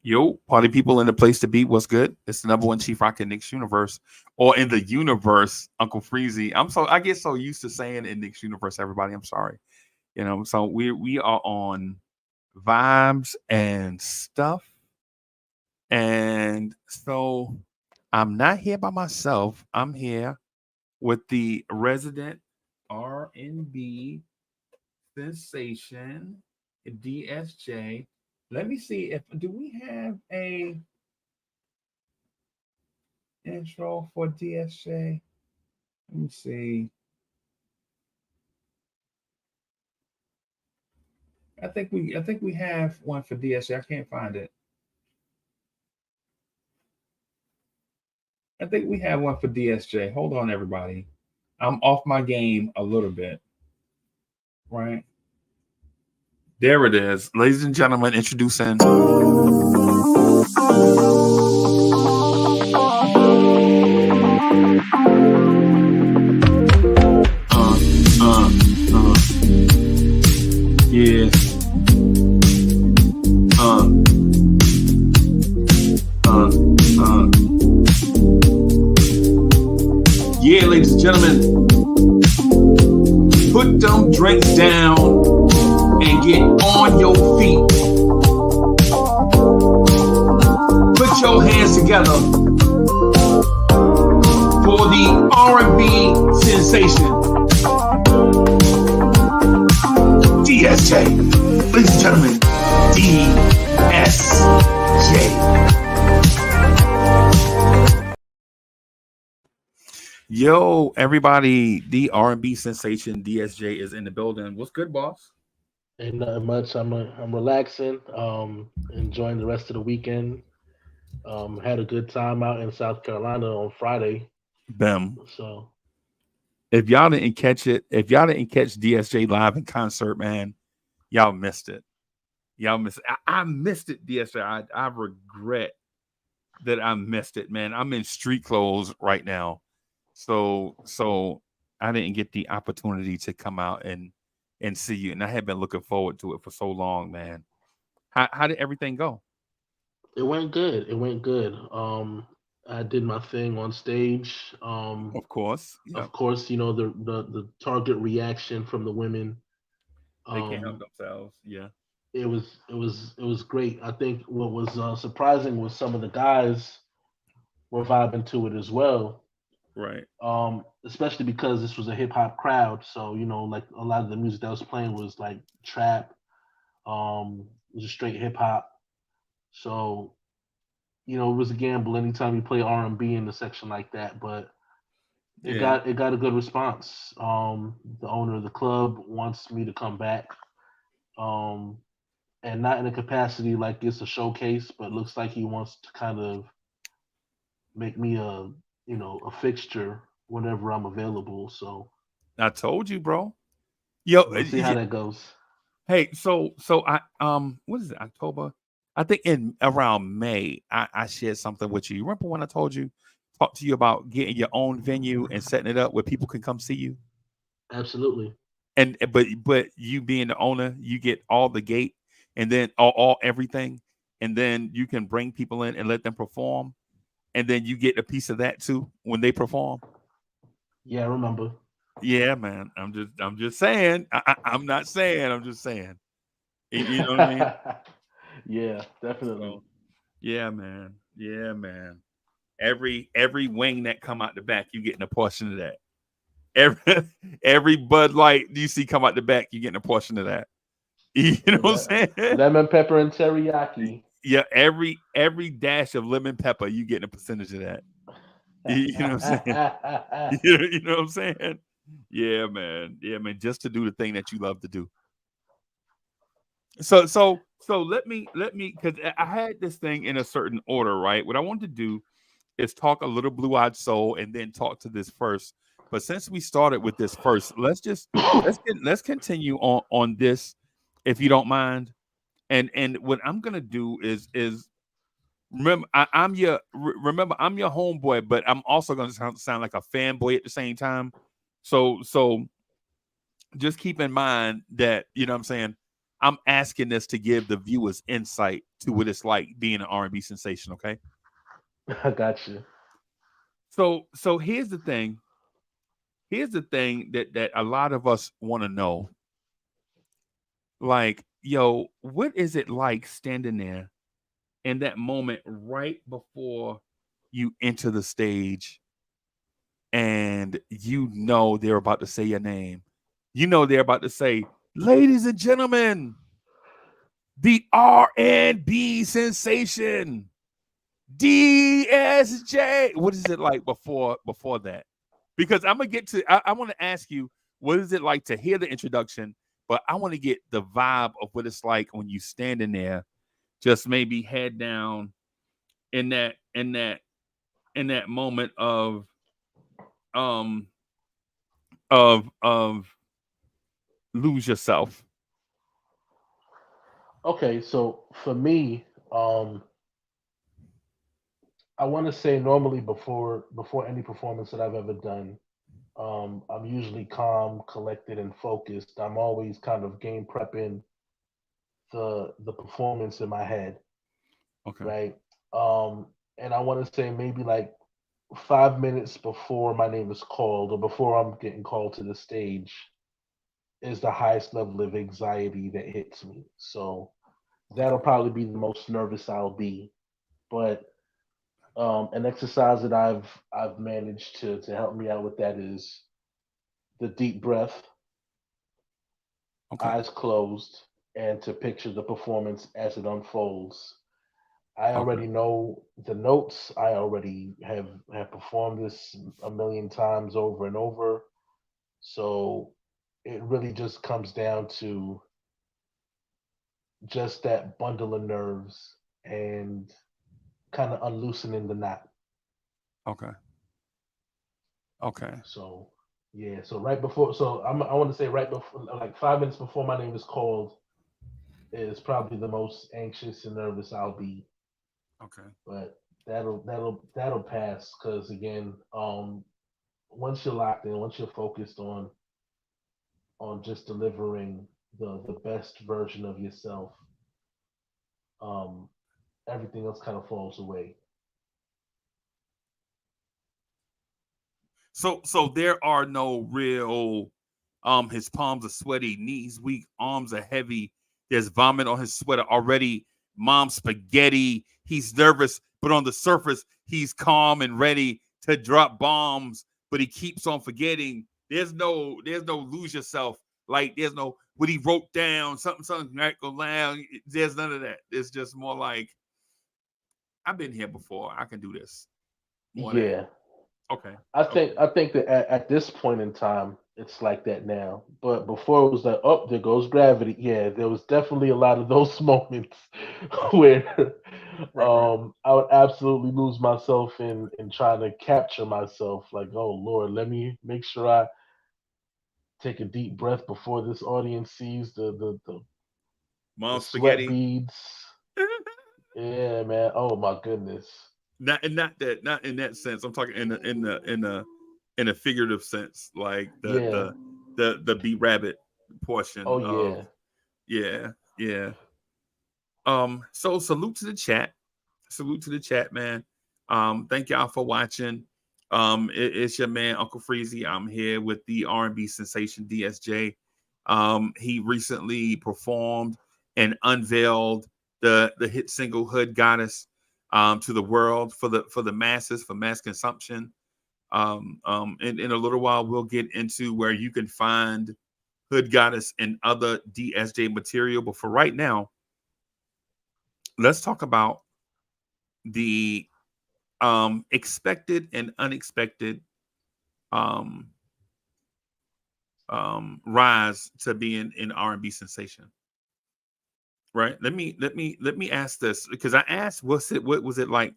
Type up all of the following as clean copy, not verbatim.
Yo, party people in the place to be. What's good? It's the number one Chief Rock in Nick's universe, or in the universe, Uncle Freezy. I get so used to saying in Nick's universe, everybody. I'm sorry. So we are on vibes and stuff. And so I'm not here by myself. I'm here with the resident R&B sensation, DSJ. Let me see if do we have a intro for DSJ. Let me see. I think we have one for DSJ. I can't find it. I think we have one for DSJ. Hold on, everybody. I'm off my game a little bit. Right. There it is. Ladies and gentlemen, introducing uh, uh, yeah, uh, uh, uh, yeah, ladies and gentlemen, put them drinks down and get on your feet. Put your hands together for the R&B sensation, DSJ. Ladies and gentlemen, DSJ. Yo, everybody, the R&B sensation DSJ is in the building. What's good, boss? Ain't nothing much. I'm relaxing, enjoying the rest of the weekend. Had a good time out in South Carolina on Friday. Bam. So If y'all didn't catch it, if y'all didn't catch DSJ live in concert, man, y'all missed it. Y'all missed it. I missed it, DSJ. I regret that I missed it, man. I'm in street clothes right now. So I didn't get the opportunity to come out and see you. And I had been looking forward to it for so long, man. How did everything go? it went good. It went good. I did my thing on stage. Of course. Of Yep. course, the target reaction from the women. They can't help Um, themselves. Yeah. it was great. I think what was surprising was some of the guys were vibing to it as well. Right. Especially because this was a hip hop crowd. So, like a lot of the music that was playing was like trap, it was just straight hip hop. So, it was a gamble anytime you play R&B in a section like that, but it Yeah. got it got a good response. The owner of the club wants me to come back. Um, and not in a capacity like it's a showcase, but looks like he wants to kind of make me a fixture whenever I'm available. So I told you, bro. Yo, we'll see how that goes. hey, so I what is it? October? I think in around May, I shared something with you. You remember when I told you, talk to you about getting your own venue and setting it up where people can come see you? Absolutely. And but you being the owner, you get all the gate and then all everything, and then you can bring people in and let them perform, and then you get a piece of that too when they perform. Yeah, I remember. Yeah, man. I'm just saying. I'm not saying. I'm just saying. You know what I mean? Yeah, definitely. So yeah, man. Yeah, man. Every wing that come out the back, you getting a portion of that. Every every Bud Light you see come out the back, you getting a portion of that. You know what Le- I'm saying? Lemon pepper and teriyaki. Yeah, every dash of lemon pepper, you getting a percentage of that. You know what I'm saying? You know what I'm saying? Yeah, man. Yeah, man. Just to do the thing that you love to do. So let me because I had this thing in a certain order, right? What I want to do is talk a little Blue Eyed Soul and then talk to this first. But since we started with this first, let's continue on this, if you don't mind. And what I'm gonna do is remember remember I'm your homeboy, but I'm also gonna sound like a fanboy at the same time. So just keep in mind that you know what I'm saying. I'm asking this to give the viewers insight to what it's like being an R&B sensation. Okay. I got you. So here's the thing. Here's the thing that a lot of us want to know. Like, yo, what is it like standing there in that moment right before you enter the stage and you know they're about to say your name? You know they're about to say, "Ladies and gentlemen, the R&B sensation, DSJ." What is it like before that? Because I'm gonna get to. I want to ask you, what is it like to hear the introduction? But I want to get the vibe of what it's like when you standing there, just maybe head down in that moment um of lose yourself. Okay, so for me, I want to say normally before any performance that I've ever done, I'm usually calm, collected, and focused. I'm always kind of game prepping the performance in my head, Okay. right? Um, and I want to say maybe like 5 minutes before my name is called or before I'm getting called to the stage is the highest level of anxiety that hits me. So that'll Okay. probably be the most nervous I'll be. But an exercise that I've managed to help me out with that is the deep breath, Okay. eyes closed, and to picture the performance as it unfolds. I Okay. already know the notes. I already have performed this a million times over and over. So it really just comes down to just that bundle of nerves and kind of unloosening the knot. Okay. Okay. So yeah, so right before, so I want to say right before, like 5 minutes before my name is called, is probably the most anxious and nervous I'll be. Okay. But that'll pass because again, once you're locked in, once you're focused on just delivering the best version of yourself, um, everything else kind of falls away. So there are no real his palms are sweaty, knees weak, arms are heavy. There's vomit on his sweater already. Mom spaghetti. He's nervous, but on the surface, he's calm and ready to drop bombs, but he keeps on forgetting. There's no lose yourself. Like there's no what he wrote down, something right go loud. There's none of that. It's just more like I've been here before. I can do this. More of that. Yeah, Okay. I Okay. think I think that at this point in time, it's like that now. But before it was like, oh, there goes gravity. Yeah, there was definitely a lot of those moments where Right, right. I would absolutely lose myself in trying to capture myself. Like, oh Lord, let me make sure I take a deep breath before this audience sees the Mom sweat spaghetti. beads. Yeah, man. Oh my goodness. Not in that sense. I'm talking in a figurative sense, like the Yeah. the the be rabbit portion Oh of yeah. yeah, yeah. So salute to the chat. Salute to the chat, man. Thank y'all for watching. It's your man Uncle Freezy. I'm here with the R&B sensation DSJ. He recently performed and unveiled the hit single "Hood Goddess" to the world for the masses for mass consumption. In a little while, we'll get into where you can find "Hood Goddess" and other DSJ material. But for right now, let's talk about the expected and unexpected um, rise to being an R&B sensation. Right? Let me ask this because I asked, what was it like?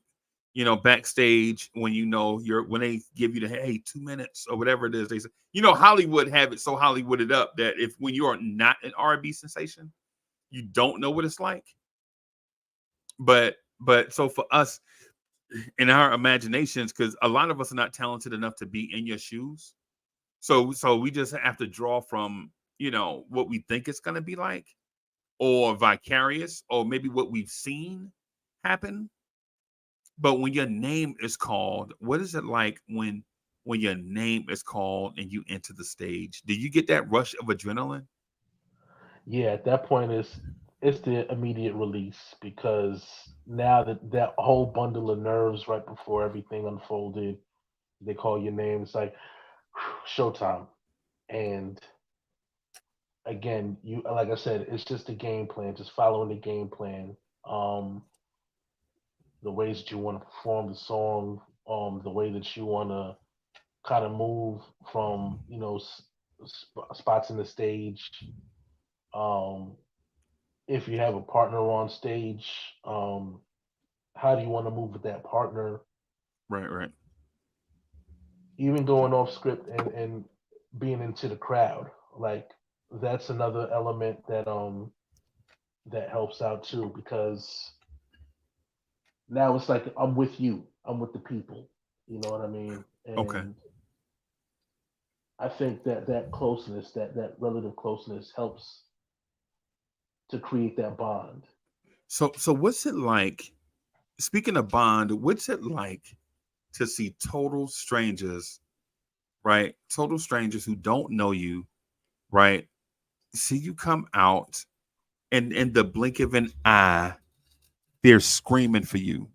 Backstage when you're when they give you the hey 2 minutes or whatever it is, they say Hollywood have it so Hollywooded up that if when you are not an R&B sensation, you don't know what it's like. But so for us in our imaginations, because a lot of us are not talented enough to be in your shoes. So we just have to draw from what we think it's gonna be like, or vicarious, or maybe what we've seen happen. But when your name is called, what is it like when your name is called and you enter the stage? Do you get that rush of adrenaline? Yeah, at that point it's the immediate release because now that whole bundle of nerves right before everything unfolded, they call your name. It's like showtime. And again, you like I said, it's just a game plan, just following the game plan. Um, the ways that you want to perform the song, the way that you want to kind of move from spots in the stage. Um, if you have a partner on stage, how do you want to move with that partner? Right, right. Even going off script and being into the crowd, like that's another element that helps out too because now it's like I'm with you, I'm with the people. You know what I mean? Okay. And I think that closeness, that relative closeness, helps to create that bond. So what's it like? Speaking of bond, what's it like to see total strangers, right? Total strangers who don't know you, right? See you come out, and in the blink of an eye, they're screaming for you,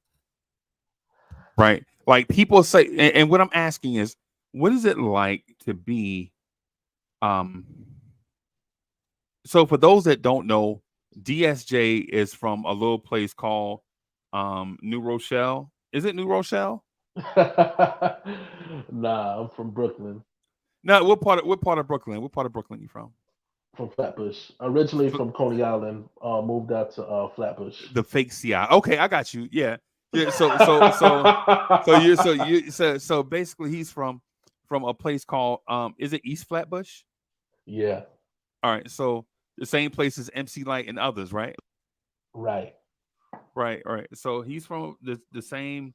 right? Like people say, and what I'm asking is, what is it like to be um so for those that don't know, DSJ is from a little place called New Rochelle. Is it New Rochelle? Nah, I'm from Brooklyn, No, what part of Brooklyn? What part of Brooklyn you from? from Flatbush. Originally F- from Coney Island, moved out to Flatbush. the fake CI. Okay, I got you. Yeah. Yeah, so basically he's from a place called is it East Flatbush? Yeah, All right, so the same place as MC Light and others, right? right. Right, right. So he's from the same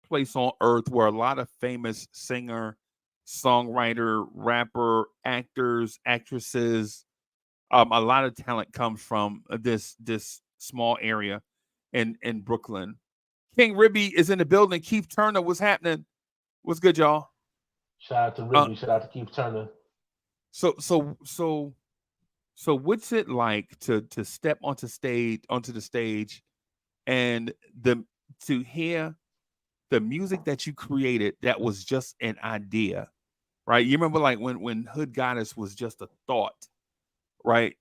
place on earth where a lot of famous singer, songwriter, rapper, actors, actresses, a lot of talent comes from this small area in Brooklyn. King Ribby is in the building. Keith Turner, what's happening? What's good, y'all? Shout out to Uh, Ribby. Shout out to Keith Turner. so what's it like to step onto the stage and the to hear the music that you created that was just an idea, right? You remember like when Hood Goddess was just a thought, right?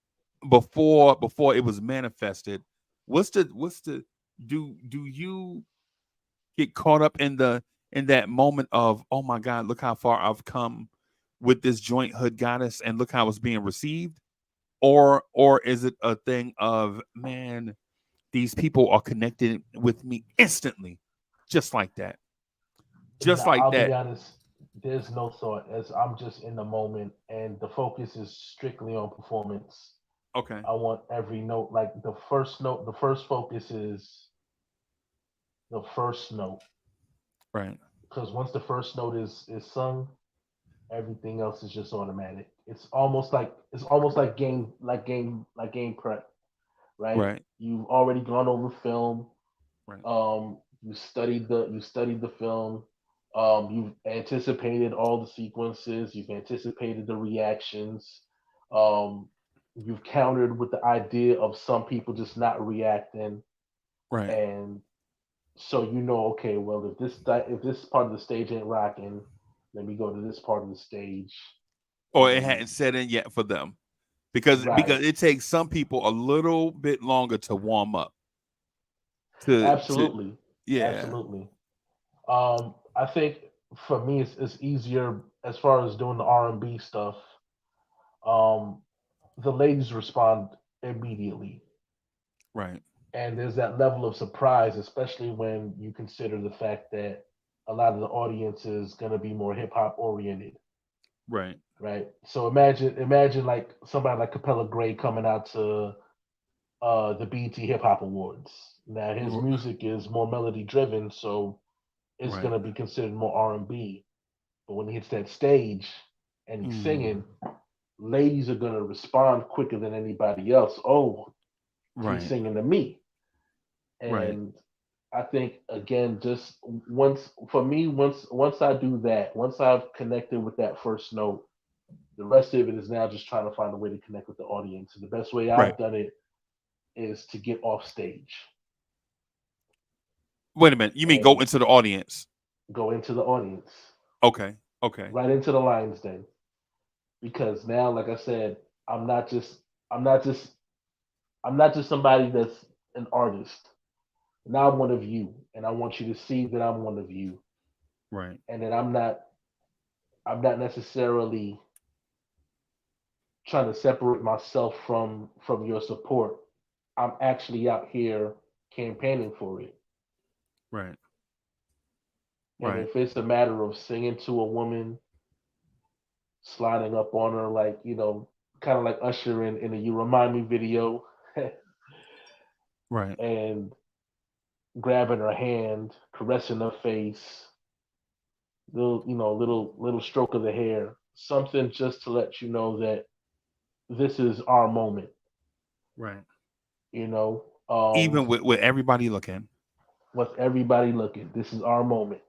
Before it was manifested. What's the do you get caught up in that moment of, oh my God, look how far I've come with this joint Hood Goddess and look how it's being received? Or is it a thing of, man, these people are connected with me instantly, just like that, just Now, like I'll be that. honest. There's no thought as I'm just in the moment, and the focus is strictly on performance. Okay. I want every note, like the first note. The first focus is the first note, Right. because once the first note is sung, everything else is just automatic. It's almost like game prep, right? Right. You've already gone over film. Right. You studied the film. You've anticipated all the sequences. You've anticipated the reactions. Um, you've countered with the idea of some people just not reacting, Right. and so okay, well, if this part of the stage ain't rocking, let me go to this part of the stage, Or it and hadn't set in yet for them, because right, it takes some people a little bit longer to warm up to absolutely, yeah. absolutely. I think for me, it's easier as far as doing the R&B stuff. Um, the ladies respond immediately, Right. and there's that level of surprise, especially when you consider the fact that a lot of the audience is going to be more hip hop oriented, Right. right? So imagine like somebody like Capella Gray coming out to the BET Hip Hop Awards. Now his r- music is more melody driven, so it's right. gonna be considered more R&B. But when he hits that stage and he's Mm. singing, ladies are gonna respond quicker than anybody else. Oh, he's Right. singing to me. Right. And I think again, just once I do that, once I've connected with that first note, the rest of it is now just trying to find a way to connect with the audience. And the best way Right. I've done it is to get off stage Wait a minute. You mean go and into the audience? go into the audience, Okay. Okay. right into the lion's den. Because now, like I said, I'm not just I'm not just I'm not just somebody that's an artist. Now I'm one of you, and I want you to see that I'm one of you, Right. and that I'm not necessarily trying to separate myself from your support. I'm actually out here campaigning for it. Right. And Right. if it's a matter of singing to a woman, sliding up on her like, kind of like Usher in the You Remind Me video, Right. and grabbing her hand, caressing her face, little stroke of the hair, something just to let you know that this is our moment, Right. you know, Even with everybody looking. with everybody looking, this is our moment.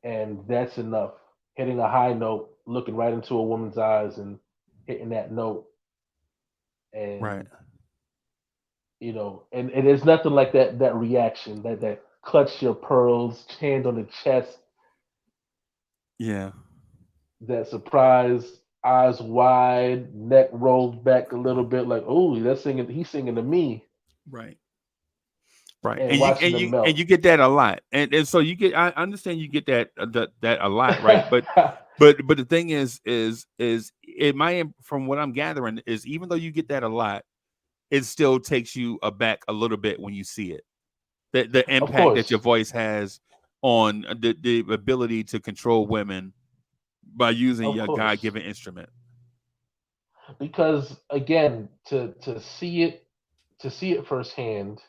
And that's enough. Hitting a high note, looking right into a woman's eyes and hitting that note, Right. and and there's nothing like that reaction, that clutch your pearls, hand on the chest, Yeah. that surprise, eyes wide, neck rolled back a little bit, like, oh, he's singing to me, Right. Right. and And you watching and them you and melt. you get that a lot. And so you get I understand you get that a lot, right? But the thing is it my from what I'm gathering is even though you get that a lot, it still takes you aback a little bit when you see it. The Of impact that your course, voice has on the ability to control women by using of your God course, given instrument. because again, to see it firsthand,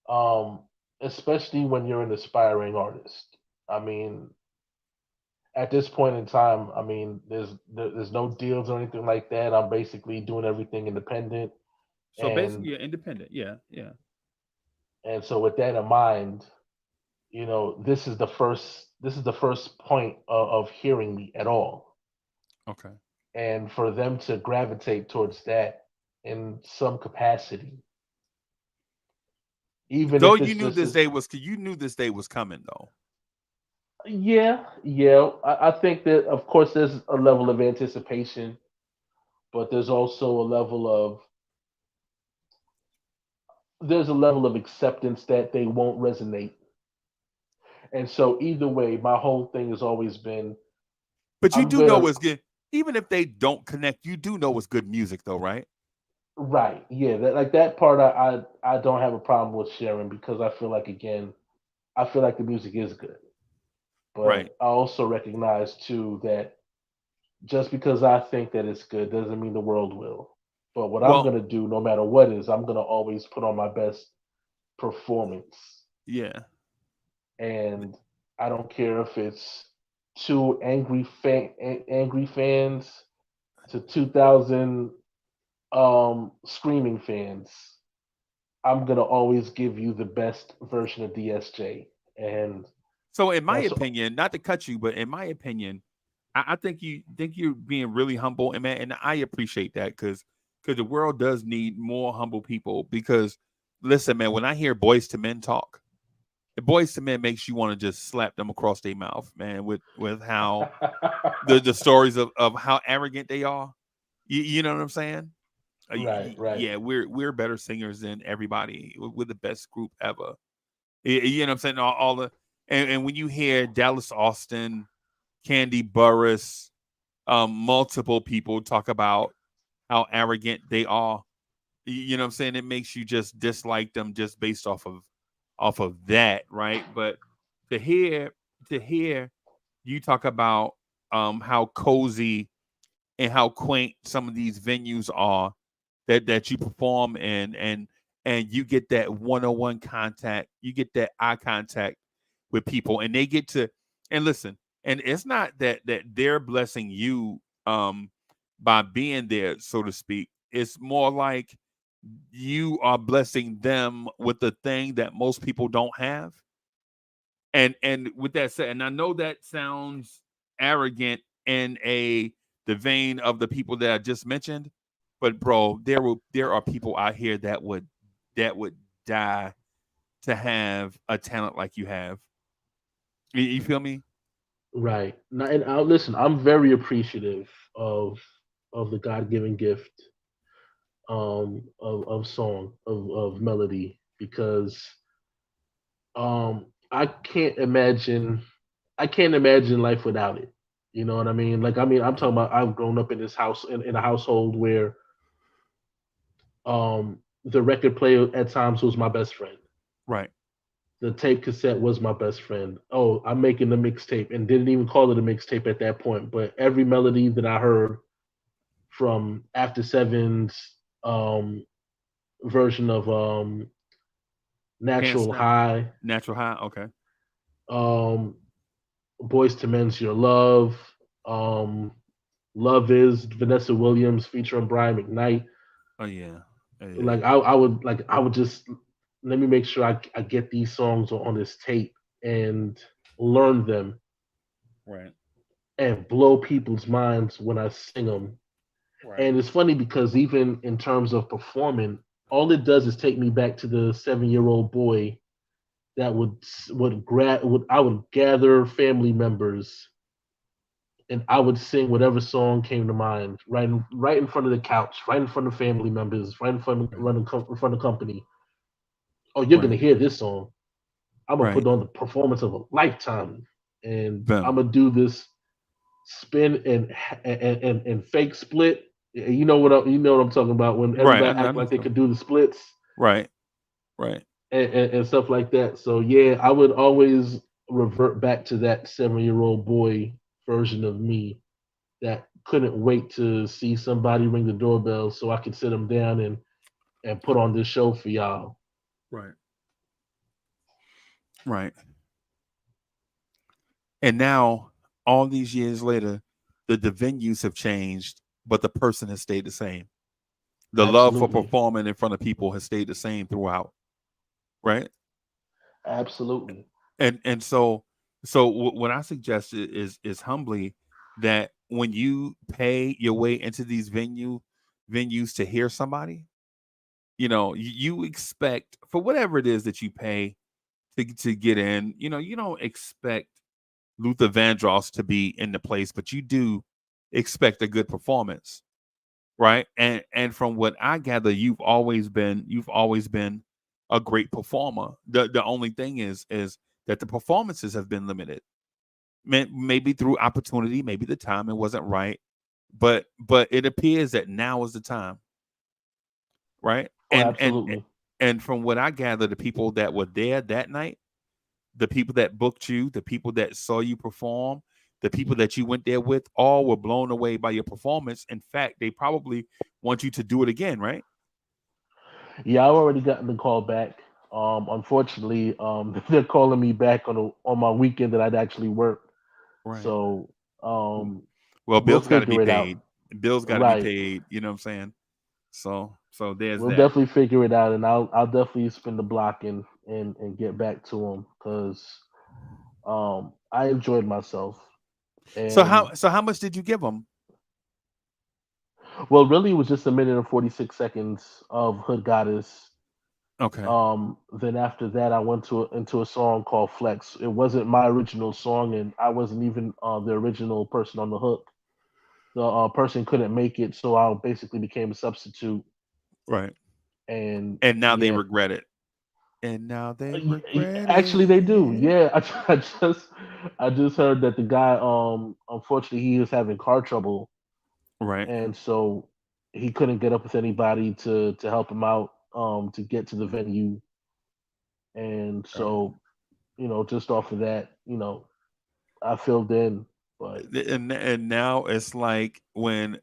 um, especially when you're an aspiring artist. I mean, at this point in time, I mean, there's no deals or anything like that. I'm basically doing everything independent, So basically and you're independent. Yeah, yeah. so with that in mind, this is the first point of hearing me at all, Okay. and for them to gravitate towards that in some capacity, even Though if you it's knew just this as, day was you knew this day was coming though. yeah, yeah. I think that of course there's a level of anticipation, but there's a level of acceptance that they won't resonate. And so either way, my whole thing has always been, But you I'm do know gonna what's good. Even if they don't connect, you do know it's good music though, right? right, yeah, that part I don't have a problem with sharing, because I feel like, again, I feel like the music is good. Right. But I also recognize too that just because I think that it's good doesn't mean the world will. But what I'm Well, gonna do, no matter what, is I'm gonna always put on my best performance. yeah. And I don't care if it's two angry fans to 2,000 screaming fans. I'm gonna always give you the best version of DSJ, and So in my that's opinion, not to cut you, but in my opinion, I think you're being really humble, and man, and I appreciate that because the world does need more humble people. Because listen, man, when I hear boys to men talk, the boys to men makes you want to just slap them across their mouth, man, with how the stories of how arrogant they are. You know what I'm saying? right, right. Yeah, we're better singers than everybody. We're the best group ever. You know what I'm saying? All the and when you hear Dallas Austin, Candy Burris, multiple people talk about how arrogant they are, you know what I'm saying? It makes you just dislike them just based off of that, right? But to hear to hear you talk about how cozy and how quaint some of these venues are that you perform in, and you get that one-on-one contact, you get that eye contact with people, and they get to and listen, and it's not that they're blessing you by being there, so to speak. It's more like you are blessing them with the thing that most people don't have. And with that said, and I know that sounds arrogant in the vein of the people that I just mentioned, but bro, there are people out here that would die to have a talent like you have. You feel me? Right. Now, and listen, I'm very appreciative of the God given gift of song of melody because I can't imagine life without it. You know what I mean? Like, I mean, I'm talking about I've grown up in this house in a household where the record player at times was my best friend. Right. The tape cassette was my best friend. Oh, I'm making the mixtape and didn't even call it a mixtape at that point. But every melody that I heard from After Seven's um, version of Can't Natural stop. High, Natural high. Okay. um, Boys to Men's Your Love, um, Love Is Vanessa Williams featuring Brian McKnight. Oh yeah. Yeah, yeah, Like yeah. I would just let me make sure I get these songs on this tape and learn them Right. and blow people's minds when I sing them. Right. And it's funny because even in terms of performing, all it does is take me back to the 7-year-old boy that would I would gather family members and I would sing whatever song came to mind right in front of the couch, right in front of family members, right in front of, Right. in front of company. Oh, you're gonna Right. hear this song. I'm gonna Right. put on the performance of a lifetime, and I'm Boom. gonna do this spin and fake split. You know you know what I'm talking about when Right. everybody I act know like they so. could do the splits Right. Right. and stuff like that. So yeah, I would always revert back to that 7-year-old boy version of me that couldn't wait to see somebody ring the doorbell so I could sit them down and put on this show for y'all. Right. Right. And now, all these years later, the venues have changed, but the person has stayed the same. The love for Absolutely, performing in front of people has stayed the same throughout. Right. absolutely. And so what I suggest is humbly that when you pay your way into these venues to hear somebody, you expect for whatever it is that you pay to get in. You don't expect Luther Vandross to be in the place, but you do expect a good performance, right? And from what I gather, you've always been a great performer. The only thing is that the performances have been limited. Maybe through opportunity, maybe the timing wasn't right, but it appears that now is the time, right? Oh, And absolutely. and from what I gather, the people that were there that night, the people that booked you, the people that saw you perform, the people that you went there with, all were blown away by your performance. In fact, they probably want you to do it again, right? Yeah, I've already gotten the call back. Unfortunately, they're calling me back on my weekend that I'd actually work. Right. So Well, we'll bills got to be figure it out. paid. Bills got to be Right. paid. You know what I'm saying? So there's We'll that. definitely figure it out, and I'll definitely spin the block and get back to them because I enjoyed myself. So And how much did you give them? well, really, it was just a minute and 46 seconds of Hood Goddess. Okay. Then after that, I went into a song called Flex. It wasn't my original song, and I wasn't even the original person on the hook. The person couldn't make it, so I basically became a substitute. Right. And And now they yeah, regret it. And now they regret actually they do. it. Yeah, I just heard that the guy unfortunately he was having car trouble, Right. and so he couldn't get up with anybody to help him out to get to the venue, and Right. so just off of that, I filled in, but And now it's like when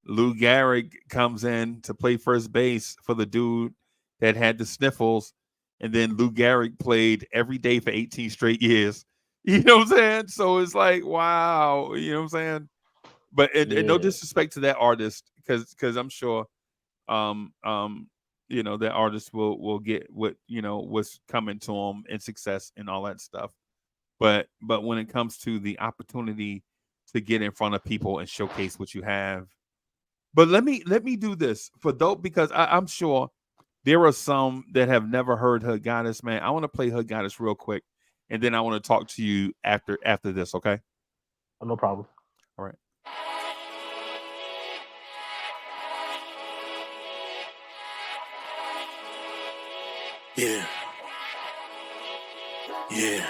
Lou Gehrig comes in to play first base for the dude that had the sniffles, and then Lou Gehrig played every day for 18 straight years. You know what I'm saying? So it's like, wow. You know what I'm saying? But and no Yeah. disrespect to that artist, because I'm sure, um, um, that artist will get what what's coming to them in success and all that stuff. But when it comes to the opportunity to get in front of people and showcase what you have, but let me do this for dope, because I'm sure there are some that have never heard Hood Goddess, man. I want to play Hood Goddess real quick, and then I want to talk to you after this. Okay. No problem. All right. Yeah. Yeah.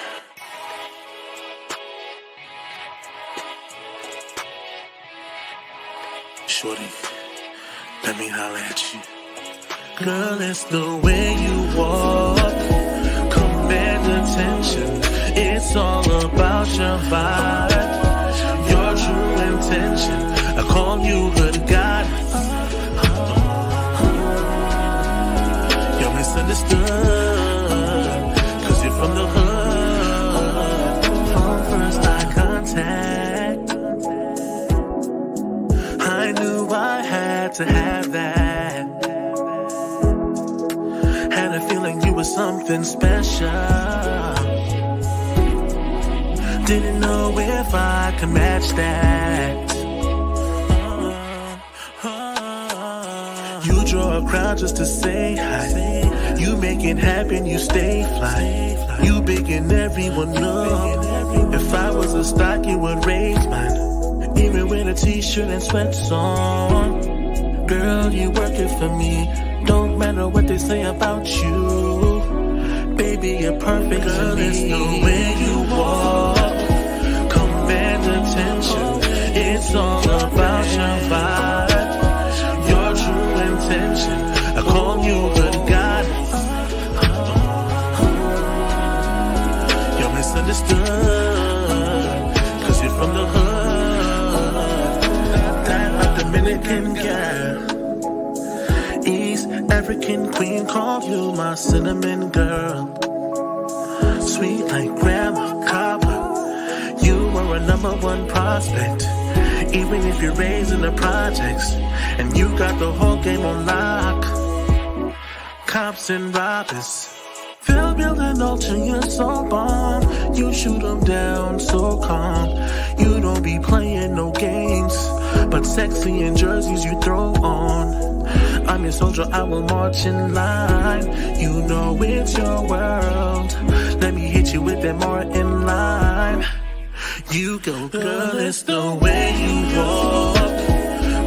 Shorty, let me holler at you. Girl, it's the way you walk, command attention. It's all about your vibe, your true intention. I call you Hood Goddess. You're misunderstood, 'cause you're from the hood. From first eye contact, I knew I had to have that. Had a feeling you were something special. Didn't know if I could match that. You draw a crowd just to say hi. You make it happen, you stay fly. You biggin' everyone up. If I was a stock, you would raise mine. Even with a t-shirt and sweats on. Girl, you work it for me. Don't matter what they say about you. Baby, you're perfect to me. It's the way you walk, command attention. It's all about your vibe, your true intention. I call you Hood Goddess. You're misunderstood, 'cause you're from the hood. That Dominican girl, East African queen, call you my cinnamon girl. Sweet like grandma cobbler, you were a #1 prospect. Even if you're raised in the projects, and you got the whole game on lock. Cops and robbers, they'll build an altar, you're so bomb. You shoot them down so calm. You don't be playing no games, but sexy in jerseys you throw on. I'm your soldier, I will march in line. You know it's your world. Let me hit you with that Martin line. You go, girl, it's the way you walk,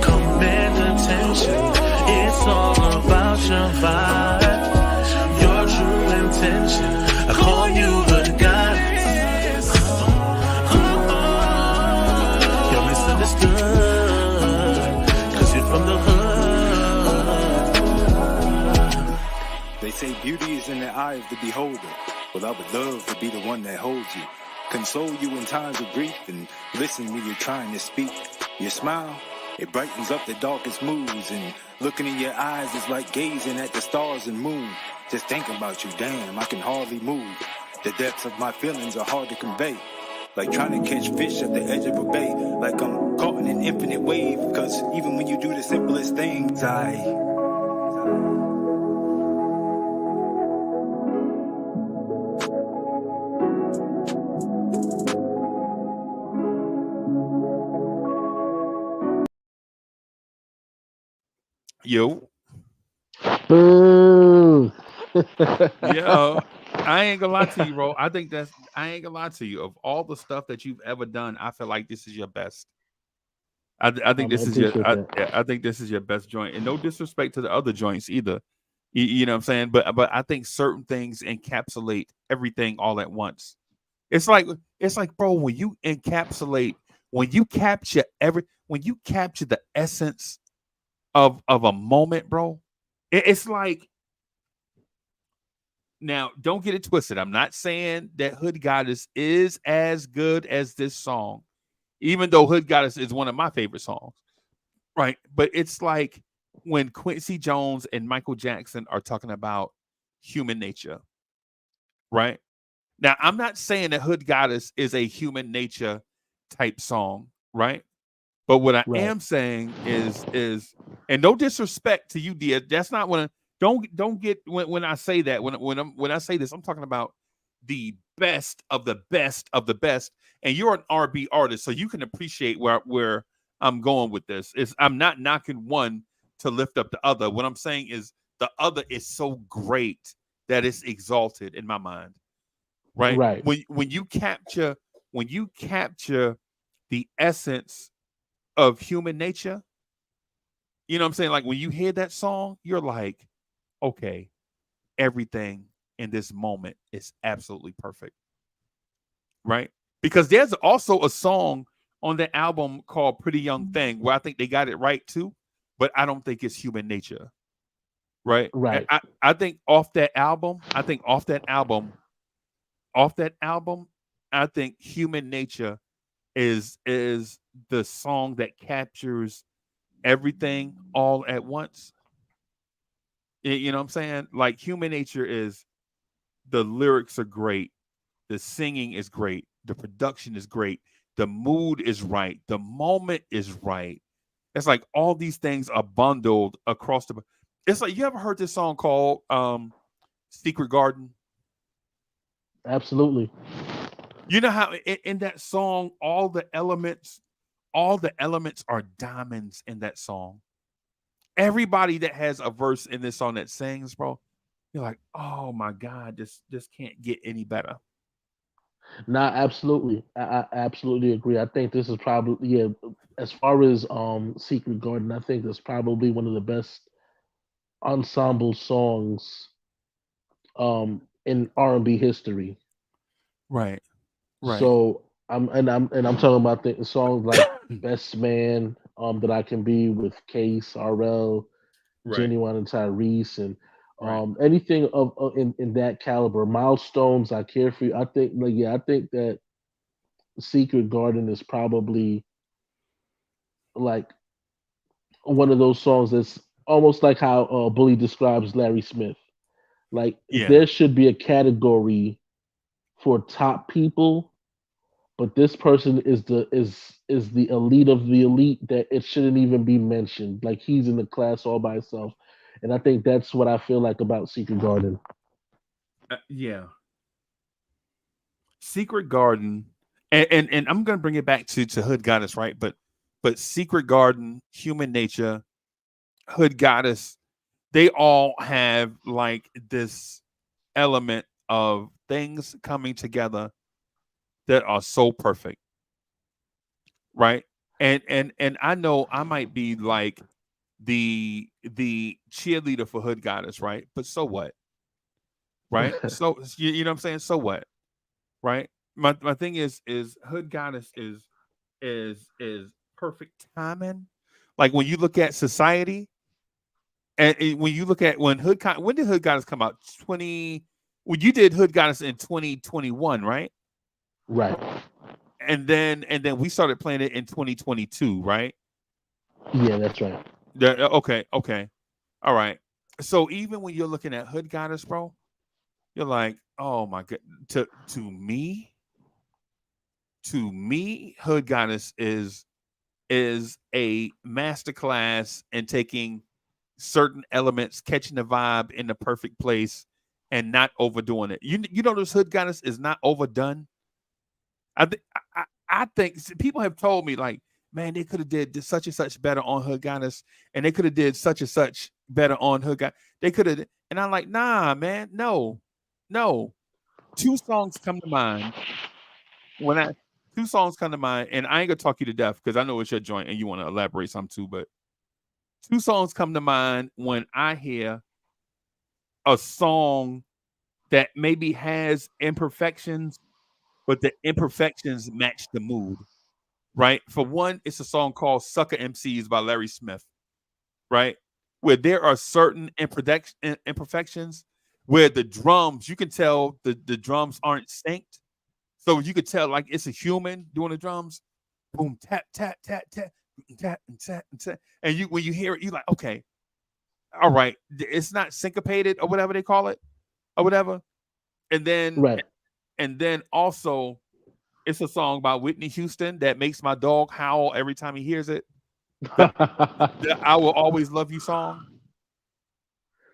command attention. It's all about your vibe, your true intention. I call you Hood Goddess. You're misunderstood, 'cause you're from the hood. They say beauty is in the eye of the beholder. Well, I would love to be the one that holds you, console you in times of grief, and listen when you're trying to speak. Your smile, it brightens up the darkest moods, and looking in your eyes is like gazing at the stars and moon. Just thinking about you, damn, I can hardly move. The depths of my feelings are hard to convey, like trying to catch fish at the edge of a bay, like I'm caught in an infinite wave, 'cause even when you do the simplest things, Yo, Boo. yeah. I ain't gonna lie to you, bro. I ain't gonna lie to you. Of all the stuff that you've ever done, I feel like this is your best. I think this is your. I think this is your best joint, and no disrespect to the other joints either. You know what I'm saying? But I think certain things encapsulate everything all at once. It's like, bro, when you encapsulate, when you capture the essence of a moment, bro. It's like, now don't get it twisted. I'm not saying that Hood Goddess is as good as this song, even though Hood Goddess is one of my favorite songs, right? But it's like when Quincy Jones and Michael Jackson are talking about human nature, right? Now, I'm not saying that Hood Goddess is a human nature type song, right? But what I Right. am saying is, and no disrespect to you, Dia. That's not when. Don't get when I say that. When I say this, I'm talking about the best of the best of the best. And you're an R&B artist, so you can appreciate where I'm going with this. I'm not knocking one to lift up the other. What I'm saying is the other is so great that it's exalted in my mind. Right? Right. When you capture the essence of human nature, you know what I'm saying? Like when you hear that song, you're like, okay, everything in this moment is absolutely perfect. Right? Because there's also a song on the album called Pretty Young Thing where I think they got it right too, but I don't think it's human nature. Right? Right. I think off that album, I think Human Nature is the song that captures everything all at once. You know what I'm saying? Like Human Nature is, the lyrics are great, the singing is great, the production is great, the mood is right, the moment is right. It's like all these things are bundled across the. It's like, you ever heard this song called Secret Garden? Absolutely. You know how in that song all the elements are diamonds in that song. Everybody that has a verse in this song that sings, bro, you're like, oh my God, this can't get any better. Nah, absolutely. I absolutely agree. I think this is probably, yeah, as far as Secret Garden, I think that's probably one of the best ensemble songs in R&B history. Right. Right. So I'm talking about the songs like Best Man, that I Can Be with Case, RL, Right. Genuine and Tyrese, and Right. anything in that caliber. Milestones, I Care For You. I think, like, yeah, I think that Secret Garden is probably like one of those songs that's almost like how Bully describes Larry Smith. Like Yeah. there should be a category for top people, but this person is the elite of the elite that it shouldn't even be mentioned. Like he's in the class all by himself, and I think that's what I feel like about Secret Garden. Yeah. Secret Garden, and I'm gonna bring it back to Hood Goddess, right? But Secret Garden, Human Nature, Hood Goddess, they all have like this element of things coming together that are so perfect, right? And I know I might be like the cheerleader for Hood Goddess, right? But so what, right? So you know what I'm saying? So what, right? My thing is Hood Goddess is perfect timing. Like when you look at society, and when you look at when when did Hood Goddess come out? When you did Hood Goddess in 2021, right? Right. And then we started playing it in 2022, right? Yeah, that's right. Okay, all right. So even when you're looking at Hood Goddess, bro, you're like, oh my god. To me, Hood Goddess is a masterclass in taking certain elements, catching the vibe in the perfect place, and not overdoing it. You know, this Hood Goddess is not overdone. I think I think people have told me like, man, they could have did such and such better on Hood Goddess, and they could have did such and such better on Hood Goddess. They could have, and I'm like, nah, man, no. Two songs come to mind when I two songs come to mind, and I ain't gonna talk you to death because I know it's your joint and you want to elaborate some too, but two songs come to mind when I hear a song that maybe has imperfections, but the imperfections match the mood, right? For one, it's a song called Sucker MCs by Larry Smith, right? Where there are certain imperfections where the drums, you can tell the drums aren't synced. So you could tell like it's a human doing the drums. Boom, tap, tap, tap, tap, tap, and tap, and tap. And you when you hear it, you're like, okay, all right, it's not syncopated or whatever they call it, or whatever. And then Right. and then also It's a song by Whitney Houston that makes my dog howl every time he hears it. The I Will Always Love You song.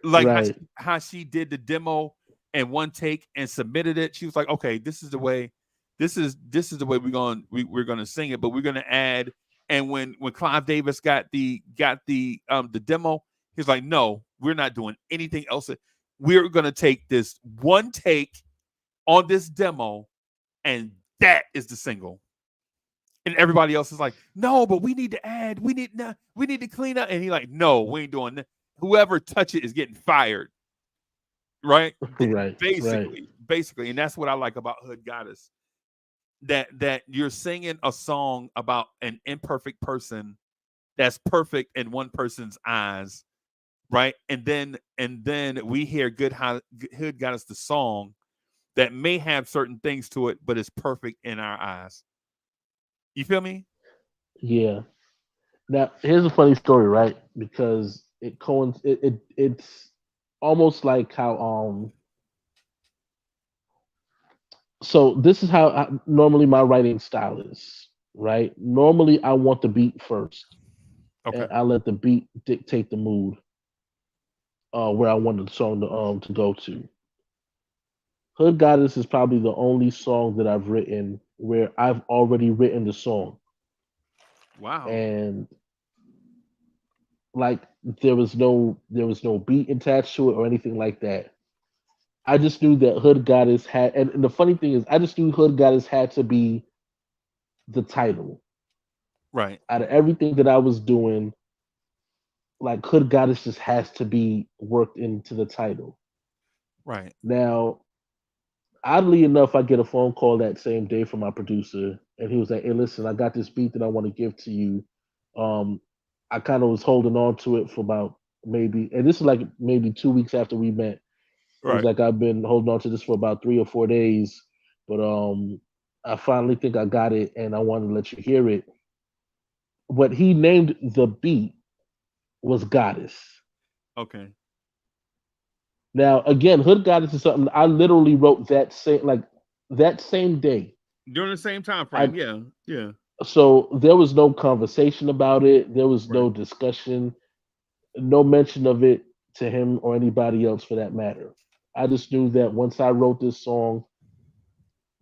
Like Right. how she did the demo in one take and submitted it. She was like, okay, this is the way we're gonna sing it, but we're gonna add. And when Clive Davis got the demo, he's like, no, we're not doing anything else. We're gonna take this one take on this demo, and that is the single. And everybody else is like, no, but we need to add, we need to clean up. And he's like, no, we ain't doing that. Whoever touch it is getting fired. Right? Right. Basically. And that's what I like about Hood Goddess. That you're singing a song about an imperfect person that's perfect in one person's eyes. Right. And then we hear Hood Goddess, the song that may have certain things to it, but it's perfect in our eyes. You feel me? Yeah. Now, here's a funny story, right? Because it's almost like how so this is how normally my writing style is, right? Normally I want the beat first, Okay. and I let the beat dictate the mood where I want the song to go to. Hood Goddess is probably the only song that I've written where I've already written the song. Wow. And like there was no beat attached to it or anything like that. I just knew that Hood Goddess had, and the funny thing is, I just knew Hood Goddess had to be the title. Right. Out of everything that I was doing, like Hood Goddess just has to be worked into the title. Right. Now, oddly enough, I get a phone call that same day from my producer, and he was like, "Hey, listen, I got this beat that I want to give to you. I kind of was holding on to it for about and this is like maybe 2 weeks after we met. It was Right. like I've been holding on to this for about 3 or 4 days, but I finally think I got it, and I want to let you hear it." What he named the beat was Goddess. Okay. Now, again, Hood Goddess is something I literally wrote that same day. During the same time frame. Yeah. So there was no conversation about it. There was Right. no discussion, no mention of it to him or anybody else for that matter. I just knew that once I wrote this song,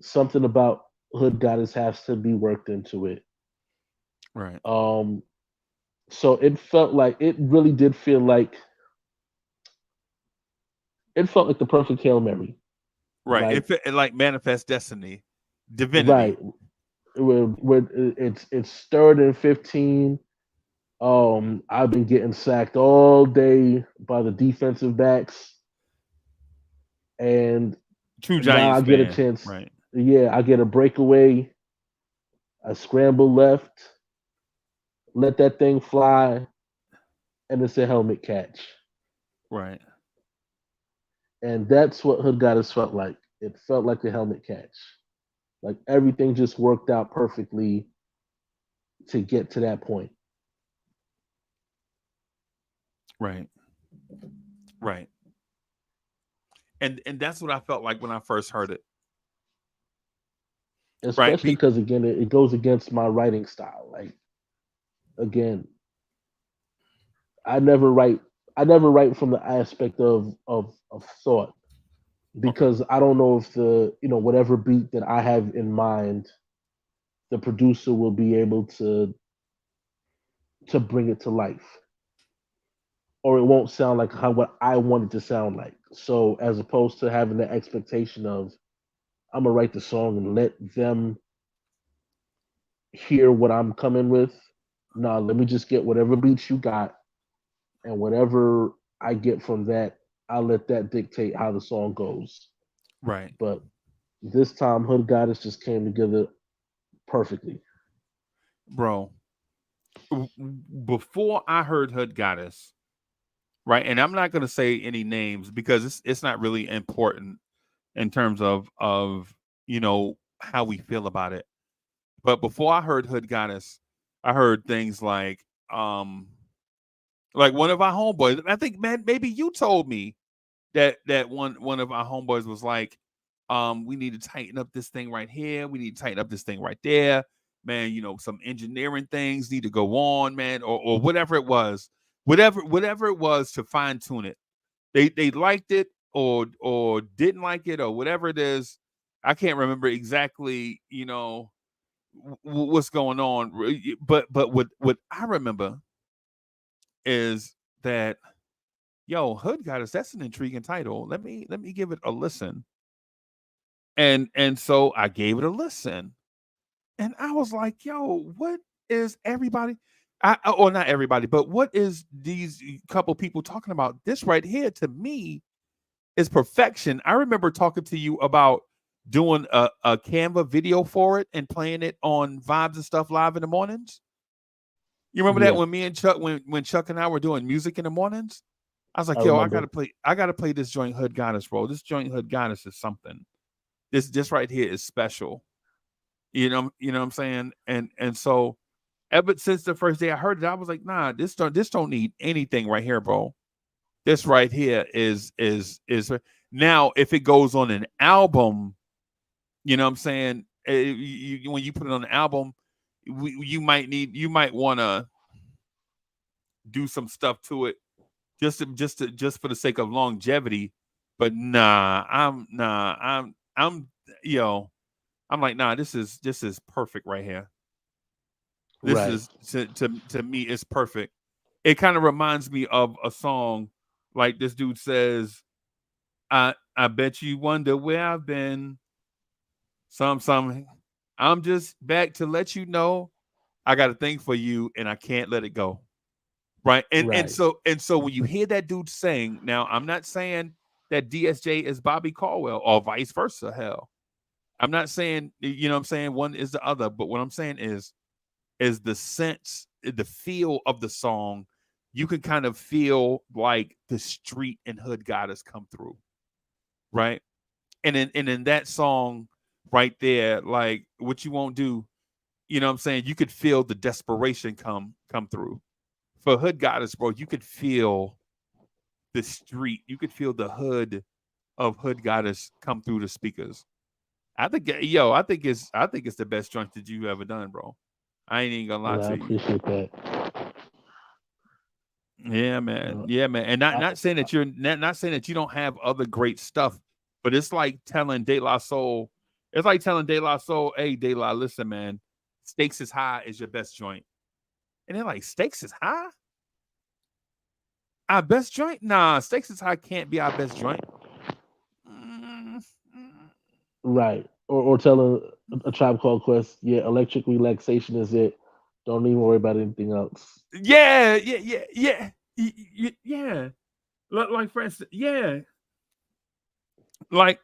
something about Hood Goddess has to be worked into it. Right. So it really did feel like the perfect Hail Mary. Right. Like, It like Manifest Destiny. Divinity. right. Where it's third and 15. I've been getting sacked all day by the defensive backs, and True now Giants I get a fan. chance. Right. Yeah, I get a breakaway. I scramble left, let that thing fly, and it's a helmet catch. Right. And that's what Hood Goddess felt like. It felt like a helmet catch. Like everything just worked out perfectly to get to that point. Right. Right. And that's what I felt like when I first heard it. Especially because again, it goes against my writing style. Like, again, I never write from the aspect of thought, because I don't know if whatever beat that I have in mind, the producer will be able to bring it to life, or it won't sound like what I want it to sound like. So as opposed to having the expectation of I'm gonna write the song and let them hear what I'm coming with, nah, let me just get whatever beats you got, and whatever I get from that, I'll let that dictate how the song goes. Right. But this time, Hood Goddess just came together perfectly. Bro, before I heard Hood Goddess, right, and I'm not going to say any names because it's not really important in terms of how we feel about it. But before I heard Hood Goddess, I heard things like one of our homeboys. I think, man, maybe you told me that one of our homeboys was like, We need to tighten up this thing right here. We need to tighten up this thing right there. Man, some engineering things need to go on, man, or whatever it was. Whatever it was to fine tune it. They liked it or didn't like it or whatever it is. I can't remember exactly, what's going on. But what I remember is that Hood Goddess, that's an intriguing title. Let me give it a listen. And so I gave it a listen. And I was like, what is everybody or not everybody, but what is these couple people talking about? This right here to me is perfection. I remember talking to you about doing a Canva video for it and playing it on Vibes and Stuff Live in the mornings. You remember that when me and Chuck, when Chuck and I were doing music in the mornings? I was like, I gotta play this joint Hood Goddess, bro. This joint Hood Goddess is something. This right here is special. You know what I'm saying? And so ever since the first day I heard it, I was like, nah, this don't need anything right here, bro. This right here is now if it goes on an album, you know what I'm saying? When you put it on an album, you might want to do some stuff to it just for the sake of longevity. But I'm like, nah, this is perfect right here. This is to me, it's perfect. It kind of reminds me of a song like this dude says, I bet you wonder where I've been. Some I'm just back to let you know I got a thing for you and I can't let it go. Right. And so when you hear that dude sing, now I'm not saying that DSJ is Bobby Caldwell or vice versa. Hell, I'm not saying, what I'm saying, one is the other, but what I'm saying is the sense, the feel of the song. You can kind of feel like the street and Hood Goddess come through. Right. And in that song right there, like what you won't do, you know what I'm saying? You could feel the desperation come through. For Hood Goddess, bro, you could feel the street. You could feel the hood of Hood Goddess come through the speakers. I think it's the best joint that you ever done, bro. I ain't even gonna lie to you. I appreciate that. Yeah, man. Yeah, man. And not saying that you're not saying that you don't have other great stuff, but it's like telling De La Soul. It's like telling De La Soul, hey, De La, listen, man, Stakes is High is your best joint. And they're like, Stakes is High? Our best joint? Nah, Stakes is High can't be our best joint. Right. Or telling a Tribe Called Quest, Electric Relaxation is it. Don't even worry about anything else. Yeah. Like, for instance, like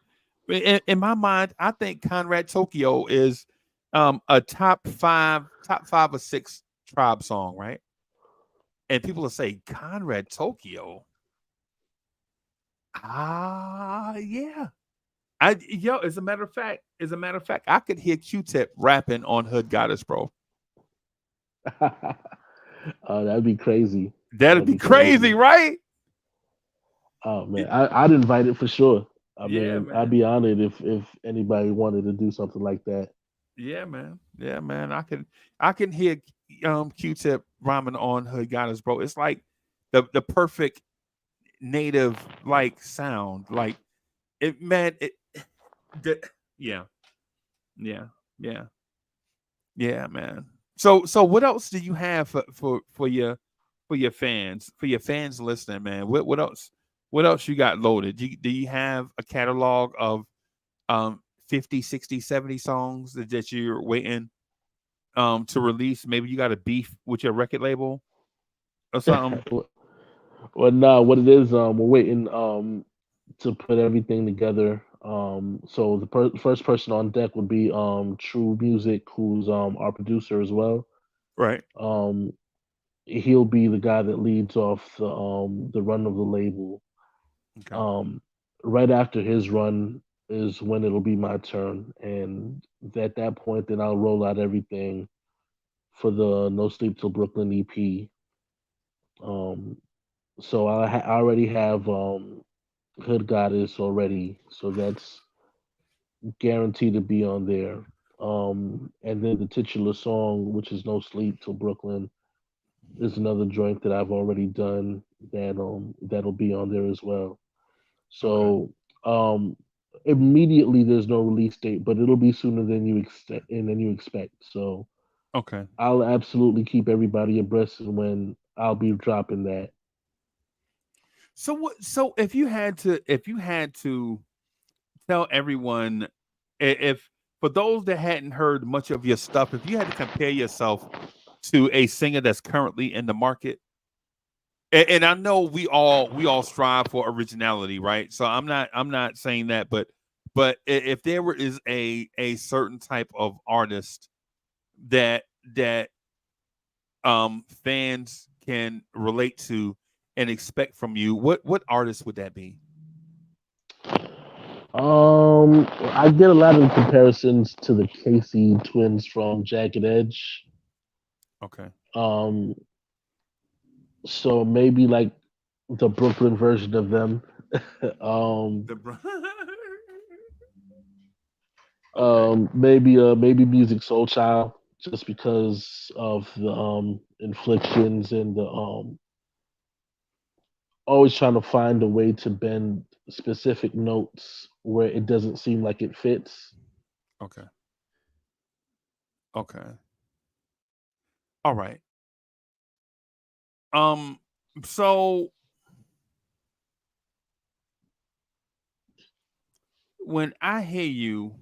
in my mind, I think Conrad Tokyo is a top five or six Tribe song, right? And people will say Conrad Tokyo. Yeah. As a matter of fact, I could hear Q-Tip rapping on Hood Goddess, bro. That'd be crazy. That'd be crazy, right? Oh man, I'd invite it for sure. I mean, man. I'd be honored if anybody wanted to do something like that. Yeah, man. I can hear Q-Tip rhyming on Hood Goddess, bro. It's like the perfect native like sound. Like it, man. Yeah, man. So what else do you have for your fans listening, man? What else you got loaded? Do you have a catalog of 50, 60, 70 songs that you're waiting to release? Maybe you got a beef with your record label or something. Well, no, what it is, we're waiting to put everything together. So the first person on deck would be True Music, who's our producer as well. Right. He'll be the guy that leads off the run of the label. Okay. Right after his run is when it'll be my turn, and at that point, then I'll roll out everything for the No Sleep Till Brooklyn EP. So I already have Hood Goddess already, so guaranteed to be on there. And then the titular song, which is "No Sleep Till Brooklyn," is another joint that I've already done that'll be on there as well. Okay. So um, immediately there's no release date, but it'll be sooner than you expect. So Okay. I'll absolutely keep everybody abreast of when I'll be dropping that. So what? So if you had to tell everyone, if for those that hadn't heard much of your stuff, if you had to compare yourself to a singer that's currently in the market, and I know we all strive for originality, right? So I'm not saying that, but if there is a certain type of artist that fans can relate to and expect from you, what artist would that be? I get a lot of comparisons to the Casey twins from Jagged Edge. Okay. Um, so maybe like the Brooklyn version of them. um, The okay. maybe Music Soul Child, just because of the inflictions and the always trying to find a way to bend specific notes where it doesn't seem like it fits. Okay. Okay. All right. Um. So when I hear you,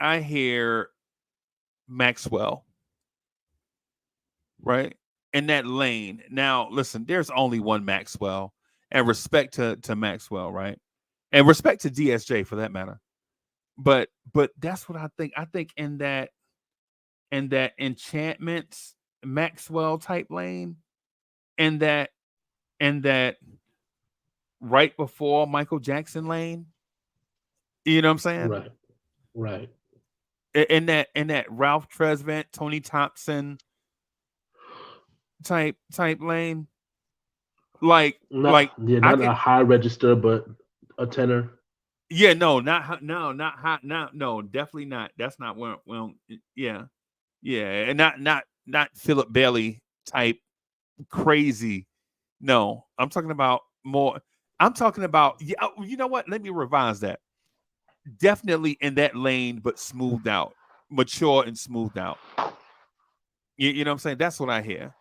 I hear Maxwell, right? In that lane. Now, listen, there's only one Maxwell, and respect to Maxwell, right? And respect to DSJ for that matter. But that's what I think. I think in that enchantments Maxwell type lane, and that right before Michael Jackson lane. You know what I'm saying? Right, right. In that Ralph Tresvant, Tony Thompson type lane. Like Not like yeah, I not could a high register, but a tenor. yeah, no, not no, not hot, no, definitely not. That's not where well yeah. Yeah, and not Philip Bailey type crazy. No, I'm talking about more. I'm talking about yeah. You know what? Let me revise that. Definitely in that lane, but smoothed out, mature and smoothed out. You know what I'm saying? That's what I hear.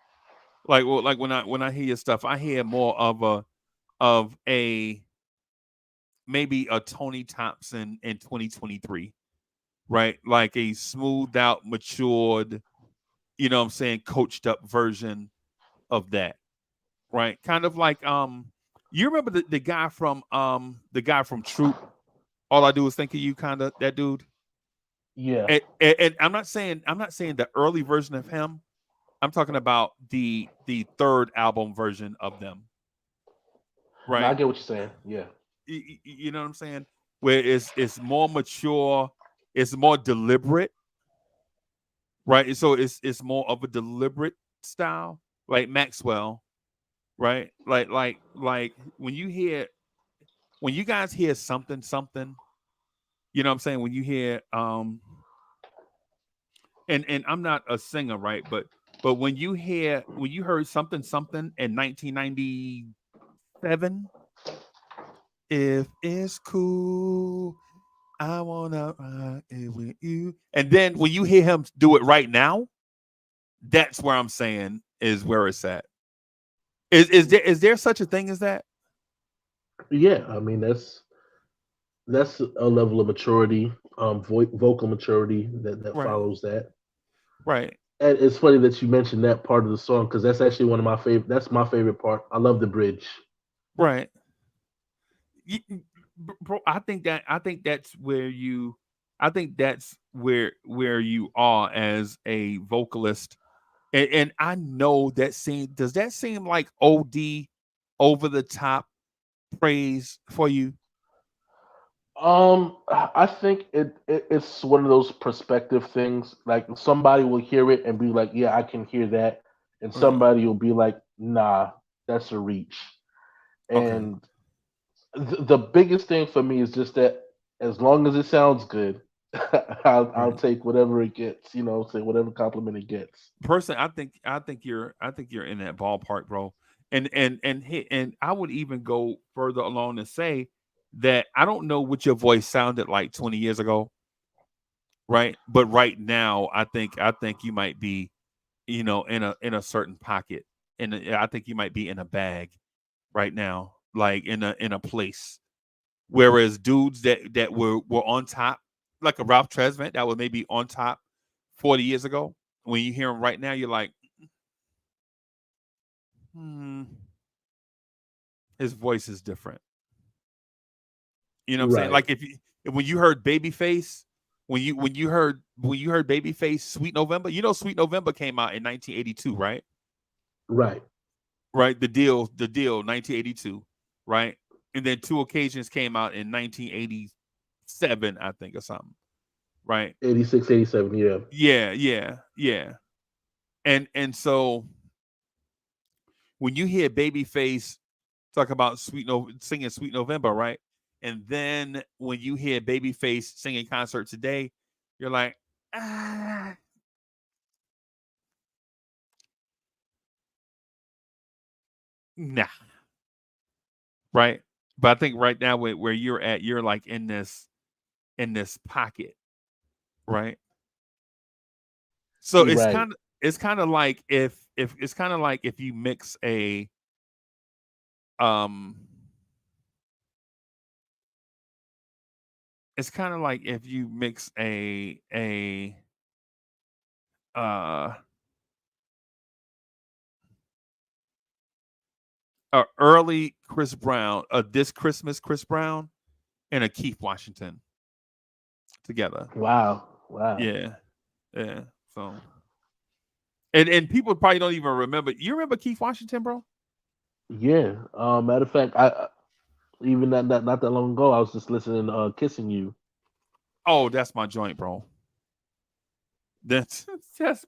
Like well, like when I hear your stuff, I hear more of a maybe a Tony Thompson in 2023, right? Like a smoothed out, matured, you know what I'm saying, coached up version of that, right? Kind of like you remember the guy from Troop, All I Do Is Think of You, kind of that dude. Yeah, And I'm not saying the early version of him. I'm talking about the third album version of them, no, I right? get what you're saying. Yeah, You know what I'm saying? Where it's more mature, it's more deliberate, right? So it's more of a deliberate style, like Maxwell, right? Like when you guys hear something something, you know what I'm saying? When you hear and I'm not a singer, right? But when you heard something something in 1997, if it's cool, I wanna rock it with you. And then when you hear him do it right now, that's where I'm saying is where it's at. Is there such a thing as that? yeah. I mean, that's a level of maturity, vocal maturity that Right. follows that. Right. And it's funny that you mentioned that part of the song because that's actually one of my favorite. That's my favorite part. I love the bridge. Right. Bro, I think that's where you are as a vocalist. And I know does that seem like OD over the top praise for you? I think it's one of those perspective things. Like somebody will hear it and be like, "Yeah, I can hear that," and Uh, somebody will be like, "Nah, that's a reach." okay. And the biggest thing for me is just that. as long as it sounds good, I'll Right. take whatever it gets. Say whatever compliment it gets. Personally, I think you're in that ballpark, bro. And I would even go further along and say that I don't know what your voice sounded like 20 years ago, right? But right now, I think you might be, in a certain pocket, and I think you might be in a bag right now, like in a place. Whereas dudes that were on top, like a Ralph Tresvant, that was maybe on top 40 years ago. When you hear him right now, you're like, hmm, his voice is different. You know what I'm saying? Right, Like when you heard Babyface, when you heard Babyface, Sweet November, Sweet November came out in 1982, right? right. Right, the deal, 1982, right? And then Two Occasions came out in 1987, I think, or something, right? 86, 87. Yeah. Yeah, yeah, yeah. And so when you hear Babyface talk about singing Sweet November, right? And then when you hear Babyface singing Concert Today, you're like, ah, nah, right? But I think right now where you're at, you're like in this pocket, right? So it's Right. kind of it's kind of like if it's kind of like if you mix um it's kind of like if you mix uh a early Chris Brown, this Christmas Chris Brown, and a Keith Washington together. Wow. Wow. Yeah, yeah. So and people probably don't even remember. You remember Keith Washington, bro? Yeah. Matter of fact, even not that long ago, I was just listening to "Kissing You." Oh, that's my joint, bro. That's that's.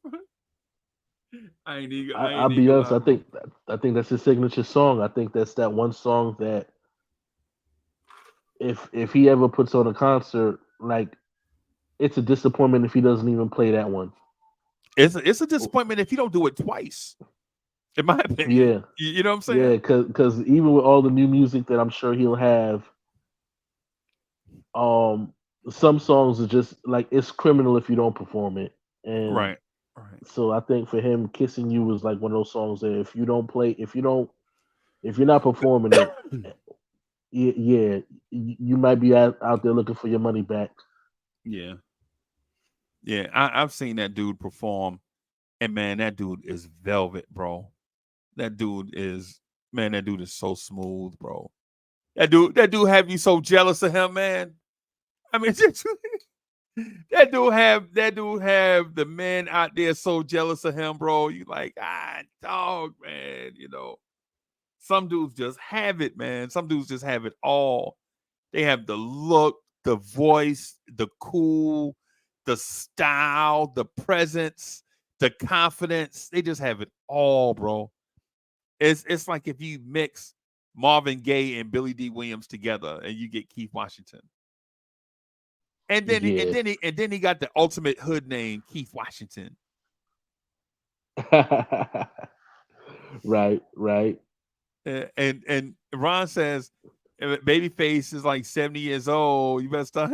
I I'll ain't even be gonna honest. lie, bro. I think that's his signature song. I think that's that one song that if he ever puts on a concert, like it's a disappointment if he doesn't even play that one. It's a disappointment if you don't do it twice, in my opinion. Yeah, You know what I'm yeah. saying? Because even with all the new music that I'm sure he'll have, um, some songs are just like it's criminal if you don't perform it. And Right. Right. so I think for him, "Kissing You" was like one of those songs that if you're not performing it, yeah, you might be out there looking for your money back. Yeah. Yeah. I've seen that dude perform, and man, that dude is velvet, bro. That dude is that dude is so smooth, bro. That dude have you so jealous of him, man. I mean, that dude have the men out there so jealous of him, bro. You like, dog, man. Some dudes just have it, man. Some dudes just have it all. They have the look, the voice, the cool, the style, the presence, the confidence. They just have it all, bro. It's like if you mix Marvin Gaye and Billy D. Williams together and you get Keith Washington. And then and Yeah. then he and then he got the ultimate hood name, Keith Washington. Right, right. And Ron says, Babyface is like 70 years old. You better start.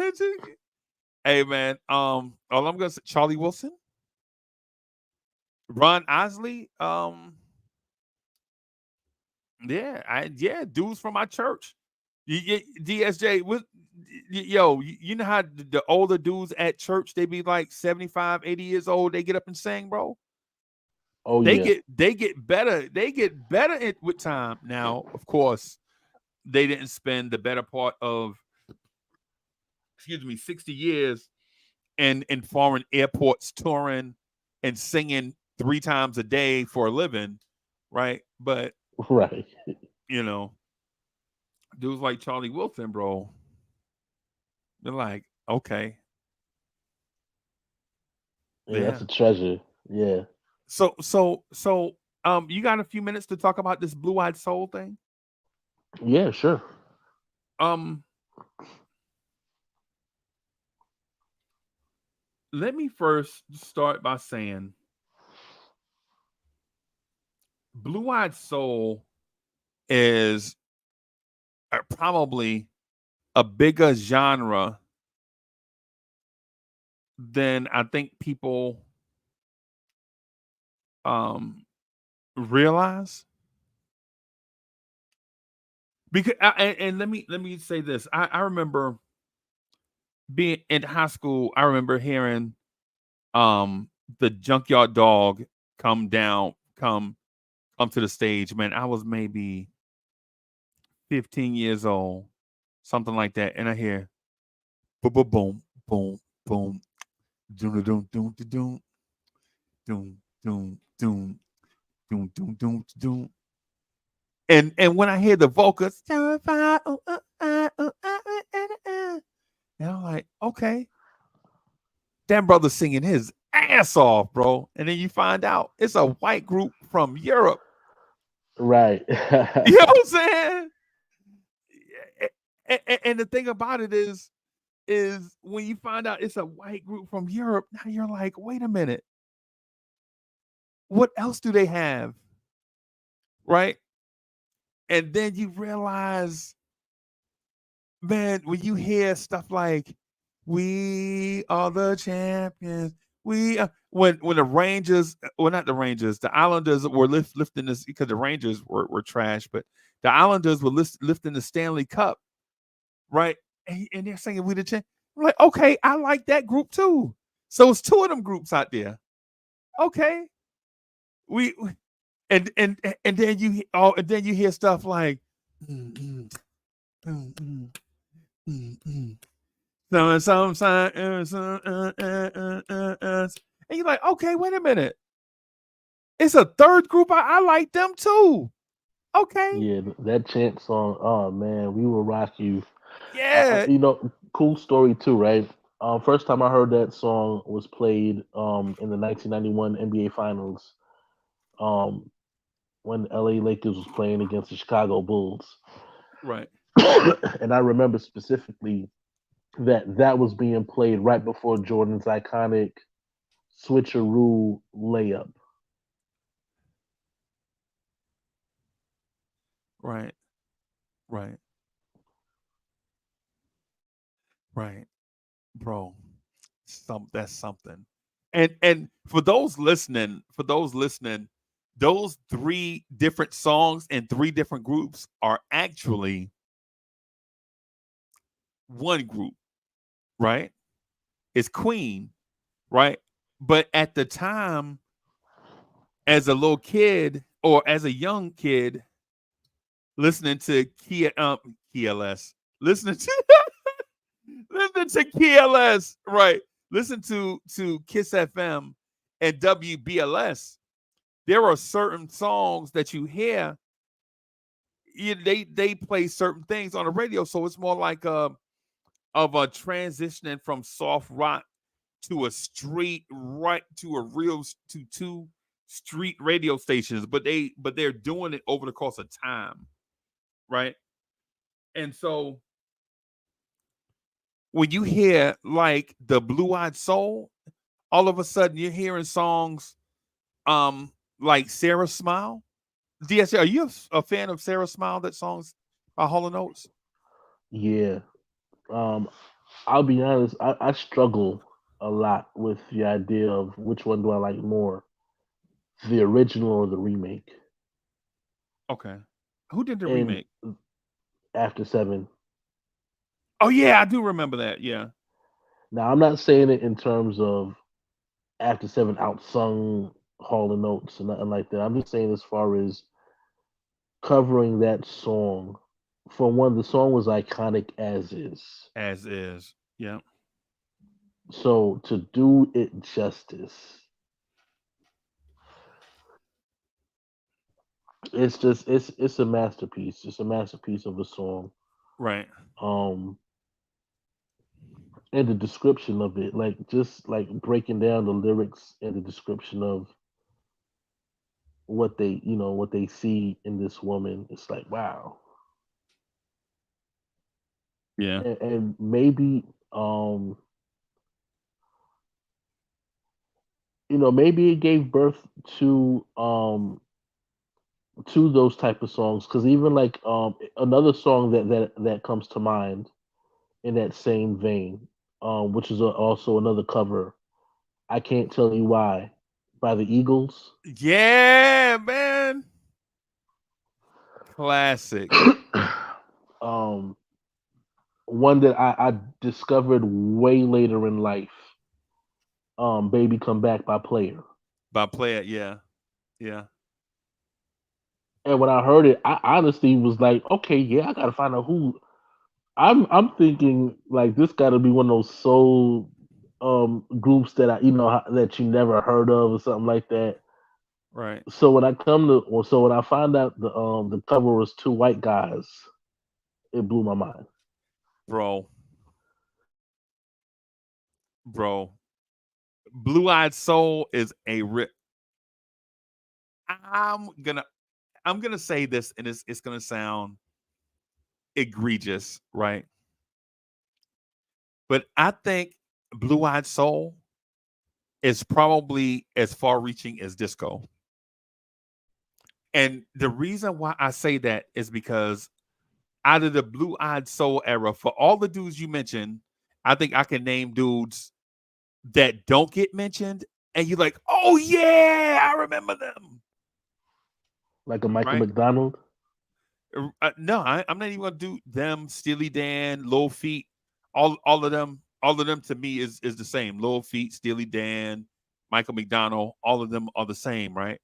Hey man, all I'm gonna say, Charlie Wilson, Ron Osley, yeah, dudes from my church. You get DSJ with yo, you know how the older dudes at church, they be like 75, 80 years old, they get up and sing, bro. Oh They yeah. get they get better. They get better with time. Now, of course, they didn't spend the better part of 60 years in foreign airports touring and singing 3 times a day for a living, right? But Right. you know, dudes like Charlie Wilson, bro, they're like, okay, Yeah, yeah. that's a treasure. Yeah. So, you got a few minutes to talk about this Blue Eyed Soul thing? Yeah, sure. Um, let me first start by saying Blue Eyed Soul is probably a bigger genre than I think people um realize. Because and let me say this. I remember being in high school. I remember hearing the Junkyard Dog come down, come to the stage. Man, I was maybe 15 years old, something like that, and I hear boom, boom, boom, boom, boom, doom, doom, doom, doom, doom, doom, doom, doom, doom, doom, doom. And when I hear the vocals, and I'm like, okay, that brother's singing his ass off, bro. And then you find out it's a white group from Europe. Right. You know what I'm saying? And the thing about it is when you find out it's a white group from Europe, now you're like, wait a minute, what else do they have? Right? And then you realize, man, when you hear stuff like "We are the champions," when the Rangers, well, not the Rangers, the Islanders were lifting this because the Rangers were trash, but the Islanders were lifting the Stanley Cup, right? And they're singing "We the champ." I'm like, okay, I like that group too. So it's two of them groups out there. Okay, we and then you hear stuff like. Mm, mm, mm, mm, mm, mm. And you're like, okay, wait a minute. It's a third group. I like them too. Okay. Yeah, that chant song. Oh man, we will rock you. Yeah. Cool story too, right? First time I heard that song was played in the 1991 NBA Finals, um, when the LA Lakers was playing against the Chicago Bulls, Right. and I remember specifically that was being played right before Jordan's iconic switcheroo layup. Right. Right. Right. Bro. That's something. And for those listening, those three different songs and three different groups are actually one group, right? It's Queen, right? But at the time, as a little kid or as a young kid, listening to KLS, listening to listening to KLS, right? Listen to Kiss FM and WBLS. There are certain songs that you hear. They play certain things on the radio, so it's more like of a transitioning from soft rock to a street right to a real to two street radio stations, but they're doing it over the course of time, right? And so when you hear like the Blue Eyed Soul, all of a sudden you're hearing songs like Sarah Smile. DSA, are you a fan of Sarah Smile? That song's Hall and Oates. Yeah. Um, I'll be honest, I struggle a lot with the idea of which one do I like more, the original or the remake. Okay, who did the And remake? After Seven. Oh yeah, I do remember that. Yeah, Now, I'm not saying it in terms of After Seven outsung Hall and Oates and nothing like that. I'm just saying as far as covering that song. For one, the song was iconic as is. as is. Yeah, So to do it justice, it's a masterpiece. It's a masterpiece of a song. right. Um and the description of it, like just like breaking down the lyrics and the description of what they see in this woman, it's like wow. Yeah, And maybe um maybe it gave birth to those type of songs, because even like another song that comes to mind in that same vein, which is also another cover, I Can't Tell You Why, by the Eagles. Yeah, man. Classic. um One that I discovered way later in life, Baby Come Back by Player. By Play It, yeah. Yeah. And when I heard it, I honestly was like, okay, yeah, I gotta find out who. I'm thinking like this got to be one of those soul groups that that you never heard of or something like that. Right. So when I found out the cover was two white guys, it blew my mind. Bro. Blue Eyed Soul is a rip. I'm gonna say this, and it's gonna sound egregious, right? But I think Blue Eyed Soul is probably as far reaching as disco. And the reason why I say that is because out of the Blue Eyed Soul era, for all the dudes you mentioned, I think I can name dudes that don't get mentioned, and you're like, oh yeah, I remember them. Like a Michael Right? McDonald. No, I'm not even gonna do them. Steely Dan, Lil Feet, all of them. All of them to me is the same. Lil Feet, Steely Dan, Michael McDonald, all of them are the same, right?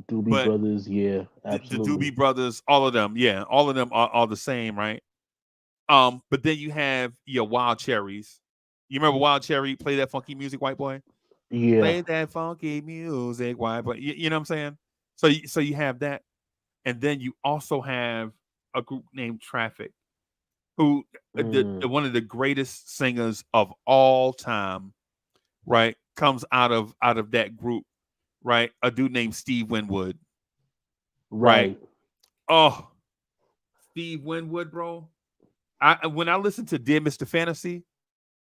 Doobie But Brothers, yeah, the absolutely. Doobie Brothers, all of them, yeah, all of them are the same, right? But then you have your Wild Cherries. You remember Wild Cherry? Play that funky music, white boy. Yeah, Play that funky music, white boy. You know what I'm saying? So you have that, and then you also have a group named Traffic, who mm, one of the greatest singers of all time, right? Comes out of that group, right? A dude named Steve Winwood, right? right. Oh, Steve Winwood, bro. I when I listen to Dear Mr. Fantasy,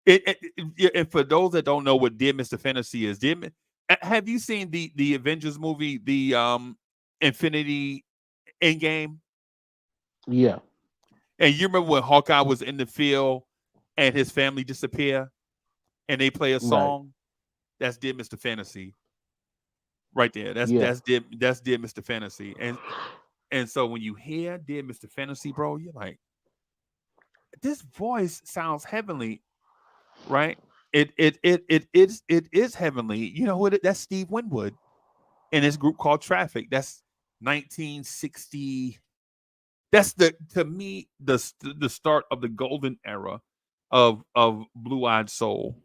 and for those that don't know what Dear Mr. Fantasy is, have you seen the Avengers movie, the Infinity Endgame? Yeah, And you remember when Hawkeye was in the field and his family disappear and they play a right. song? That's Dear Mr. Fantasy right there. Yeah, That's Dear Mr. Fantasy. And so when you hear Dear Mr. Fantasy, bro, you're like, this voice sounds heavenly, right? It is heavenly. You know what? That's Steve Winwood in his group called Traffic. That's 1960. That's to me the start of the golden era of Blue Eyed Soul,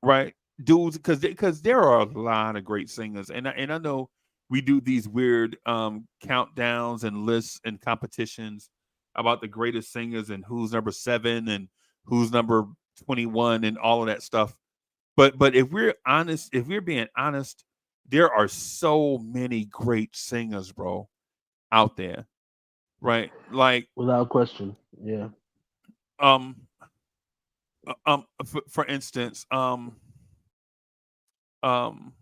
right? Dudes, because there are a lot of great singers, and I know we do these weird countdowns and lists and competitions about the greatest singers and who's number 7 and who's number 21 and all of that stuff. But if we're honest, if we're being honest, there are so many great singers, bro, out there, right? Like without question. Yeah. um for instance, um to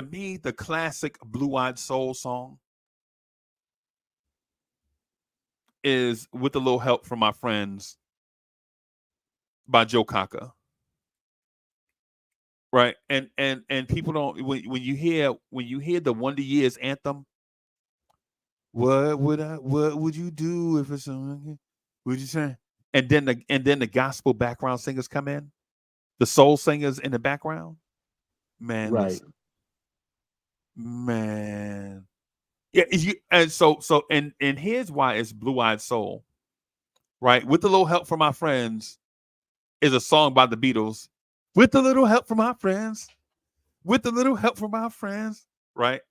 me the classic Blue Eyed Soul song is With a Little Help from My Friends by Joe Cocker. Right. And people don't when you hear the Wonder Years anthem, what would you do if it's would you say? And then the gospel background singers come in, the soul singers in the background. Man, Right. listen, man. Yeah, and so and here's why it's Blue Eyed Soul, right? With a little help from my friends is a song by the Beatles. With a little help from my friends, with a little help from my friends, right?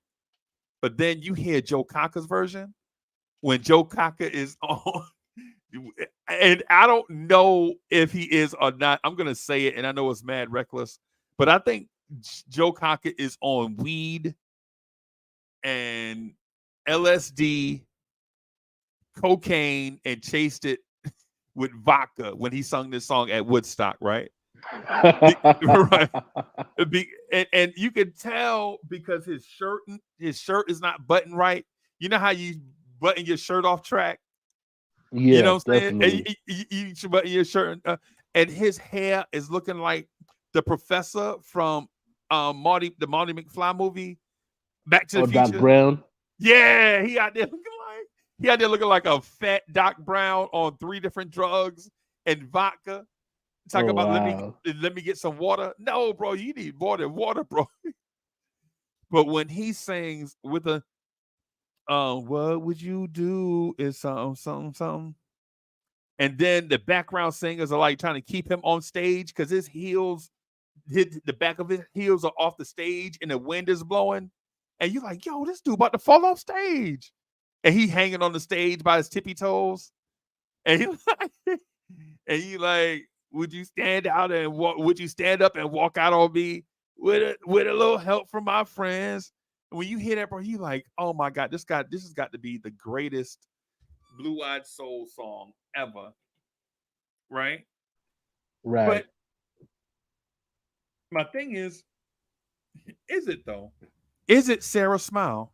But then you hear Joe Cocker's version when Joe Cocker is on, and I don't know if he is or not. I'm gonna say it, and I know it's mad reckless, but I think Joe Cocker is on weed and LSD, cocaine, and chased it with vodka when he sung this song at Woodstock, right? Right. And you can tell because his shirt is not buttoned right. You know how you button your shirt off track? You Yeah, know what I'm saying? And definitely. you should button your shirt, and his hair is looking like the professor from the Marty McFly movie, Back to the Or Doc Future. Brown. Yeah, he out there looking like a fat Doc Brown on 3 different drugs and vodka. Talking Oh about wow. let me get some water. No, bro, you need more than water, bro. But when he sings with a what would you do is something, something, something. And then the background singers are like trying to keep him on stage because the back of his heels are off the stage and the wind is blowing. And you're like, yo, this dude about to fall off stage. And he hanging on the stage by his tippy toes. And he like, would you stand out and walk? Would you stand up and walk out on me with a little help from my friends? And when you hear that, bro, you like, oh my God, this has got to be the greatest Blue Eyed Soul song ever. Right? Right. But my thing is it though? Is it Sarah Smile?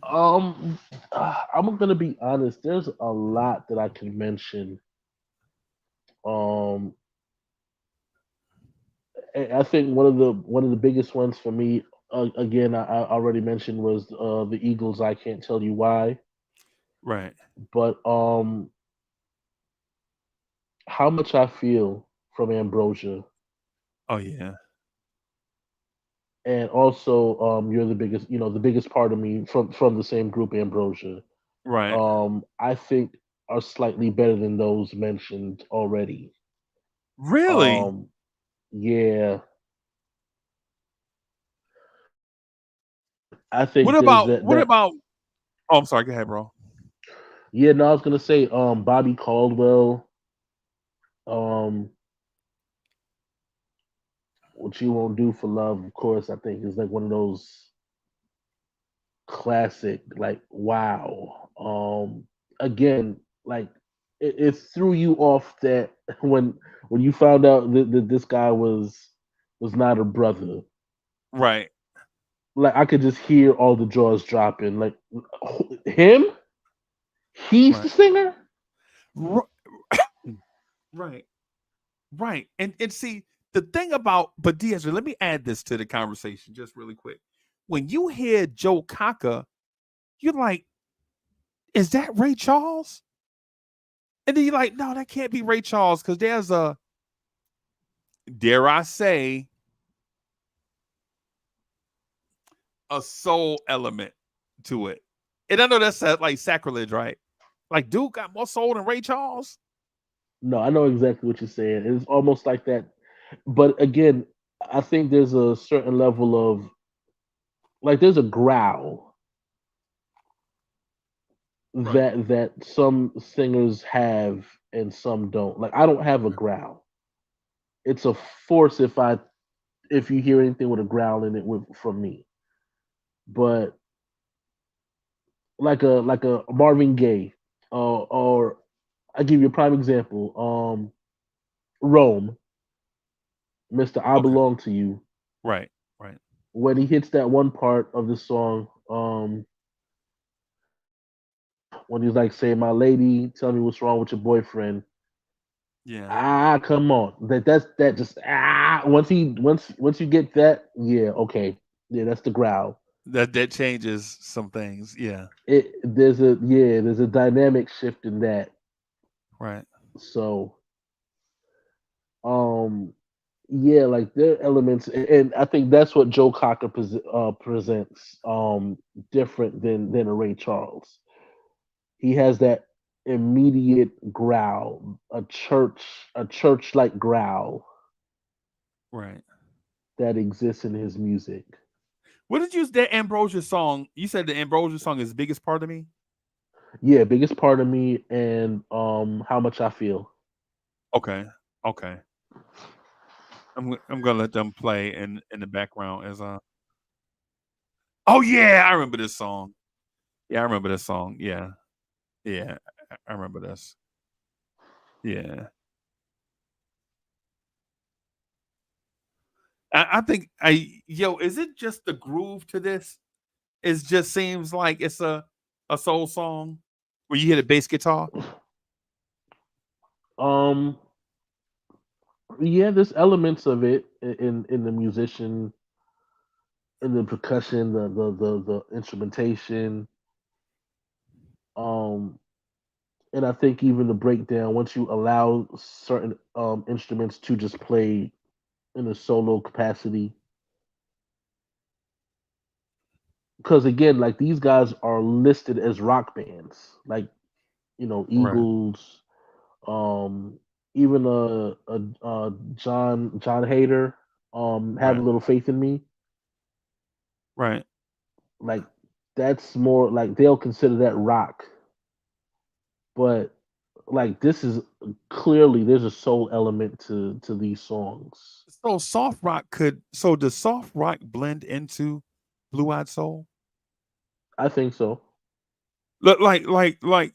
I'm gonna be honest. There's a lot that I can mention. Um, I think one of the biggest ones for me, again, I already mentioned was the Eagles. I can't tell you why, Right. but how much I feel from Ambrosia, Oh yeah. and also you're the biggest, the biggest part of me from the same group, Ambrosia. Right. I think are slightly better than those mentioned already. Really? Um, yeah, I think there's What that. about oh I'm sorry, go ahead, bro. Yeah, no, I was gonna say Bobby Caldwell, um, what you won't do for love, of course, I think is like one of those classic, like wow. Again, like it threw you off that when you found out that this guy was not a brother. Right. Like I could just hear all the jaws dropping. Like him, he's Right. the singer. Ri- Right. Right. And see the thing about but Diaz, let me add this to the conversation just really quick. When you hear Joe Cocker, you're like, is that Ray Charles? And then you're like, no, that can't be Ray Charles because there's a, dare I say, a soul element to it. And I know that's like sacrilege, right? Like, dude got more soul than Ray Charles. No, I know exactly what you're saying. It's almost like that. But again, I think there's a certain level of like there's a growl Right. that some singers have and some don't. Like I don't have a growl. It's a force if you hear anything with a growl in it from me. But like a Marvin Gaye, or I give you a prime example. Rome, Mister I Okay. Belong to You. Right. Right. When he hits that one part of the song, when he's like saying, "My lady, tell me what's wrong with your boyfriend." Yeah. Ah, come on. That just once you get that, yeah, okay. Yeah, that's the growl. That changes some things. Yeah. There's a dynamic shift in that. Right. So um yeah, like there are elements, and I think that's what Joe Cocker presents different than a Ray Charles. He has that immediate growl, a church like growl Right. that exists in his music. What did you that Ambrosia song? You said the Ambrosia song is the biggest part of me. Yeah, biggest part of me, and how much I feel. Okay. Okay. I'm gonna let them play in the background as oh yeah, I remember this song. Yeah, I remember this song. Yeah. Yeah. I remember this. Yeah. I think is it just the groove to this? It just seems like it's a soul song where you hear the bass guitar. Um, yeah, there's elements of it in the musician, in the percussion, the instrumentation. Um, and I think even the breakdown, once you allow certain instruments to just play in a solo capacity, because again, like these guys are listed as rock bands, like Right. Eagles, um, even John Hader, Have a Right. Little Faith in Me, Right. like that's more like they'll consider that rock, but like this is clearly there's a soul element to these songs. So does soft rock blend into Blue Eyed Soul? I think so. Look like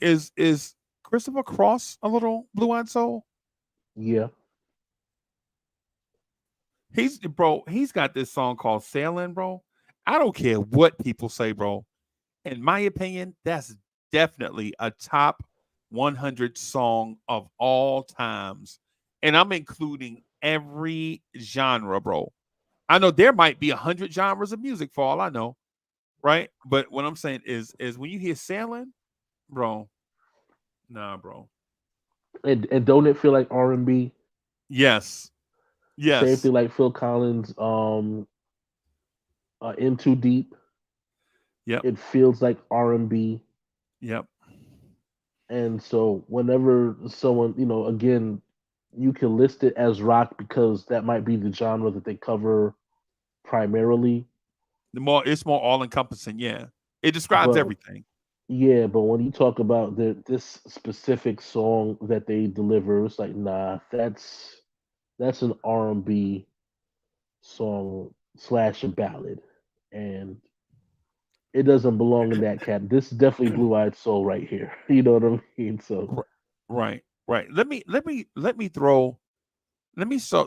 is Christopher Cross a little Blue Eyed Soul? Yeah. He's got this song called Sailing, bro. I don't care what people say, bro. In my opinion, that's definitely a top 100 song of all times. And I'm including every genre, bro. I know there might be 100 genres of music for all I know, right? But what I'm saying is when you hear Sailing, bro, nah, bro. And don't it feel like R&B? Yes. Same Yes. thing like Phil Collins, In Too Deep. Yep. It feels like R&B. Yep. And so whenever someone, again, you can list it as rock because that might be the genre that they cover primarily. It's more all encompassing, yeah. It describes But everything. yeah, but when you talk about this specific song that they deliver, it's like, nah, that's an R&B song slash a ballad, and it doesn't belong in that cat. This is definitely Blue Eyed Soul right here. You know what I mean? So R- Right. Right.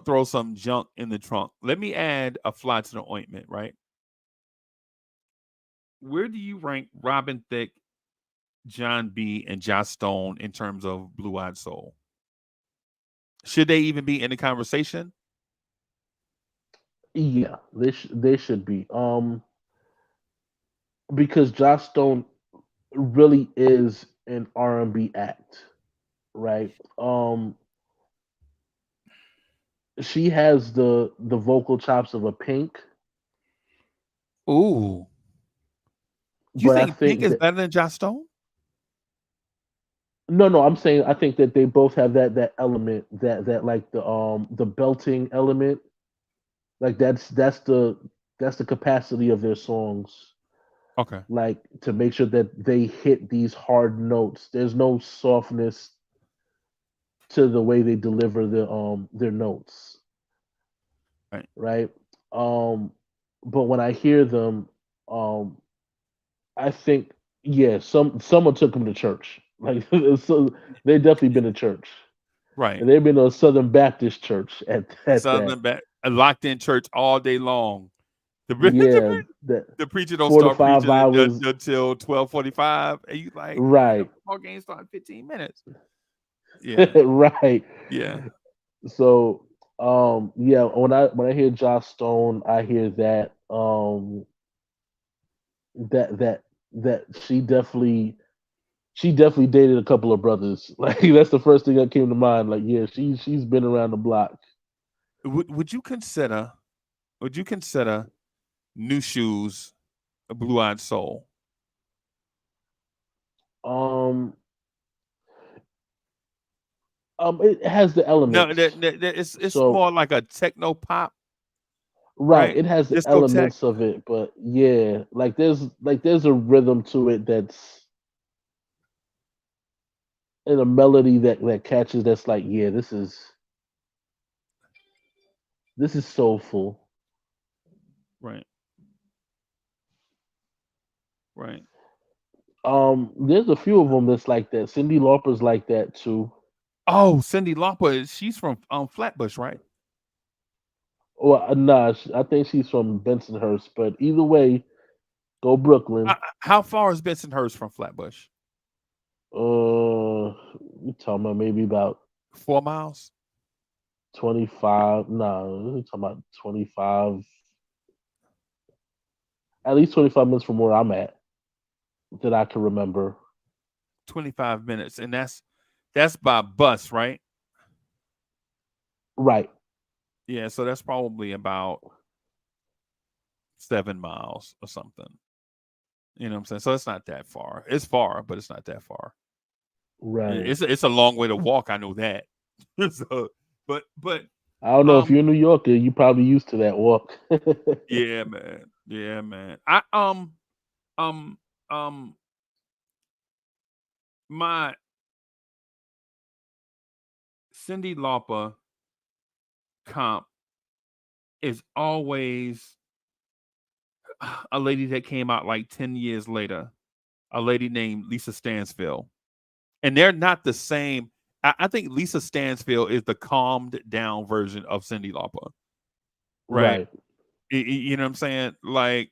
Throw some junk in the trunk. Let me add a fly to the ointment, right? Where do you rank Robin Thicke, John B, and Joss Stone in terms of Blue Eyed Soul? Should they even be in the conversation? yeah, they should be. Because Joss Stone really is an R&B act, right? She has the vocal chops of a Pink, Ooh. You but I think Pink think is that better than Joss Stone? no, I'm saying I think that they both have that element that like the belting element, like that's the capacity of their songs, Okay. like to make sure that they hit these hard notes. There's no softness to the way they deliver their notes, Right. right? Um, but when I hear them, um, I think yeah, someone took them to church. Like so, they definitely been to church, Right. and they've been to a Southern Baptist church at that. Southern a locked in church all day long. Yeah, The, that the preacher don't 4 to start 5 preaching hours. until 12:45. And you like, man, the Right, football game start in 15 minutes. Yeah. right. Yeah. So yeah, when I hear Joss Stone, I hear that that she definitely dated a couple of brothers. Like that's the first thing that came to mind. Like yeah, she's been around the block. Would you consider New Shoes a Blue Eyed Soul? Um it has the No, elements. it's So more like a techno pop, right, right? it has the Discotheque. elements of it, but yeah, like there's a rhythm to it that's in a melody that catches that's like, yeah, this is soulful. Right. Right. There's a few of them that's like that. Cindy Lauper's like that too. Oh, Cindy Lauper, she's from Flatbush, right? Well, nah, I think she's from Bensonhurst, but either way, go Brooklyn. How far is Bensonhurst from Flatbush? You talking about maybe about 4 miles. 25? No, we talking about 25. At least 25 minutes from where I'm at that I can remember. 25 minutes, and that's by bus, right? Right. Yeah, so that's probably about 7 miles or something. You know what I'm saying? So it's not that far. It's far, but it's not that far. Right. It's a long way to walk. I know that. So, but I don't know if um, you're a New Yorker, you probably used to that walk. yeah, man, yeah, man. Um, um, my Cyndi Lauper comp is always a lady that came out like 10 years later, a lady named Lisa Stansfield. And they're not the same. I think Lisa Stansfield is the calmed down version of Cyndi Lauper. Right. Right. You know what I'm saying? Like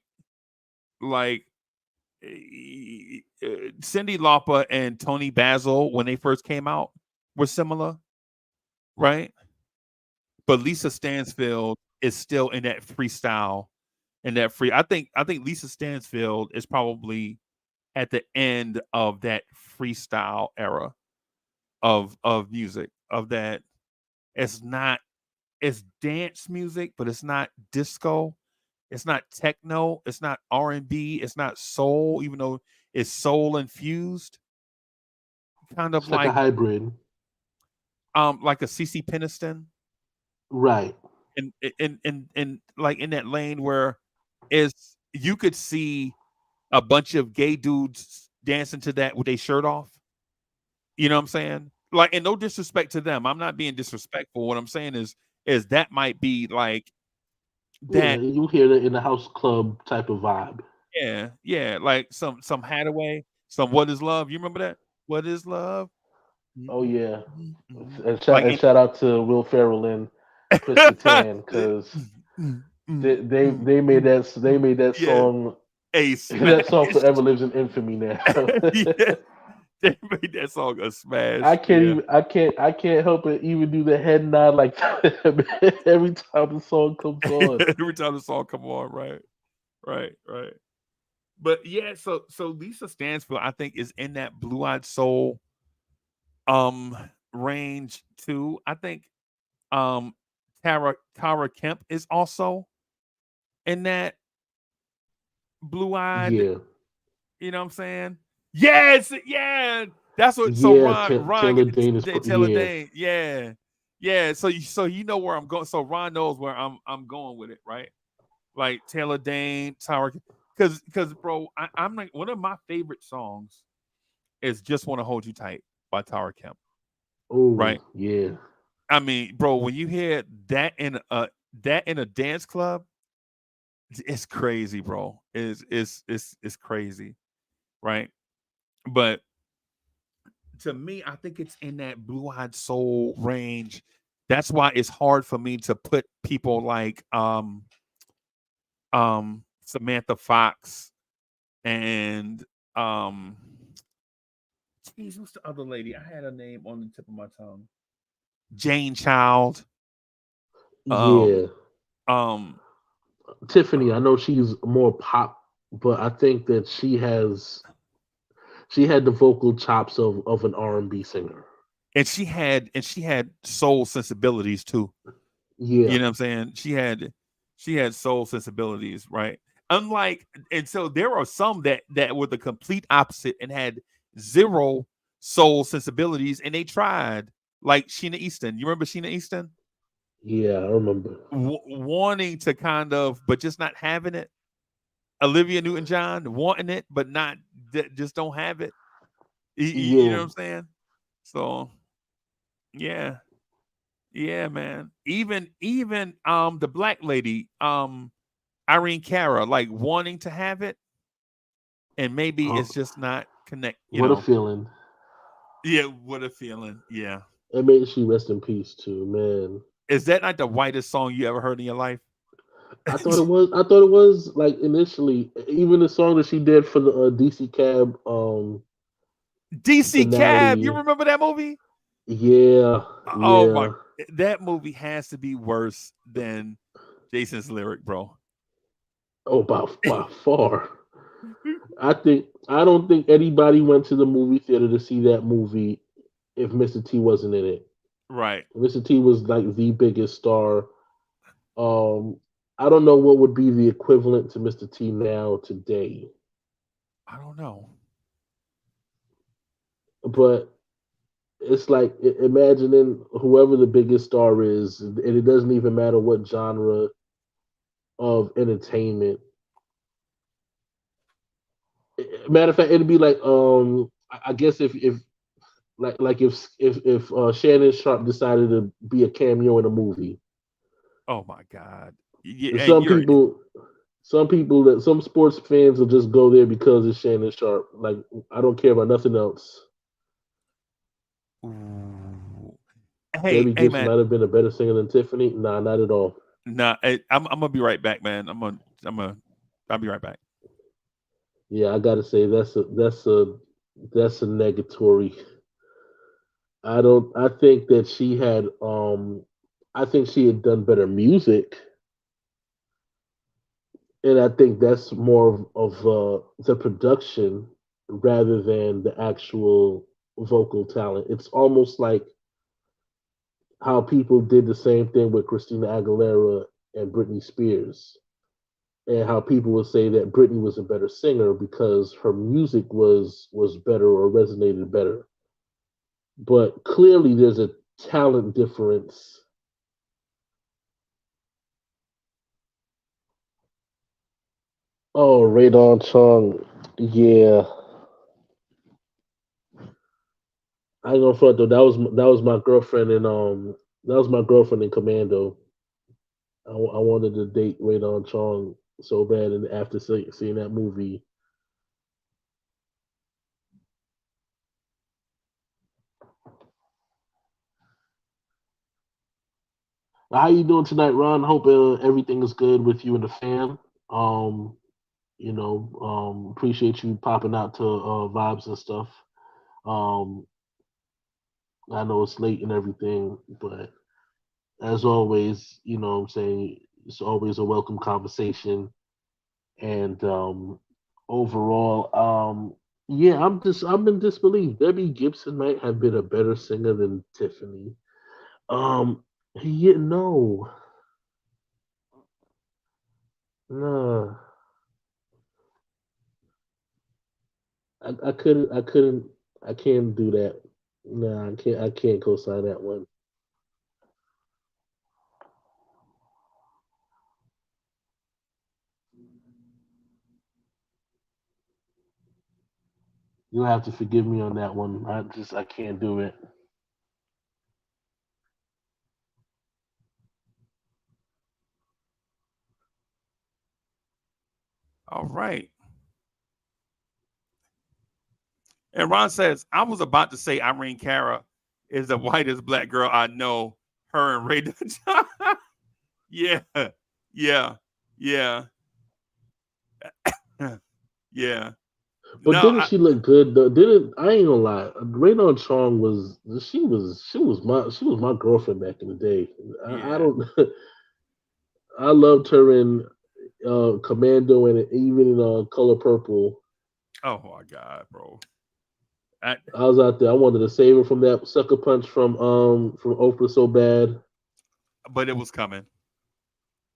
Cyndi Lauper and Tony Basil, when they first came out, were similar, right? But Lisa Stansfield is still in that freestyle and that free. I think Lisa Stansfield is probably at the end of that freestyle era of music, of that. It's dance music, but it's not disco. It's not techno. It's not R&B. It's not soul, even though it's soul infused. Kind of It's like a hybrid. like a CC Peniston, Right. and like in that lane where is you could see a bunch of gay dudes dancing to that with their shirt off. You know what I'm saying? Like, and no disrespect to them. I'm not being disrespectful. What I'm saying is that might be like Yeah, that. you hear it in the house club type of vibe. Yeah, yeah, like some Hadaway, some What Is Love. You remember that? What is love? Oh yeah. Mhm. And Like shout out to Will Ferrell and Chris Kattan because they made that Yeah, song. a That song smash. forever lives in infamy now. Yeah, they made that song a I smash. can't Yeah. even I can't help but even do the head nod like every time the song comes on. Every time the song come on, right, right. But yeah, so Lisa Stansfield, I think, is in that Blue Eyed Soul range too. I think um Tara Kemp is also in that blue eyed, Yeah, you know what I'm saying? Yes, yeah. That's what so yeah. Ron Taylor Dane is Taylor yeah. Dane, yeah. Yeah. So you know where I'm going. So Ron knows where I'm going with it, right? Like Taylor Dane, Tara, because bro, I'm like one of my favorite songs is Just Wanna Hold You Tight by Tara Kemp. Oh Right. yeah, I mean, bro, when you hear that in a dance club, it's crazy, bro. It's crazy, right? But to me, I think it's in that blue-eyed soul range. That's why it's hard for me to put people like Samantha Fox and geez, what's the other lady? I had a name on the tip of my tongue. Jane Child. Um yeah. um Tiffany, I know she's more pop, but I think that she had the vocal chops of an R&B singer. and she had soul sensibilities too. Yeah, You know what I'm saying? She had soul sensibilities, right? Unlike and so there are some that were the complete opposite and had zero soul sensibilities and they tried like Sheena Easton. You remember Sheena Easton? yeah, I remember. Wanting to kind of but just not having it. Olivia Newton-John wanting it but not just don't have it. You know Yeah, what I'm saying? So, yeah. Yeah, man. Even the black lady, Irene Cara, like wanting to have it, and maybe uh, it's just not connect, you what a know. feeling. Yeah, what a feeling. Yeah. And may she rest in peace too, man. Is that not the whitest song you ever heard in your life? I thought it was. I thought it was like initially, even the song that she did for the DC Cab DC Cab. You finale. remember that movie? Yeah, Oh my, yeah. that movie has to be worse than Jason's lyric, bro. Oh, by far. I don't think anybody went to the movie theater to see that movie if Mr. T wasn't in it. Right. Mr. T was like the biggest star. Um, I don't know what would be the equivalent to Mr. T now today, I don't know. but it's like imagining whoever the biggest star is, and it doesn't even matter what genre of entertainment. Matter of fact, it'd be like I guess if like if Shannon Sharp decided to be a cameo in a movie. Oh my God. Yeah, And and you're some sports fans will just go there because it's Shannon Sharp. Like I don't care about nothing else. ooh. Debbie Hey Gibson man. might have been a better singer than Tiffany. Nah, not at all. Nah, I'm gonna be right back, man. I'll be right back. Yeah, I gotta say that's a negatory. I don't. I think that she had. I think she had done better music, and I think that's more of the production rather than the actual vocal talent. It's almost like how people did the same thing with Christina Aguilera and Britney Spears, and how people would say that Britney was a better singer because her music was better or resonated better. But clearly, there's a talent difference. Oh, Radon Chong, yeah. I ain't gonna front though. That was my girlfriend in that was my girlfriend in Commando. I wanted to date Radon Chong so bad, and after seeing that movie, how you doing tonight, Ron? Hope everything is good with you and the fam. Um, appreciate you popping out to vibes and stuff. Um, I know it's late and everything, but as always, what I'm saying, it's always a welcome conversation. And overall, yeah, I'm in disbelief. Debbie Gibson might have been a better singer than Tiffany. Um, yeah, no, no, I couldn't, I can't do that. Nah, I can't co-sign that one. You'll have to forgive me on that one. I can't do it. All right. And Ron says, I was about to say Irene Cara is the whitest black girl I know. Her and Ray John. Yeah. Yeah. Yeah. Yeah. But No, didn't she look good though? Didn't I ain't gonna lie. Radon Chong she was my girlfriend back in the day. I yeah. don't I loved her in Commando and even in Color Purple. Oh my God, bro. I, I was out there. I wanted to save her from that sucker punch from Oprah so bad. but it was coming.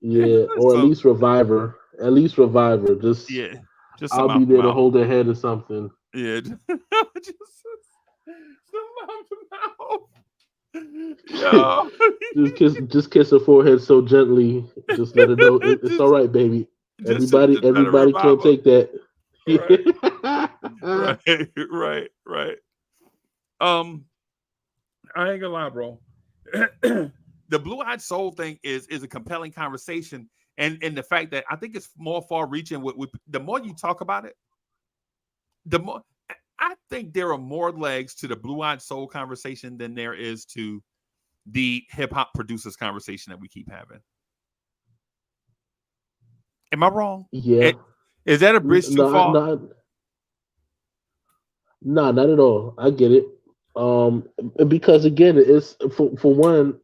Yeah, or at So least revive her. At least revive her. Just yeah. Just some I'll be mouth to there to mouth. hold her head or something. Yeah. Just some mouth to mouth. Yeah. Just kiss her forehead so gently. Just let her know it's all just right, baby. just to try to Everybody revive can't her. take that. Right. Right. Right. Right. Um, I ain't gonna lie, bro. The Blue Eyed Soul thing is a compelling conversation, and the fact that I think it's more far reaching. With the more you talk about it, the more I think there are more legs to the Blue Eyed Soul conversation than there is to the hip hop producers conversation that we keep having. Am I wrong? Yeah. Is that a bridge too far? No, not at all. I get it. Because again, it's for one,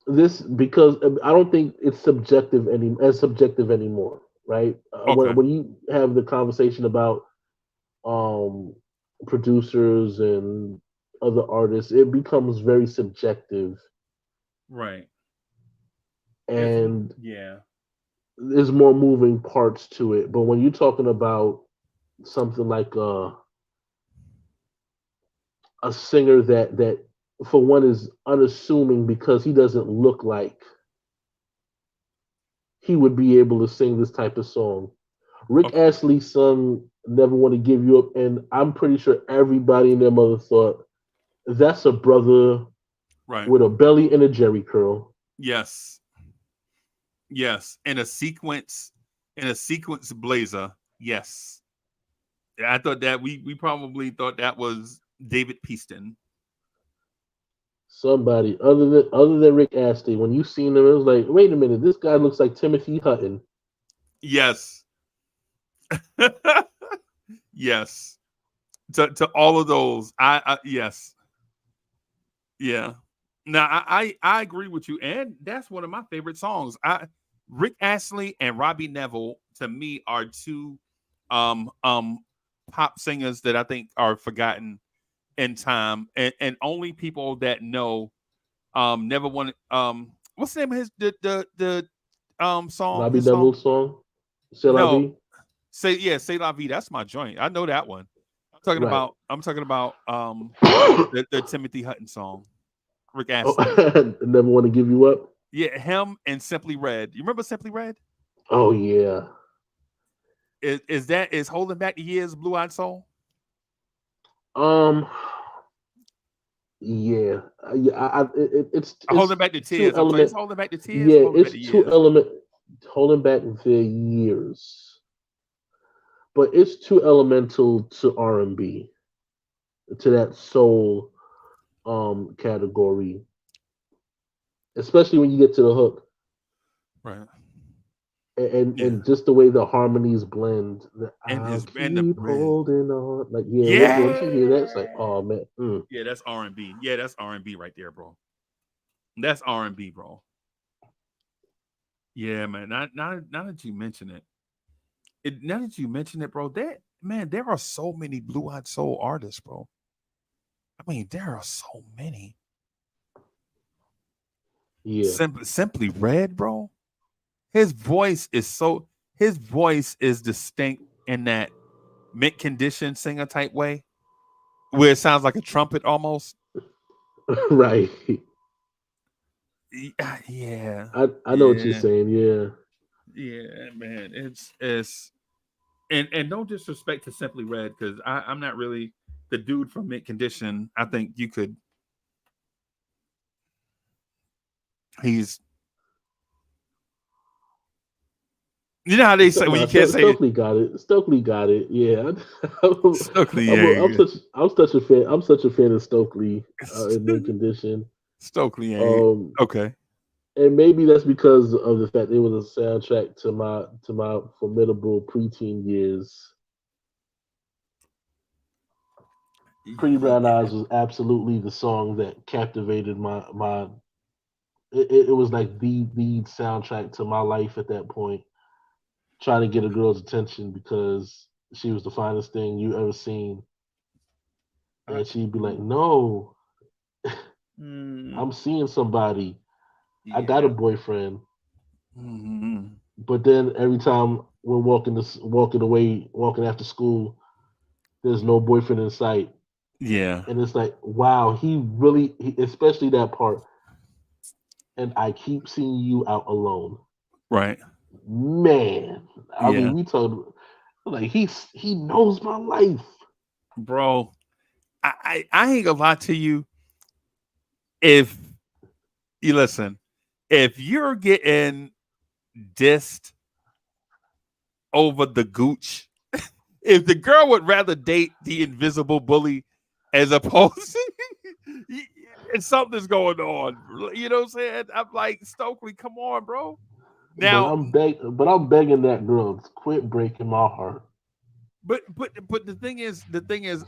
this because I don't think it's subjective anymore, right? Okay. When you have the conversation about um producers and other artists, it becomes very subjective, Right. and Yeah. there's more moving parts to it. But when you're talking about something like a singer that for one is unassuming because he doesn't look like he would be able to sing this type of song. Rick Okay. Astley sung "Never Want to Give You Up," and I'm pretty sure everybody and their mother thought that's a brother Right. with a belly and a jerry curl. Yes. Yes. In a sequence blazer. Yes. I thought that we probably thought that was David Peaston. Somebody other than Rick Astley, when you seen him, it was like, wait a minute, this guy looks like Timothy Hutton. Yes. Yes. To all of those. I yes. Yeah. Now I agree with you, and that's one of my favorite songs. Rick Astley and Robbie Neville to me are two pop singers that I think are forgotten in time, and only people that know never wanted what's the name of the song, Robbie his song? Neville's song, "C'est la No, vie." Say La Vie. That's my joint. I know that one. I'm Right. talking about the Timothy Hutton song. Rick Oh, Astley. Never Want to Give You Up. Yeah, him and Simply Red. You remember Simply Red? Oh yeah. Is Holding Back the Years Blue Eyed Soul? Um. Yeah. It's Holding Back the two Tears. I'm sorry, it's element. Holding Back the Tears. Yeah, Holding Back it's the two Years. element. Holding back the years, but it's too elemental to R&B, to that soul category, especially when you get to the hook. Right. And just the way the harmonies blend. And I'll and the keep bridge. holding on. Like, Yeah. once you hear that, it's like, oh man. Yeah, that's R&B. Yeah, that's R&B right there, bro. That's R&B, bro. Yeah, man. Now that you mention it, now that you mention it, bro, there are so many blue-eyed soul artists, bro. I mean, there are so many. Yeah. Simply Red, bro. His voice is distinct in that mint condition singer type way, where it sounds like a trumpet almost. Right. Yeah. I know what you're saying. Yeah. Yeah, man. It's and no disrespect to Simply Red, because I'm not really the dude from Mint Condition. I think you could. He's. You know how they say when you can't say Stokely got it. Stokely got it. Yeah. Stokely. Yeah, I'm such a fan of Stokely in Mint Condition. Stokely. Yeah. Okay. And maybe that's because of the fact it was a soundtrack to my formidable preteen years. Pretty Brown Eyes was absolutely the song that captivated my. It was like the soundtrack to my life at that point. Trying to get a girl's attention because she was the finest thing you ever seen, and she'd be like, "No, I'm seeing somebody. I got a boyfriend." Mm-hmm. But then every time we're walking after school, there's no boyfriend in sight. Yeah. And it's like, wow, especially that part. And I keep seeing you out alone. Right. Man, I mean, we told like he knows my life, bro. I ain't gonna lie to you. If you listen, if you're getting dissed over the gooch, if the girl would rather date the invisible bully as opposed And something's going on. You know what I'm saying? I'm like, Stokely, come on, bro. Now, but I'm begging that girl to quit breaking my heart. but the thing is,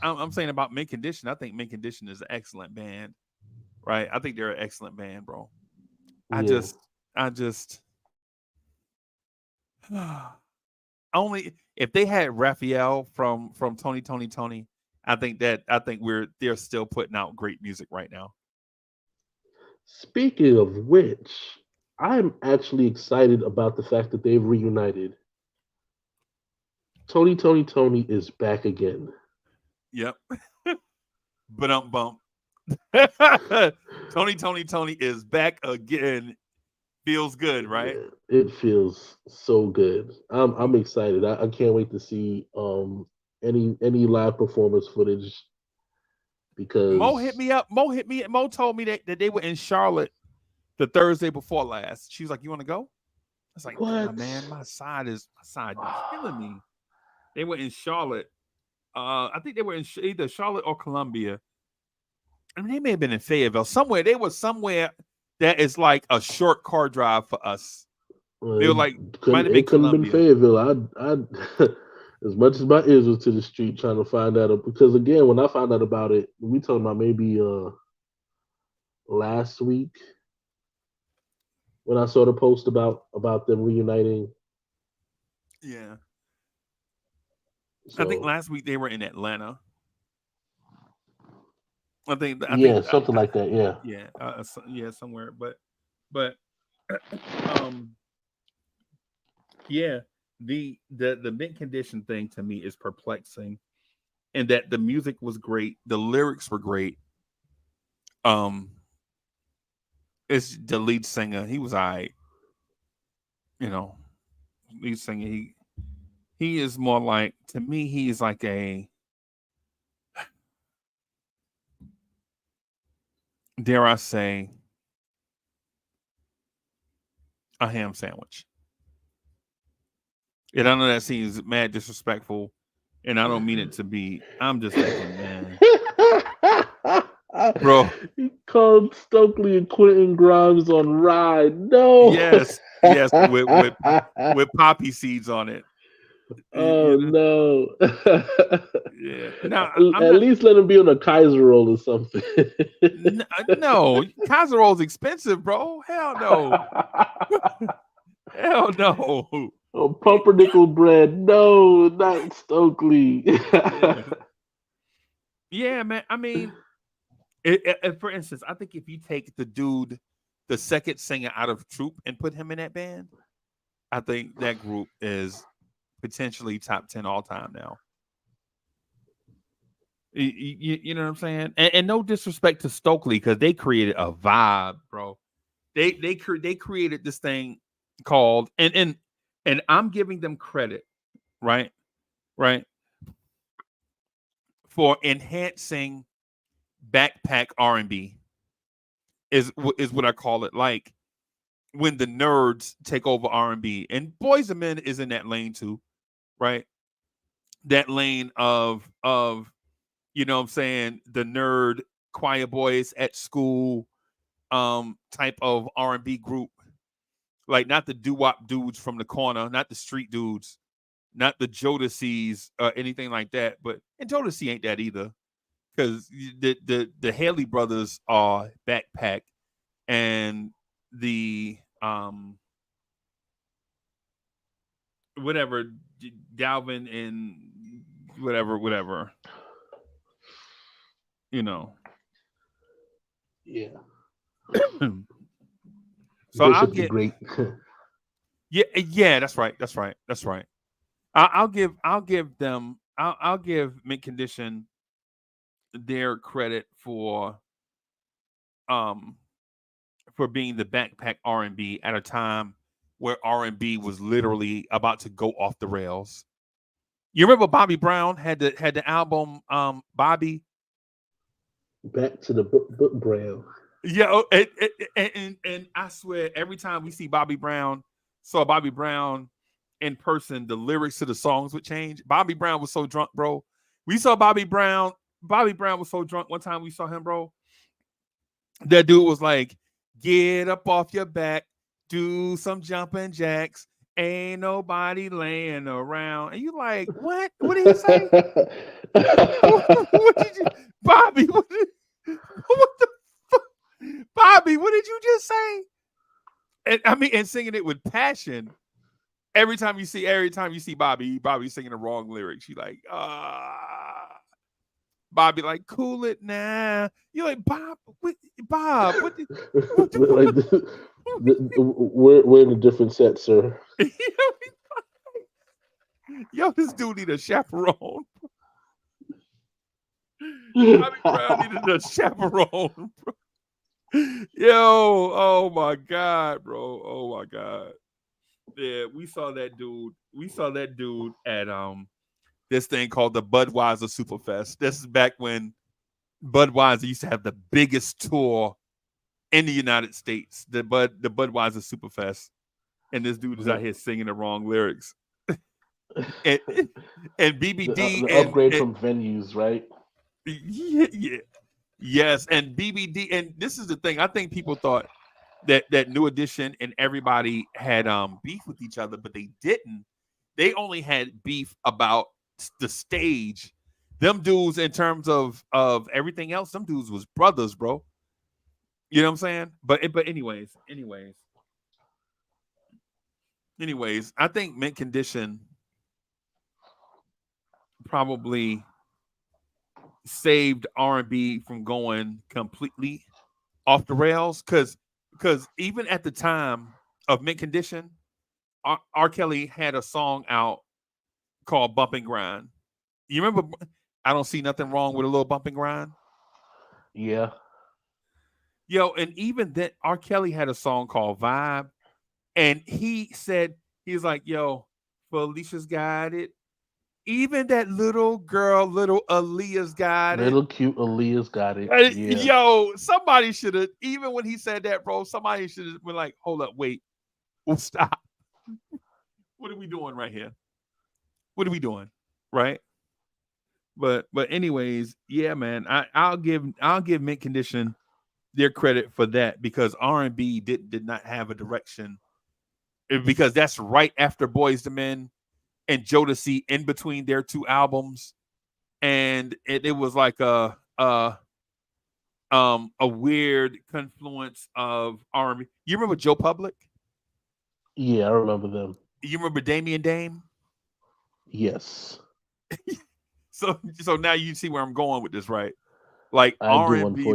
I'm saying about Mint Condition. I think Mint Condition is an excellent band, right? I think they're an excellent band, bro. I Yeah. just only if they had Raphael from Tony, I think they're still putting out great music right now. Speaking of which, I'm actually excited about the fact that they've reunited. Tony is back again. Yep. But bump. Tony is back again. Feels good, right? Yeah, it feels so good. I'm excited. I can't wait to see any live performance footage because Mo hit me up. Mo told me that they were in Charlotte the Thursday before last. She was like, "You want to go?" I was like, what? Man, my side is killing me." They were in Charlotte. I think they were in either Charlotte or Columbia. I mean, they may have been in Fayetteville. Somewhere they were somewhere that is like a short car drive for us. They were like, might have been it couldn't have been Columbia. Fayetteville. I as much as my ears was to the street trying to find out, because again, when I found out about it, we talking about maybe last week when I saw the post about them reuniting. Yeah. So, I think last week they were in Atlanta. I think something like that. Yeah. Yeah, somewhere. But yeah, the Mint Condition thing to me is perplexing, and that the music was great, the lyrics were great. It's the lead singer. He was alright. Lead singer. He is more like, to me, he's like a, dare I say, a ham sandwich. And I know that seems mad disrespectful, and I don't mean it to be. I'm just thinking, man. Bro. He called Stokely and Quentin Grimes on Ride. No. Yes, with poppy seeds on it. Oh no. Yeah. Now, at least let him be on a Kaiser roll or something. No, Kaiser roll's expensive, bro. Hell no. Hell no. Oh, pumpernickel bread. No, not Stokely. Yeah, man. I mean, for instance, I think if you take the second singer out of Troop and put him in that band, I think that group is potentially top 10 all time now. You know what I'm saying? And no disrespect to Stokely, because they created a vibe, bro. They created this thing called and I'm giving them credit, right, for enhancing backpack R&B is what I call it. Like when the nerds take over R&B, and Boyz II Men is in that lane too, right? That lane of you know what I'm saying, the nerd choir boys at school type of R&B group. Like not the doo-wop dudes from the corner, not the street dudes, not the Jodeci's or anything like that. And Jodeci ain't that either, because the Haley brothers are backpack, and the whatever Dalvin and whatever. Yeah. So Bishop I'll the get Great. yeah. That's right. I'll give Mint Condition their credit for being the backpack R&B at a time where R&B was literally about to go off the rails. You remember Bobby Brown had the album Bobby? Back to the book Brown. Yeah, and I swear every time we saw Bobby Brown in person, the lyrics to the songs would change. Bobby Brown was so drunk, bro. We saw Bobby Brown. Bobby Brown was so drunk one time we saw him, bro. that dude was like, "Get up off your back, do some jumping jacks. Ain't nobody laying around." And you like, what? What did he say? What did you, Bobby? What the fuck, Bobby? What did you just say? And I mean, and singing it with passion. Every time you see Bobby singing the wrong lyrics. You like, Bobby, like, cool it now. You're like, Bob, what, Like, we're in a different set, sir. Yo, this dude need a chaperone. Bobby Brown needed a chaperone, bro. Yo, oh my God, bro. Oh my God. Yeah, we saw that dude. We saw that dude at this thing called the Budweiser Superfest. This is back when Budweiser used to have the biggest tour in the United States, the Budweiser Superfest. And this dude is out here singing the wrong lyrics. and BBD the upgrade from venues, right? Yeah. Yes, and BBD, and this is the thing. I think people thought that New Edition and everybody had beef with each other, but they didn't. They only had beef about the stage. Them dudes, in terms of everything else, them dudes was brothers, bro. You know what I'm saying? But anyways, I think Mint Condition probably saved R&B from going completely off the rails, because even at the time of Mint Condition, R. Kelly had a song out called Bump and Grind. You remember I Don't See Nothing Wrong with a Little Bump and Grind? Yeah. Yo, and even then, R. Kelly had a song called Vibe, and he said, he's like, yo, Felicia's got it. Even that little girl, little Aaliyah's got it. Little cute Aaliyah's got it. Yeah. Yo, somebody should have, even when he said that, bro, somebody should have been like, hold up, wait. Well, stop. What are we doing right here? What are we doing? Right? But anyways, yeah, man, I'll give Mint Condition their credit for that, because R&B did not have a direction, because that's right after Boyz II Men and Jodeci, in between their two albums, and it was like a weird confluence of R&B. You remember Joe Public? Yeah, I remember them. You remember Damien Dame? Yes. So now you see where I'm going with this, right? Like R&B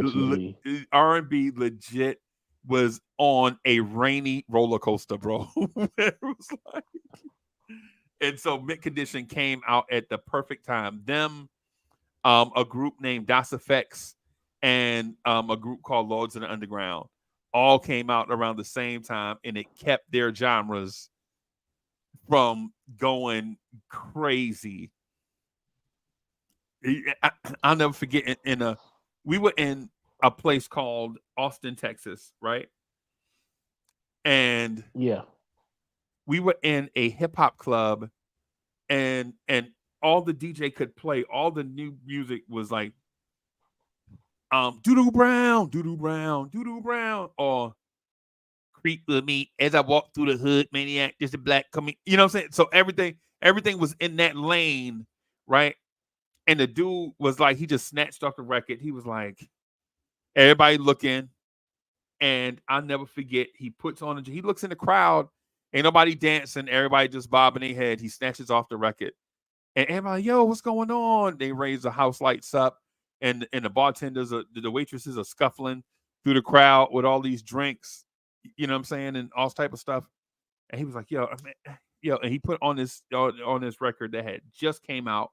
legit was on a rainy roller coaster, bro. It was like, and so Mint Condition came out at the perfect time. Them, a group named Das EFX, and a group called Lords of the Underground all came out around the same time, and it kept their genres from going crazy. I'll never forget, we were in a place called Austin, Texas, right? And yeah, we were in a hip hop club, and all the DJ could play, all the new music was like Doodoo Brown, Doodoo Brown, Doodoo Brown, or Creep with Me as I walk through the hood, Maniac, just a black coming. You know what I'm saying? So everything was in that lane, right? And the dude was like, he just snatched off the record. He was like, everybody looking. And I'll never forget, he looks in the crowd, ain't nobody dancing, everybody just bobbing their head. He snatches off the record. And everybody, yo, what's going on? They raise the house lights up, and the bartenders, the waitresses are scuffling through the crowd with all these drinks, you know what I'm saying, and all type of stuff. And he was like, yo, and he put on this record that had just came out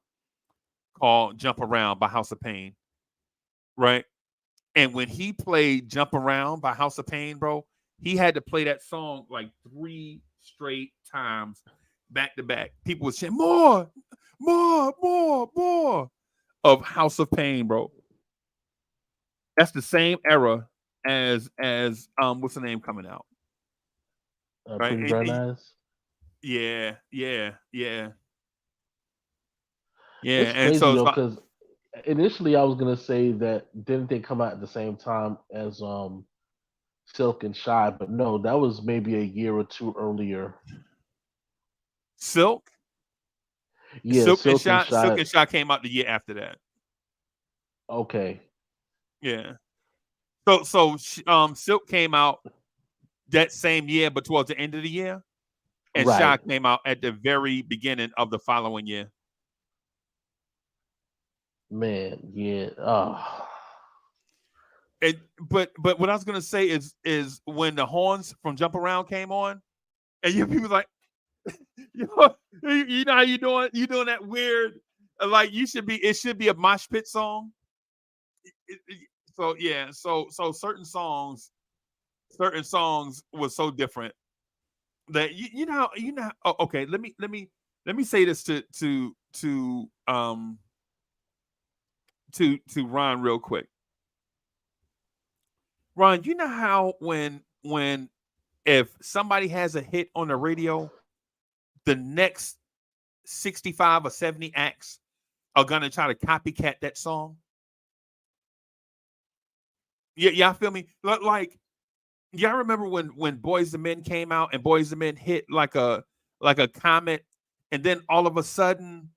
called Jump Around by House of Pain, right? And when he played Jump Around by House of Pain, bro, he had to play that song like 3 straight times back to back. People would say, more of House of Pain, bro. That's the same era as what's the name coming out? Right? Pretty Brown Eyes? Yeah. It's And crazy, so though, because initially I was gonna say that didn't they come out at the same time as Silk and Shy, but no, that was maybe a year or two earlier. Silk, Yeah, Silk and Silk Shy. and Shy came out the year after that. Okay, Yeah. Silk came out that same year, but towards the end of the year, and Shy right, came out at the very beginning of the following year. man. Yeah. But what I was gonna say is when the horns from Jump Around came on, and you people like, you know how you doing that weird, like you should be. It should be a mosh pit song. So yeah, so certain songs was so different that oh, okay, let me say this to Ron real quick. Ron, you know how when if somebody has a hit on the radio, the next 65 or 70 acts are gonna try to copycat that song. Yeah, y'all feel me? Like y'all remember when Boys the Men came out and Boys the Men hit like a comet, and then all of a sudden,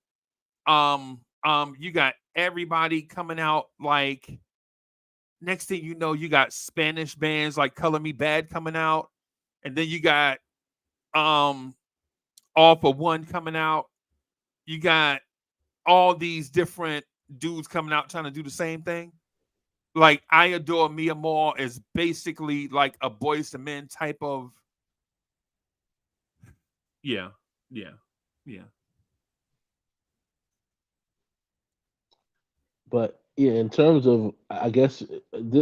you got everybody coming out like next thing you know, you got Spanish bands like Color Me Bad coming out, and then you got um All for One coming out. You got all these different dudes coming out trying to do the same thing. Like I Adore Mia Moore is basically like a Boys to Men type of yeah, yeah, yeah. But yeah, in terms of, I guess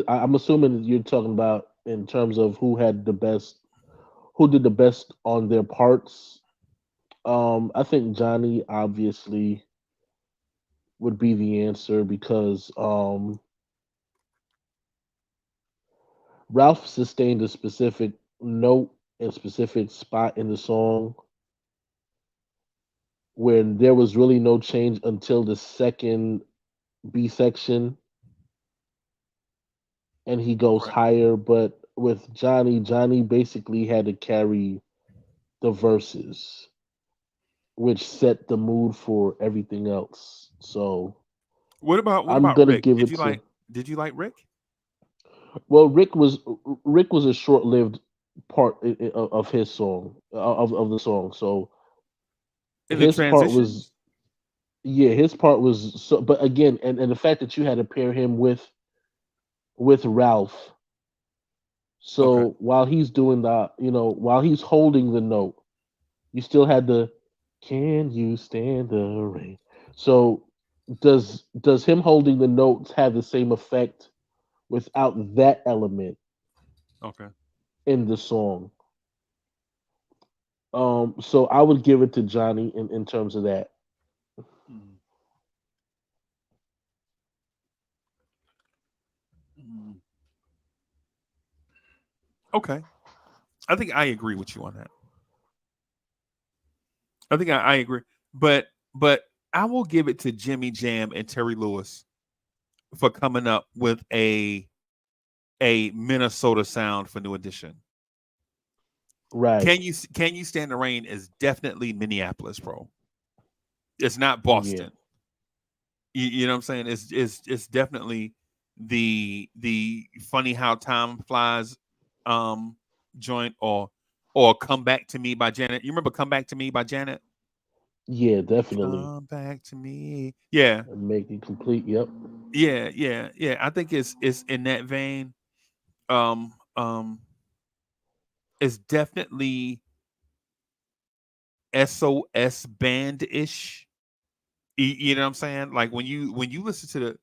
I'm assuming that you're talking about in terms of who did the best on their parts. I think Johnny obviously would be the answer because Ralph sustained a specific note and specific spot in the song when there was really no change until the second B section, and he goes Right. higher. But with Johnny, Johnny basically had to carry the verses, which set the mood for everything else. So What I'm about gonna Rick? give it to. Did you like Rick Well, Rick was a short-lived part of his song of the song. So in the his part was transitions? yeah, his part was so. But again, and the fact that you had to pair him with Ralph. Okay. So while he's doing the, while he's holding the note, you still had the "Can you stand the rain?" So does him holding the notes have the same effect without that element Okay. in the song? So I would give it to Johnny in terms of that. Mm. Mm. Okay. I think I agree with you on that. I think I agree. But I will give it to Jimmy Jam and Terry Lewis for coming up with a Minnesota sound for New Edition. Right. Can you stand the rain is definitely Minneapolis, bro. It's not Yeah. Boston. You know what I'm saying? It's definitely the funny how time flies joint or Come Back to Me by Janet. You remember Come Back to Me by Janet? Yeah, definitely. Come back to me. Yeah. Make it complete. Yep. Yeah. I think it's in that vein. Um um it's definitely SOS band ish. You know what I'm saying? Like when you listen to the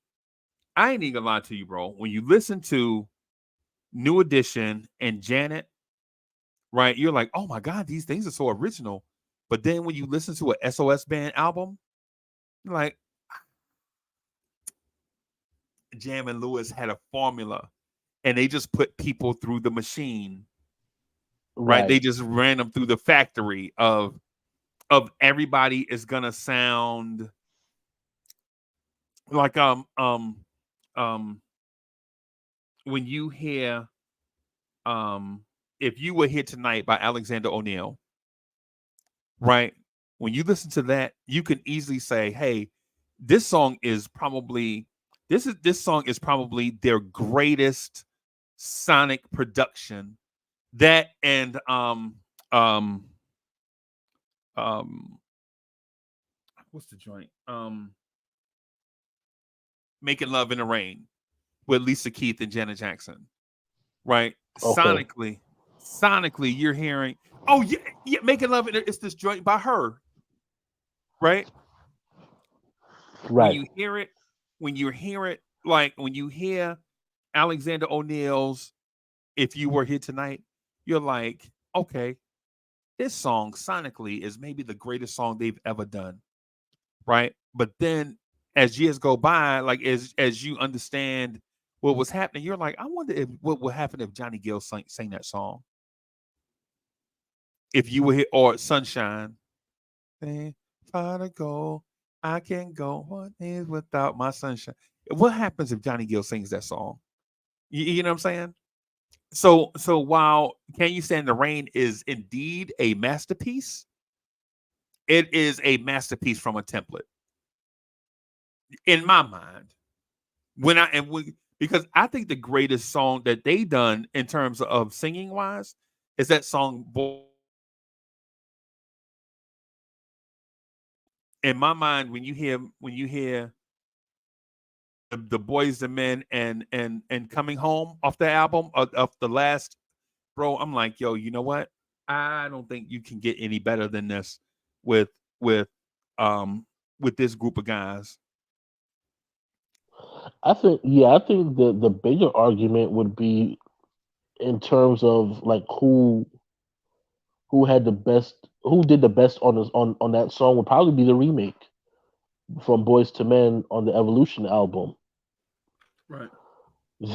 I ain't even gonna lie to you, bro. When you listen to New Edition and Janet, right? You're like, oh my God, these things are so original. But then when you listen to a SOS band album, you're like, Jam and Lewis had a formula and they just put people through the machine, right? They Right. just ran them through the factory of everybody is gonna sound like when you hear If You Were Here Tonight by Alexander O'Neal, right? When you listen to that, you can easily say, hey, this song is probably their greatest sonic production. That and um what's the joint? Making Love in the Rain with Lisa Keith and Janet Jackson. Right? Okay. Sonically, you're hearing, oh yeah, Making Love in it's this joint by her. Right? When Right. you hear it, like when you hear Alexander O'Neal's If You Were Here Tonight, you're like, okay, this song sonically is maybe the greatest song they've ever done. Right? But then as years go by, like as you understand what was happening, you're like, I wonder if what would happen if Johnny Gill sang that song. If You Were Here, or Sunshine. Far to go, I can go. What is without my sunshine? What happens if Johnny Gill sings that song? You know what I'm saying? So while Can You Stand the Rain is indeed a masterpiece, it is a masterpiece from a template in my mind. Because I think the greatest song that they done in terms of singing wise is that song. In my mind, when you hear the Boys the Men and Coming Home off the album of the last, bro, I'm like, yo, you know what? I don't think you can get any better than this with with um with this group of guys. I think the bigger argument would be in terms of like who had the best, who did the best on that song would probably be the remake from Boys to Men on the Evolution album. Right.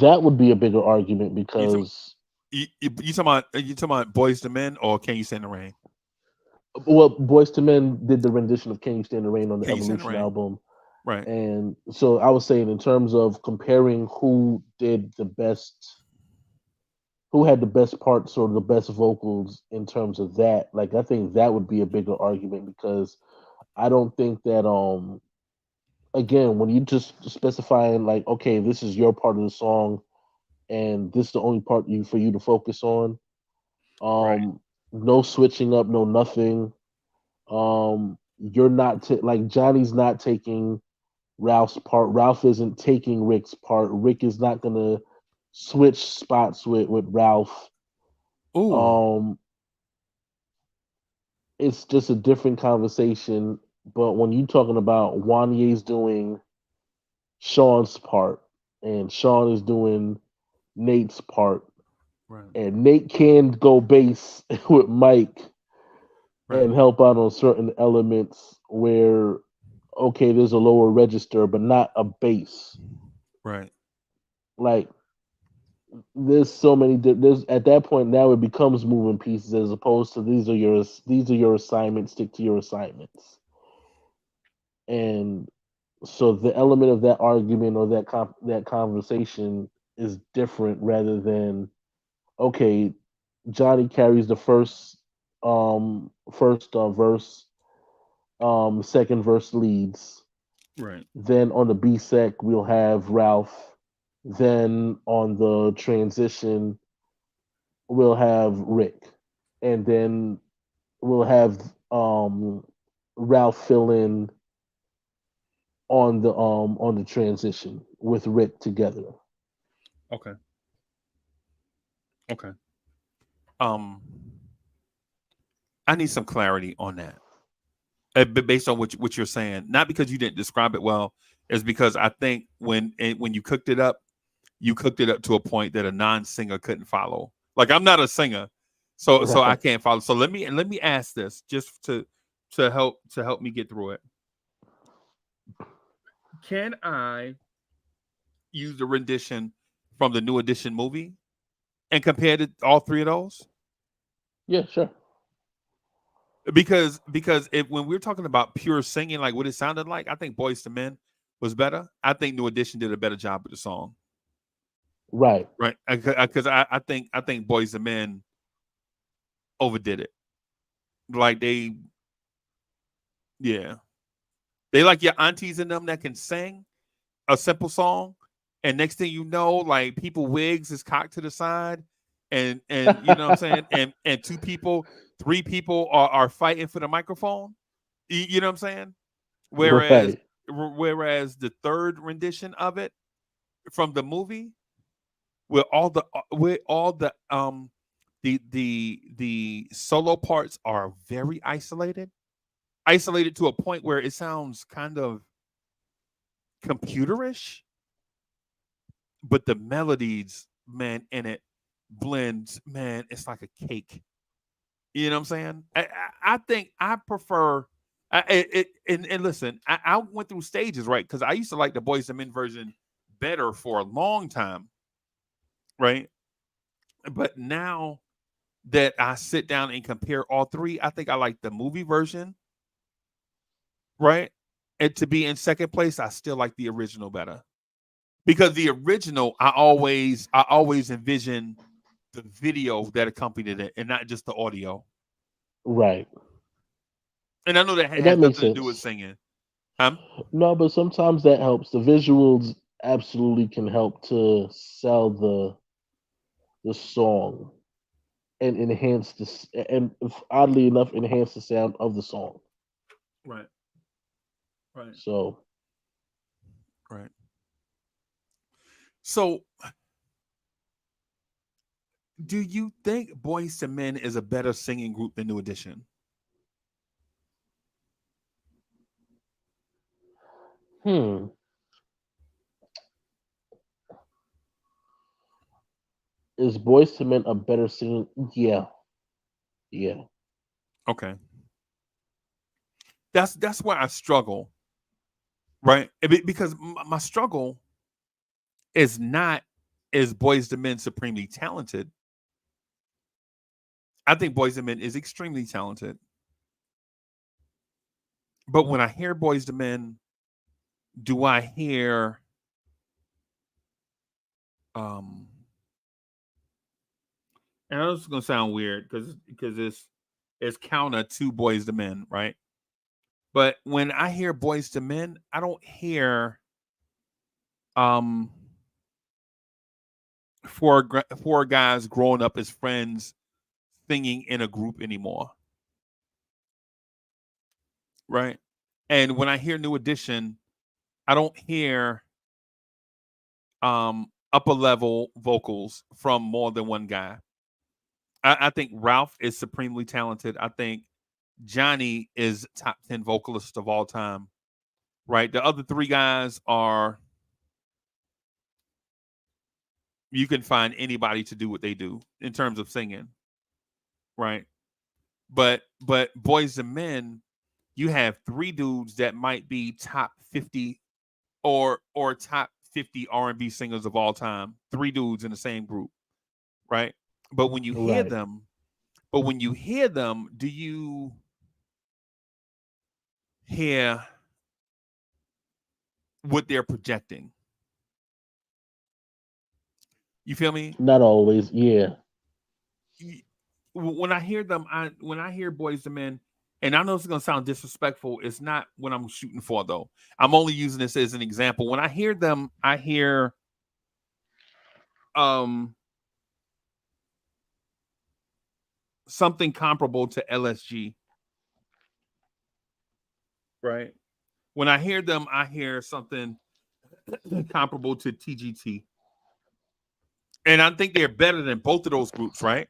That would be a bigger argument You talking, because you talking about Boys to Men or Can You Stand the Rain? well, Boys to Men did the rendition of "Can You Stand the Rain" on the Can You Stand the Evolution Rain? album, Right. and so I was saying in terms of comparing who did the best, who had the best parts or the best vocals in terms of that, like I think that would be a bigger argument because I don't think that again, when you just specifying like, okay, this is your part of the song and this is the only part you for you to focus on, Right. no switching up, no nothing. You're not like Johnny's not taking Ralph's part. Ralph isn't taking Rick's part. Rick is not gonna switch spots with Ralph. Ooh. Um, it's just a different conversation. But when you're talking about Wanye's doing Sean's part and Sean is doing Nate's part, Right. and Nate can go bass with Mike Right. and help out on certain elements where okay, there's a lower register, but not a bass. Right. Like there's so many. There's at that point now it becomes moving pieces as opposed to these are your assignments. Stick to your assignments. And so the element of that argument or that conversation is different rather than okay, Johnny carries the first verse, second verse leads. Right. Then on the B sec we'll have Ralph. Then on the transition we'll have Rick, and then we'll have Ralph fill in on the transition with Rick together. Okay. Okay. Um, I need some clarity on that. But based on what you're saying, not because you didn't describe it well, is because I think when you cooked it up to a point that a non-singer couldn't follow. Like I'm not a singer, so I Right. can't follow. So let me ask this just to help me get through it. Can I use the rendition from the New Edition movie and compare all three of those? Yeah, sure. Because if when we're talking about pure singing, like what it sounded like, I think Boys to Men was better. I think New Edition did a better job with the song. Right. Right. Because I think Boys and Men overdid it. Like they like your aunties and them that can sing a simple song, and next thing you know, like people wigs is cocked to the side, and you know what I'm saying, and 2 people, 3 people are fighting for the microphone. You know what I'm saying? Whereas Right. whereas the third rendition of it from the movie, with all the solo parts are very isolated to a point where it sounds kind of computerish, but the melodies, man, in it blends, man, it's like a cake. You know what I'm saying? I think I prefer and listen, I went through stages, right? Because I used to like the Boys and Men version better for a long time, right? But now that I sit down and compare all 3, I think I like the movie version, right? And to be in second place, I still like the original better. Because the original, I always envision the video that accompanied it and not just the audio. Right. And I know that And that has makes nothing to do with sense. singing. No, but sometimes that helps. The visuals absolutely can help to sell the song and enhance and oddly enough enhance the sound of the song. Right. Right. So Right. So do you think Boyz II Men is a better singing group than New Edition? hmm. Is Boyz II Men a better singing? Yeah. Yeah. Okay. That's where I struggle, right? Because my struggle is not is Boyz II Men supremely talented. I think Boyz II Men is extremely talented. But when I hear Boyz II Men, do I hear um and I know it's gonna sound weird because it's counter to Boyz II Men, right? But when I hear Boyz II Men, I don't hear um four guys growing up as friends singing in a group anymore, right? And when I hear New Edition, I don't hear upper level vocals from more than one guy. I think Ralph is supremely talented. I think Johnny is top 10 vocalist of all time, right? The other 3 guys are you can find anybody to do what they do in terms of singing, right? But Boys and Men, you have 3 dudes that might be top 50 or top 50 R&B singers of all time. 3 dudes in the same group, right? But when you hear Right. them, do you hear what they're projecting? You feel me? Not always. Yeah. When I hear them, when I hear Boys and Men, and I know it's gonna sound disrespectful, it's not what I'm shooting for though. I'm only using this as an example. When I hear them, I hear something comparable to LSG, right? When I hear them, I hear something comparable to TGT. And I think they're better than both of those groups, right?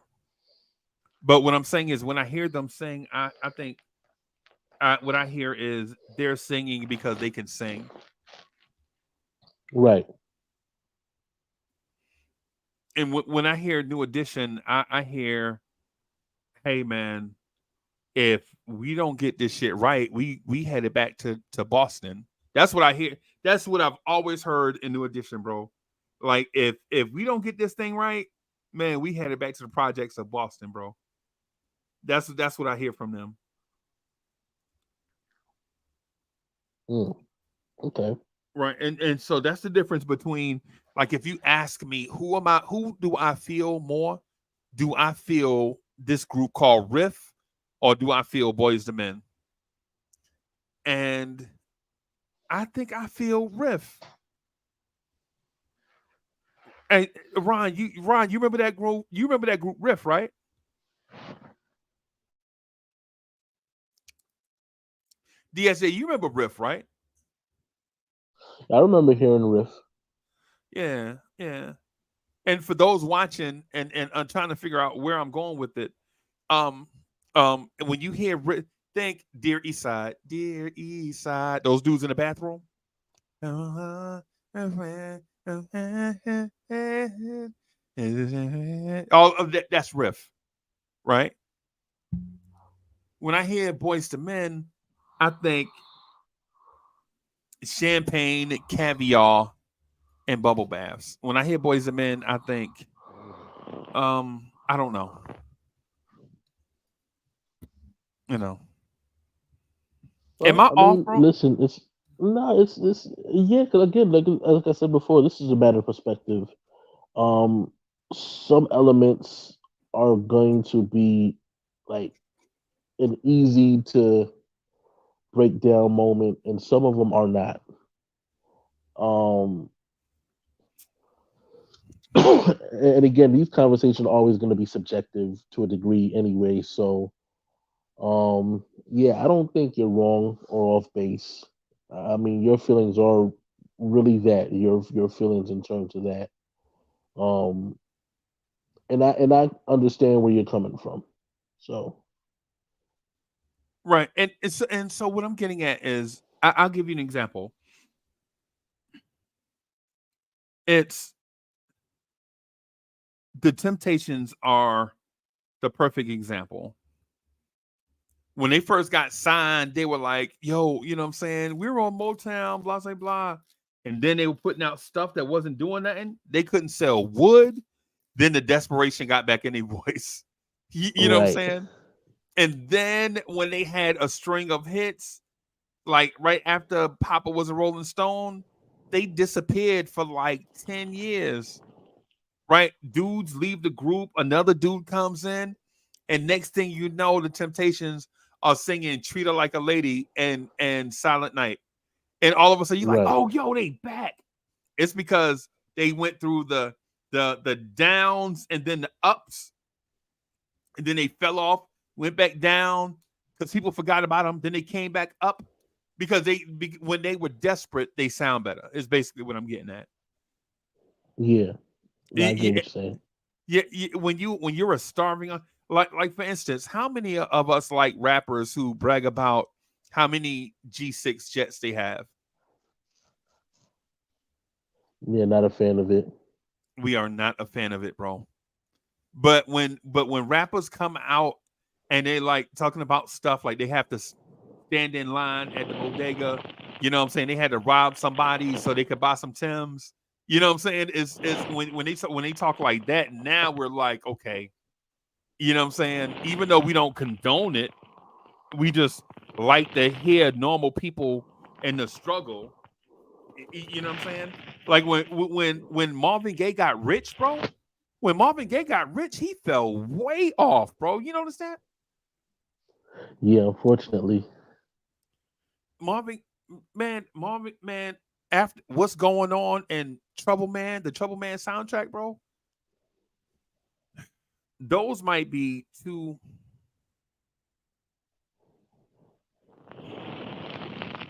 But what I'm saying is when I hear them sing, I think what I hear is they're singing because they can sing. Right. And when I hear New Edition, I hear, hey man, if we don't get this shit right, we headed back to Boston. That's what I hear. That's what I've always heard in New Edition, bro. Like if we don't get this thing right, man, we headed back to the projects of Boston, bro. That's what I hear from them. Okay. Right. And so that's the difference between, like, if you ask me who do I feel more? Do I feel this group called Riff, or do I feel Boys the Men? And I think I feel Riff. And Ron, you remember that group? You remember that group Riff, right? DSA, you remember Riff, right? I remember hearing Riff. Yeah, yeah. And for those watching and I'm trying to figure out where I'm going with it, when you hear think Dear East Side, those dudes in the bathroom. All of that, that's Riff, right? When I hear Boys to Men, I think champagne, caviar, and bubble baths. When I hear Boys to Men, I think I don't know. You know. Am I off, bro? Listen, it's yeah. Because again, like I said before, this is a matter of perspective. Some elements are going to be like an easy to break down moment, and some of them are not. Um, and again, these conversations are always going to be subjective to a degree anyway. So, yeah, I don't think you're wrong or off base. I mean, your feelings are really that your feelings in terms of that. Um, and I understand where you're coming from. So, Right. And so what I'm getting at is I'll give you an example. It's the Temptations are the perfect example. When they first got signed, they were like, yo, you know what I'm saying? We were on Motown, blah, blah, blah. And then they were putting out stuff that wasn't doing nothing. They couldn't sell wood. Then the desperation got back in their voice. You know what I'm saying? And then when they had a string of hits, like right after Papa was a Rolling Stone, they disappeared for like 10 years. Right? Dudes leave the group, another dude comes in, and next thing you know, the Temptations are singing Treat Her Like a Lady and Silent Night. And all of a sudden you're like, oh, yo, they back. It's because they went through the downs and then the ups, and then they fell off, went back down because people forgot about them. Then they came back up because when they were desperate, they sound better. Is basically what I'm getting at. Yeah, I get what you're saying. Yeah, when you're a starving, like for instance, how many of us like rappers who brag about how many G6 jets they have? Yeah, not a fan of it. We are not a fan of it, bro. But when rappers come out and they like talking about stuff like they have to stand in line at the bodega, you know what I'm saying? They had to rob somebody so they could buy some Timbs. You know what I'm saying? Is when they talk like that, now we're like, okay, you know what I'm saying? Even though we don't condone it, we just like to hear normal people in the struggle. You know what I'm saying? Like when Marvin Gaye got rich, bro. When Marvin Gaye got rich, he fell way off, bro. You notice that? Yeah, unfortunately. Marvin, man, after what's going on in Trouble Man, the Trouble Man soundtrack, bro. Those might be two.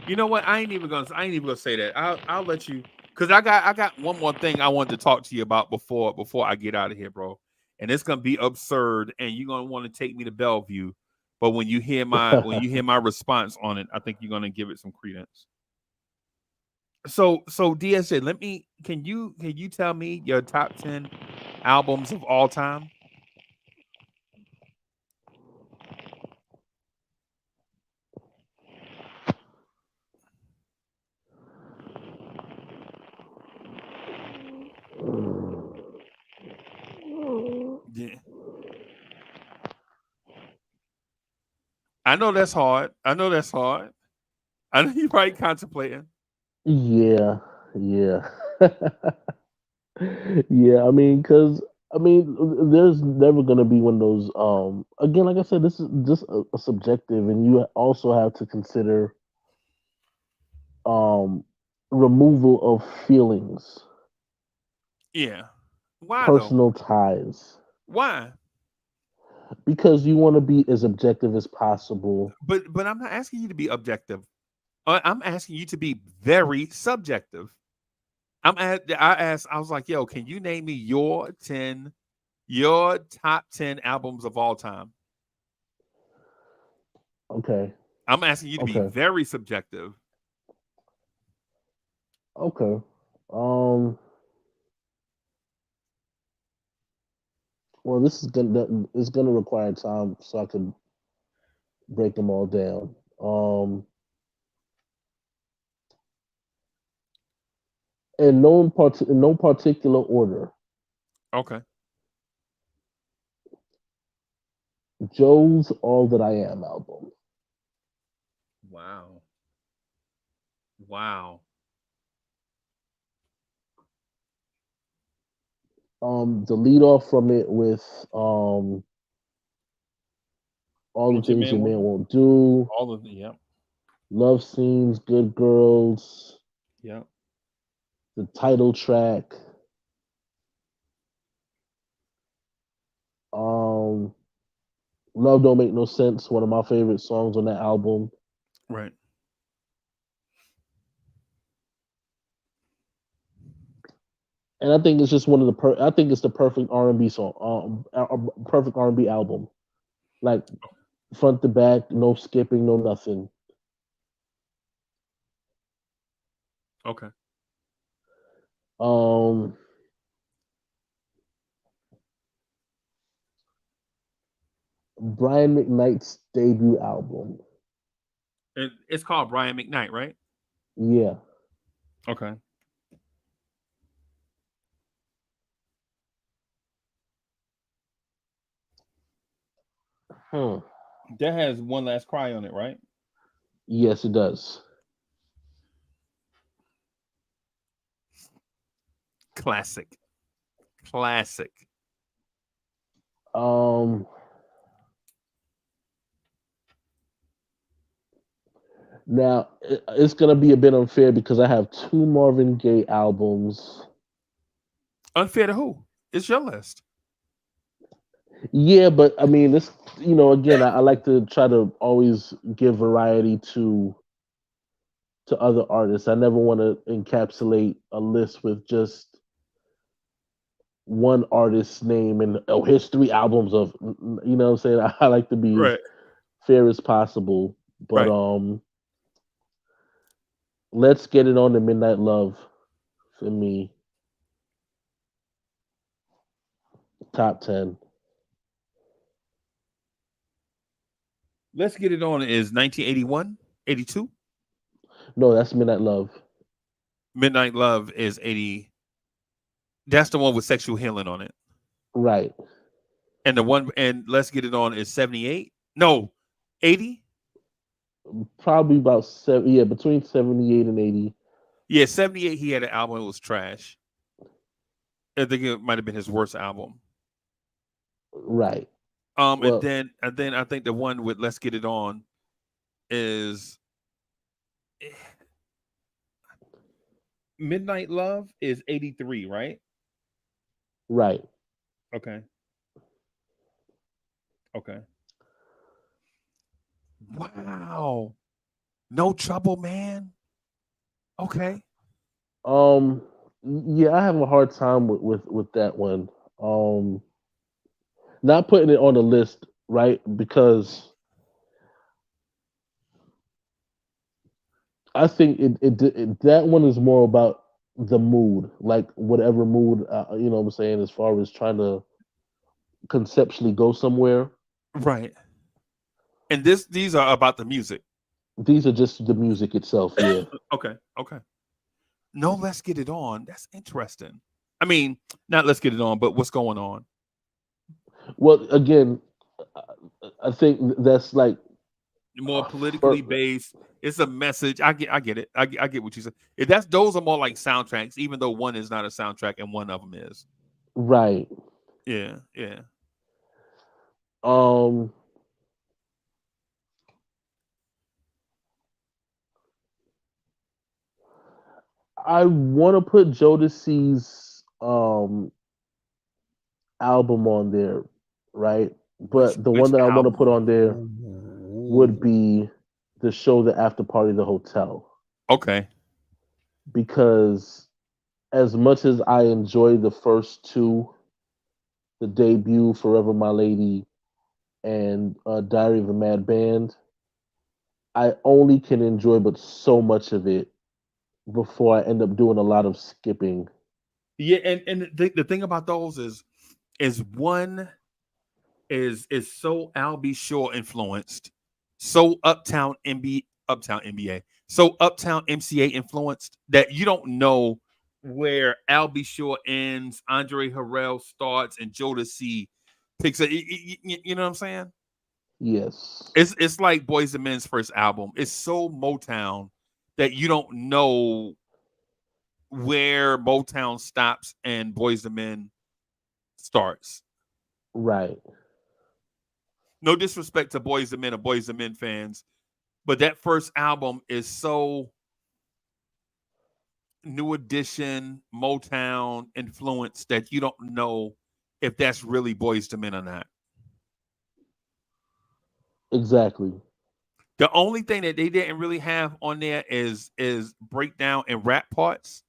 You know what? I ain't even gonna say that. I'll let you, because I got one more thing I wanted to talk to you about before I get out of here, bro. And it's gonna be absurd, and you're gonna want to take me to Bellevue. But when you hear my response on it, I think you're gonna give it some credence. So DSJ, can you tell me your top 10 albums of all time? Yeah. I know that's hard. I know you're probably contemplating. Yeah, yeah, yeah. I mean, because I mean, there's never gonna be one of those. Again, like I said, this is just a subjective, and you also have to consider um removal of feelings, Yeah. Why though? personal ties, Why? because you want to be as objective as possible. But I'm not asking you to be objective. I'm asking you to be very subjective. I asked, I was like, yo, can you name me your top 10 albums of all time? Okay, I'm asking you to be okay, very subjective. okay. Um, well, this is gonna require time so I can break them all down. In no particular order. Okay. Joe's "All That I Am" album. Wow. Wow. The lead off from it with all the What your things man your won't man do? won't do, All of the yep. love scenes, good girls, Yep. the title track. Um, Love Don't Make No Sense, one of my favorite songs on that album. Right. And I think it's just one of I think it's the perfect R&B song, perfect R&B album. Like front to back, no skipping, no nothing. Okay. Um, Brian McKnight's debut album. It's called Brian McKnight, right? Yeah. Okay. Hmm. That has One Last Cry on it, right? Yes, it does. Classic. Classic. Um, Now it's gonna be a bit unfair because I have two Marvin Gaye albums. Unfair to who? It's your list. Yeah, but I mean, this again, I like to try to always give variety to other artists. I never want to encapsulate a list with just one artist's name and oh, here's three albums of what I'm saying. I like to be as Right. fair as possible, but Right. let's get it on to Midnight Love for me. Top 10. Let's Get It On is 1981, 82. No, that's Midnight Love. Midnight Love is 80. That's the one with Sexual Healing on it. Right. And the one and Let's Get It On is 78. No, 80. Probably about seven. Yeah, between 78 and 80. Yeah, 78. He had an album. It was trash. I think it might have been his worst album. Right. And Well, then I think the one with Let's Get It On is Midnight Love is 83, right? right. Okay. Okay. Wow. No Trouble, man. Okay. Yeah, I have a hard time with that one. Not putting it on the list, right? Because I think that one is more about the mood, like whatever mood, what I'm saying, as far as trying to conceptually go somewhere. Right. And these are about the music. These are just the music itself, yeah. Okay. Okay. No, Let's Get It On. That's interesting. I mean, not Let's Get It On, but what's going on? Well, again, I think that's like more politically based. It's a message. I get it. I get what you said. Those are more like soundtracks, even though one is not a soundtrack and one of them is. Right. Yeah. I want to put Jodeci's album on there, right? But the one that I want to put on there would be the show, the after party, the hotel. Okay. Because as much as I enjoy the first two, the debut, Forever My Lady, and Diary of a Mad Band, I only can enjoy but so much of it before I end up doing a lot of skipping. Yeah, and the thing about those is one is so Al B. Shore influenced, so Uptown NBA, so Uptown MCA influenced that you don't know where Al B. Shore ends, Andre Harrell starts, and Jodeci picks up. You know what I'm saying? Yes. It's like Boyz II Men's first album. It's so Motown that you don't know where Motown stops and Boyz II Men starts. Right. No disrespect to Boyz II Men or Boyz II Men fans, but that first album is so New Edition, Motown influenced that you don't know if that's really Boyz II Men or not. Exactly. The only thing that they didn't really have on there is breakdown and rap parts.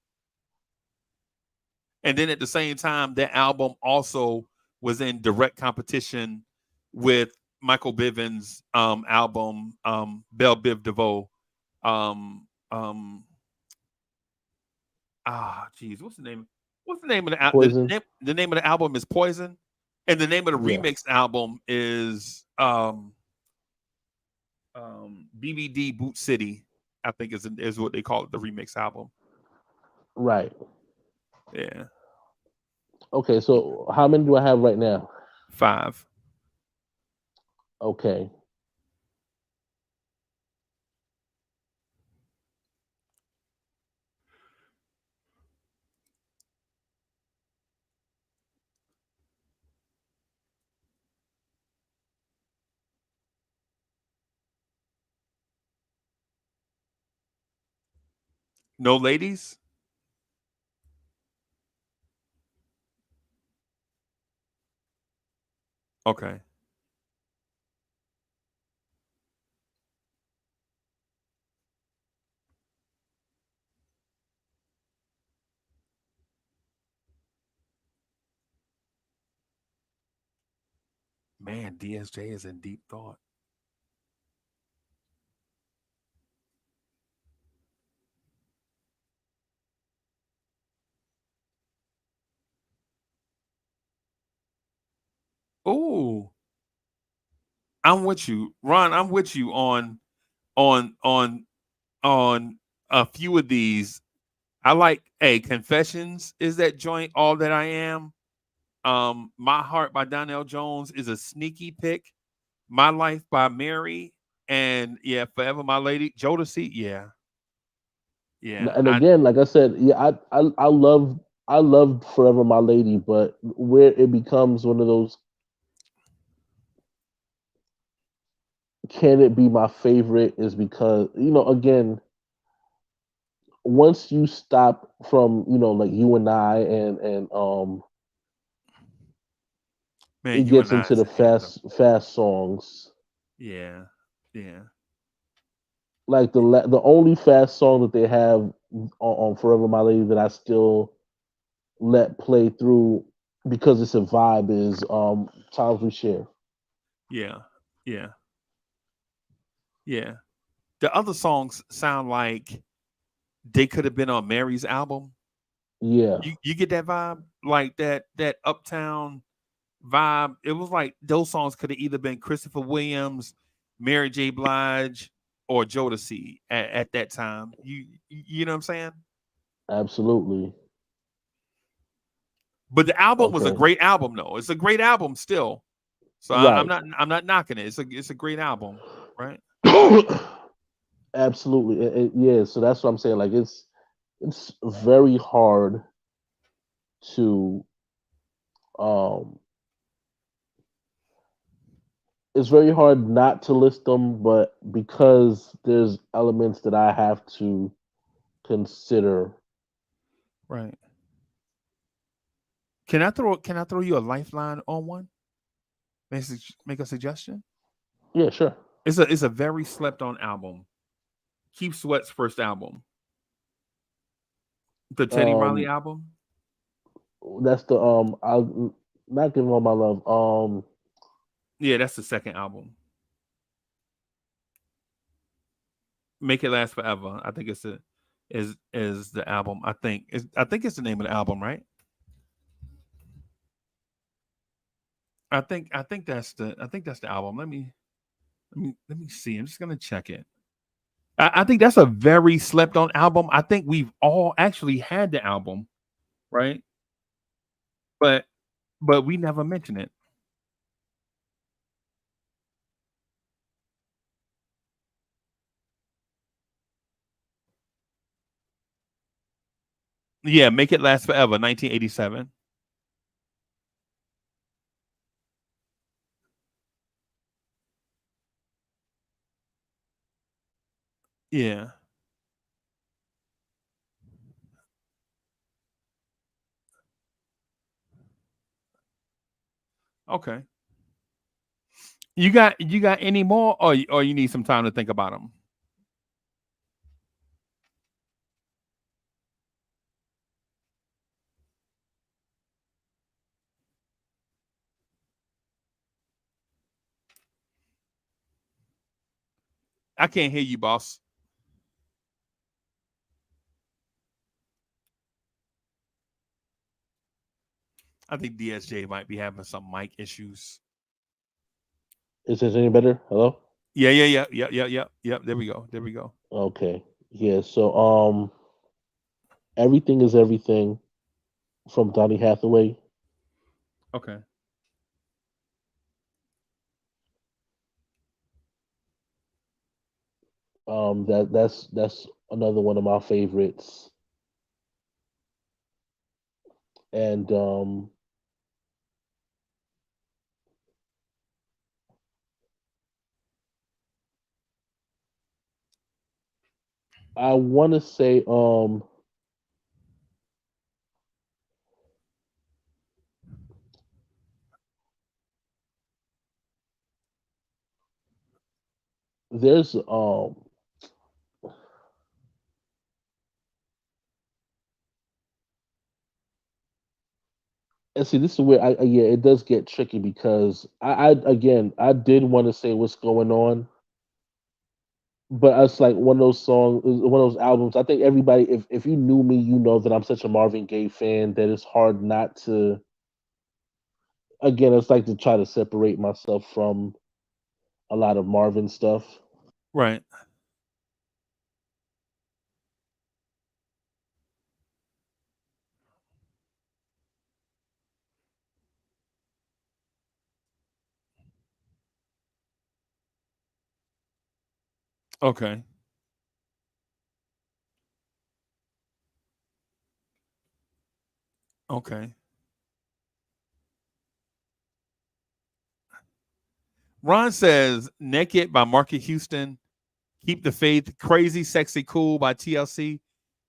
And then at the same time, that album also was in direct competition with Michael Bivins' album, Belle Biv DeVoe. What's the name? What's the name of the album? The name of the album is Poison, and the name of the remix album is BBD Boot City. I think is what they call it, the remix album. Right. Yeah. Okay, so how many do I have right now? 5. Okay. No ladies? Okay. Man, DSJ is in deep thought. Oh, I'm with you, Ron. I'm with you on a few of these. I like Confessions is that joint, All That I Am. My Heart by Donnell Jones is a sneaky pick. My Life by Mary, and Forever My Lady, Jodeci. Yeah. And again, like I said, I loved Forever My Lady, but where it becomes one of those, can it be my favorite, is because, again, once you stop from, like You and I and Man, it gets into the fast songs. Yeah. Like the only fast song that they have on Forever My Lady that I still let play through because it's a vibe is Times We Share. Yeah. The other songs sound like they could have been on Mary's album. Yeah. You get that vibe? Like that Uptown vibe. It was like those songs could have either been Christopher Williams, Mary J. Blige, or Jodeci at that time. You know what I'm saying? Absolutely. But the album was a great album, though. It's a great album still. So right. I'm not knocking it. It's a great album, right? Absolutely. Yeah, so that's what I'm saying. Like it's very hard to um it's very hard not to list them, but because there's elements that I have to consider. Right. Can I throw you a lifeline on one? Make a suggestion? Yeah, sure. It's a very slept on album. Keith Sweat's first album. The Teddy Riley Um, album. that's the I'll not give all my love. Yeah, that's the second album. Make It Last Forever. I think is the album. I think it's the name of the album, right? I think that's the album. Let me see. I'm just gonna check it. I think that's a very slept on album. I think we've all actually had the album, right? But we never mention it. Yeah, Make It Last Forever, 1987. Yeah. Okay. You got any more, or you need some time to think about them? I can't hear you, boss. I think DSJ might be having some mic issues. Is this any better? Hello? Yeah. There we go. There we go. Okay. Yeah, so Everything is Everything from Donny Hathaway. Okay. That's another one of my favorites. And I want to say there's and see, this is where yeah, it does get tricky because I again I did want to say What's Going On, but it's like one of those songs, one of those albums. I think everybody, if you knew me, you know that I'm such a Marvin Gaye fan that it's hard not to. Again, it's like to try to separate myself from a lot of Marvin stuff. Right. Okay. Okay. Ron says Naked by Market Houston, Keep the Faith, Crazy Sexy Cool by TLC,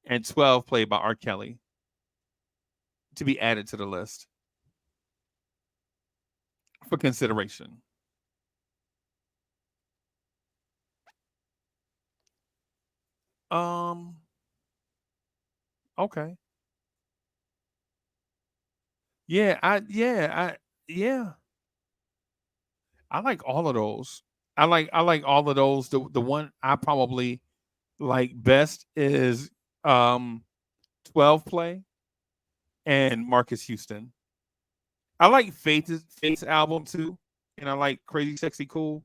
and 12 Play by R. Kelly to be added to the list for consideration. Um, okay. Yeah. I like all of those. I like all of those. The one I probably like best is um 12 Play and Marcus Houston. I like Faith's album too, and I like Crazy Sexy Cool.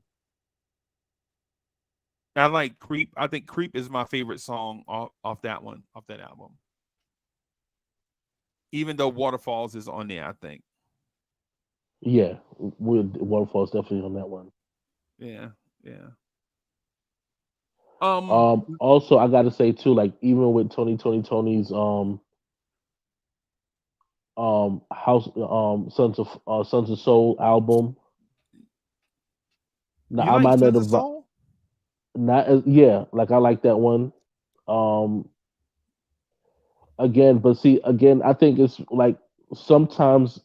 I like Creep. I think Creep is my favorite song off that one, off that album. Even though Waterfalls is on there, I think. Yeah, with Waterfall's definitely on that one. Yeah, yeah. Also, I gotta say too, like even with Tony's House Sons of Soul album. Now You I like might not Sons of have Soul? not as yeah, like I like that one. Um Again, but see again, I think it's like sometimes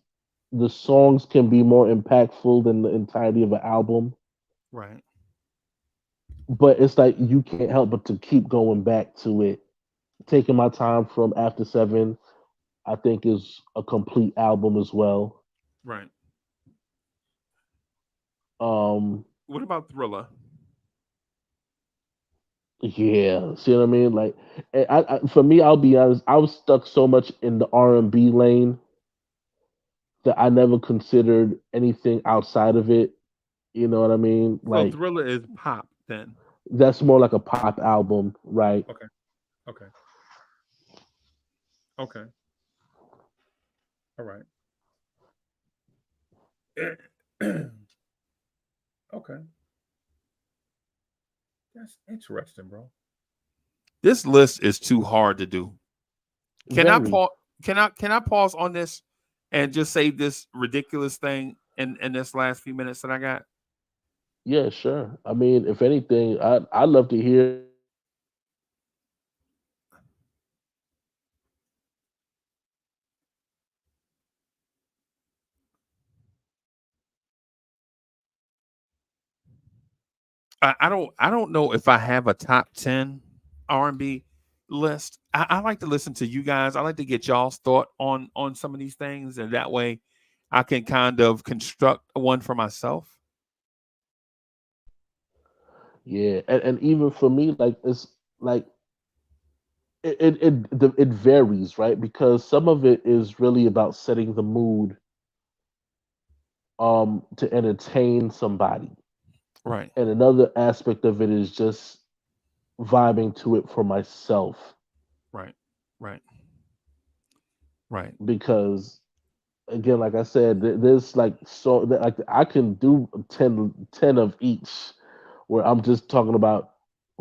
the songs can be more impactful than the entirety of an album. Right. But it's like you can't help but to keep going back to it. Taking my time from After Seven, I think is a complete album as well. Right. Um, What about Thriller? yeah, see what I mean? Like, for me, I'll be honest, I was stuck so much in the R&B lane that I never considered anything outside of it. You know what I mean? So Like, Thriller is pop then. that's more like a pop album, right? Okay. Okay. Okay. All right. Okay. That's interesting, bro. This list is too hard to do. Can I Very. pause? Can I pause on this and just say this ridiculous thing in this last few minutes that I got? Yeah, sure. I mean, if anything, I'd love to hear. I don't know if I have a top 10 R&B list. I like to listen to you guys. I like to get y'all's thought on some of these things, and that way I can kind of construct one for myself. Yeah, and even for me, like it's like it varies, right? Because some of it is really about setting the mood to entertain somebody. Right, And another aspect of it is just vibing to it for myself right, right, right, because again like I said there's like so that like I can do 10 of each where I'm just talking about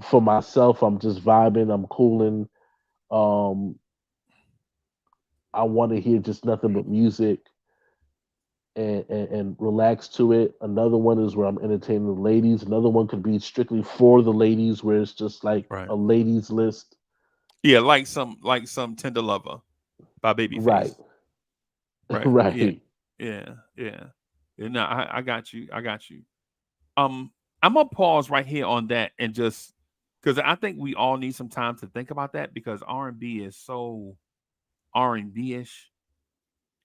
for myself. I'm just vibing, I'm cooling. um I want to hear just nothing but music and relax to it. Another one is where I'm entertaining the ladies. Another one could be strictly for the ladies, where it's just like right. a ladies list. Yeah, like some Tender Lover by Right, Babyface. Right. Yeah. right. Yeah. Yeah. Yeah. No, I got you. I got you. Um, I'm gonna pause right here on that and just because I think we all need some time to think about that because R&B is so R&B ish.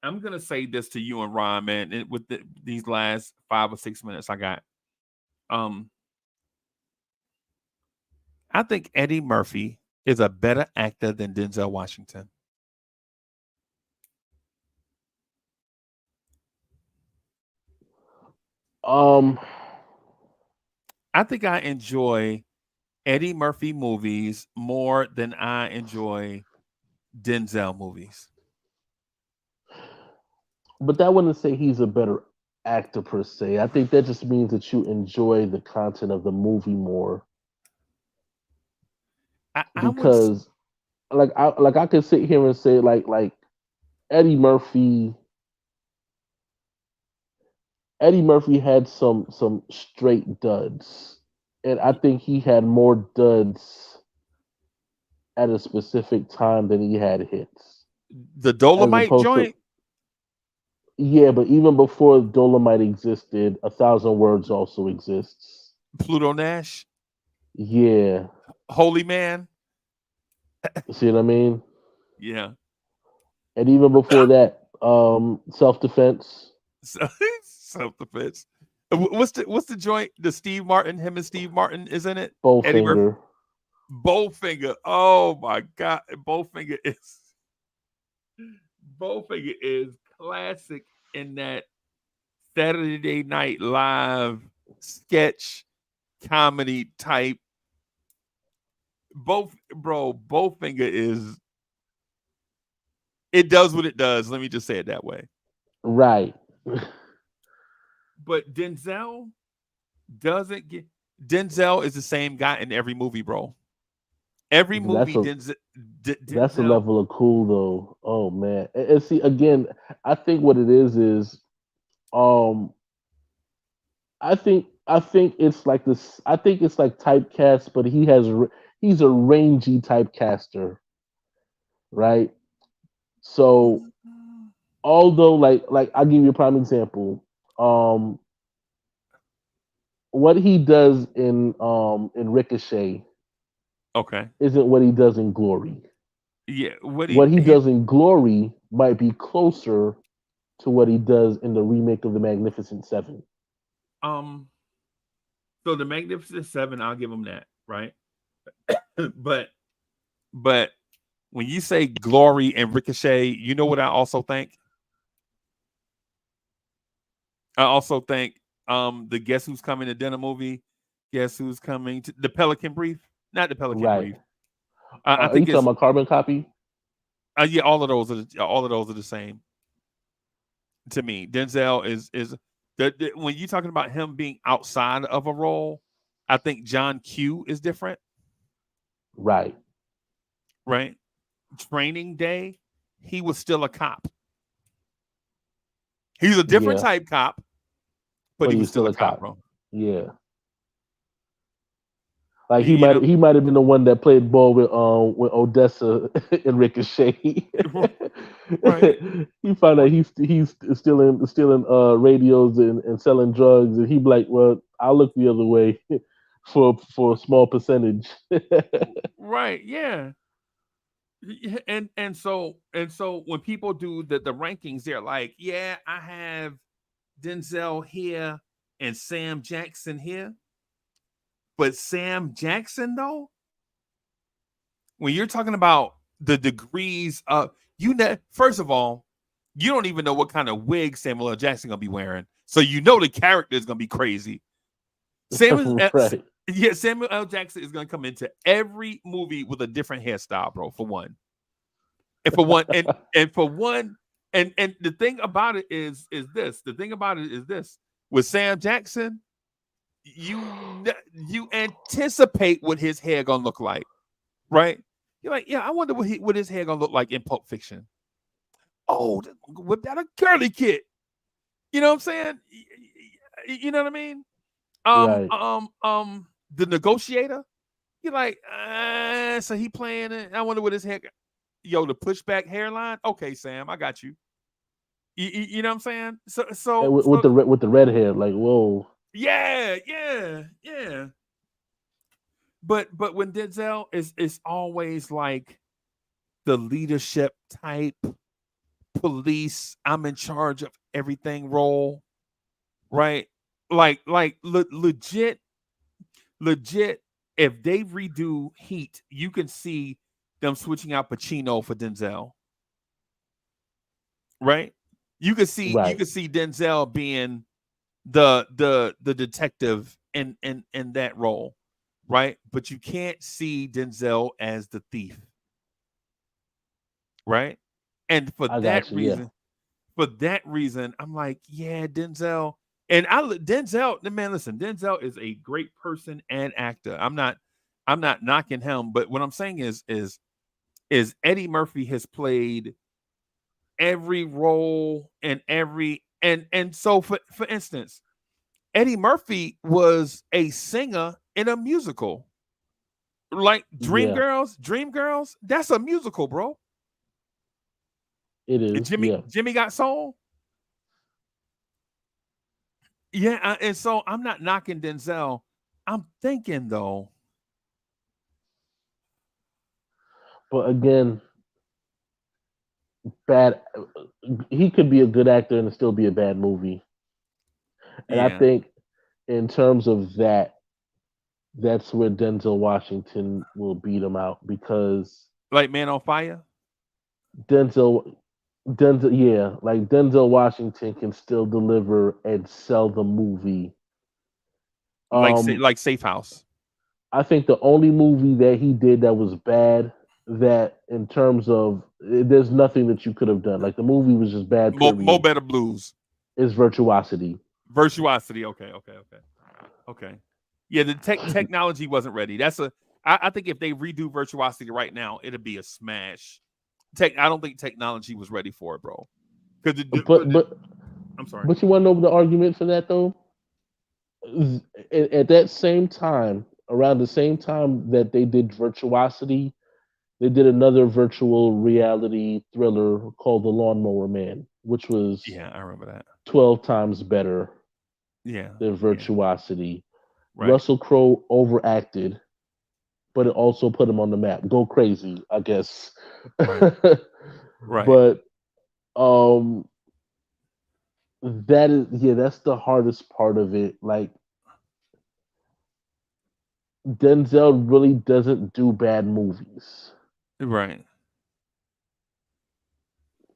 I'm gonna say this to you and Ron, man, with these last 5 or 6 minutes I got. Um, I think Eddie Murphy is a better actor than Denzel Washington. um I think I enjoy Eddie Murphy movies more than I enjoy Denzel movies. but that wouldn't say he's a better actor per se. I think that just means that you enjoy the content of the movie more I would because I could sit here and say Eddie Murphy Eddie Murphy had some straight duds, and I think he had more duds at a specific time than he had hits. the As Dolomite opposed to joint, yeah, but even before Dolomite existed, A Thousand Words also exists. Pluto Nash, Yeah, Holy Man. see what I mean? Yeah. And even before that, Self Defense, So, self defense. What's the joint? The Steve Martin, him and Steve Martin is in it. Eddie Murphy, Bowfinger. Bowfinger. Oh my God, Bowfinger is classic in that Saturday Night Live sketch comedy type. Bowfinger is it does what it does. Let me just say it that way. Right. But Denzel doesn't get. Denzel is the same guy in every movie, bro. Every movie, That's a Denzel. level of cool though. Oh man. And see again, I think what it is um I think it's like this. I think it's like typecast, but he's a rangy typecaster, right? So although like I'll give you a prime example. Um, what he does in Ricochet Okay. isn't what he does in Glory. Yeah. What What he he does in Glory might be closer to what he does in the remake of the Magnificent Seven. um. So the Magnificent Seven, I'll give him that, right? but but when you say Glory and Ricochet, you know what I also think? I also think the Guess Who's Coming to Dinner movie, Guess Who's Coming to the Pelican Brief, not the Pelican Right. Brief. I Are you think talking it's about Carbon Copy? yeah, all of those are the same to me. Denzel is when you're talking about him being outside of a role, I think John Q is different, Right. right? Training Day, he was still a cop. He's a different Yeah. type cop, but But he he was was still still a a cop, cop. bro. Yeah. Like You know, he might have been the one that played ball with Odessa and Ricochet. right, He found out right. he's stealing radios and selling drugs, and he be like, well, I'll look the other way for a small percentage. Right, yeah. And so when people do the rankings, they're like, yeah, I have Denzel here and Sam Jackson here. But Sam Jackson, though, when you're talking about the degrees of first of all, you don't even know what kind of wig Samuel L. Jackson gonna be wearing. So you know the character is gonna be crazy. Right. Yeah, Samuel L. Jackson is gonna come into every movie with a different hairstyle, bro, for one. And for one, and for one, and the thing about it is this. The thing about it is this. With Sam Jackson, you anticipate what his hair gonna look like, right? You're like, yeah, I wonder what his hair gonna look like in Pulp Fiction. Oh, whip out a curly kid. You know what I'm saying? You know what I mean? Right. The Negotiator. You're like, so he playing it. I wonder what his hair. Yo, the pushback hairline. Okay, Sam, I got you. You know what I'm saying? So And so with so the red hair, like whoa. yeah. But when Denzel is always like the leadership type, police, I'm in charge of everything role, right? Like legit. If they redo Heat, you can see them switching out Pacino for Denzel, right? You Right. can see Denzel being the detective in that role, right? But you can't see Denzel as the thief, right? And I got you. Yeah. for that reason, I'm like, yeah, Denzel. And Denzel, man, listen, Denzel is a great person and actor. I'm not knocking him, but what I'm saying is Eddie Murphy has played every role and so for instance, Eddie Murphy was a singer in a musical. Like Yeah. Dreamgirls, that's a musical, bro. It is. Yeah. Jimmy Got Soul. Yeah, and so I'm not knocking Denzel. I'm thinking though, But again, bad. He could be a good actor and still be a bad movie. And I yeah, think in terms of that, that's where Denzel Washington will beat him out because like Man on Fire, Denzel yeah, like Denzel Washington can still deliver and sell the movie. Um like Safe House. I think the only movie that he did that was bad, that in terms of there's nothing that you could have done. Like the movie was just bad Mo period. Better Blues. Is Virtuosity. Virtuosity. Okay. Yeah, the technology wasn't ready. I think if they redo Virtuosity right now, it'll be a smash. I don't think technology was ready for it, bro. Because But I'm sorry. but you want to know the argument for that though? At that same time, around the same time that they did Virtuosity, they did another virtual reality thriller called The Lawnmower Man, which was Yeah, I remember that. 12 times better Yeah, than Virtuosity. right, Russell Crowe overacted, but it also put him on the map. Go crazy, I guess. right, right. But um that's the hardest part of it. Like Denzel really doesn't do bad movies. Right.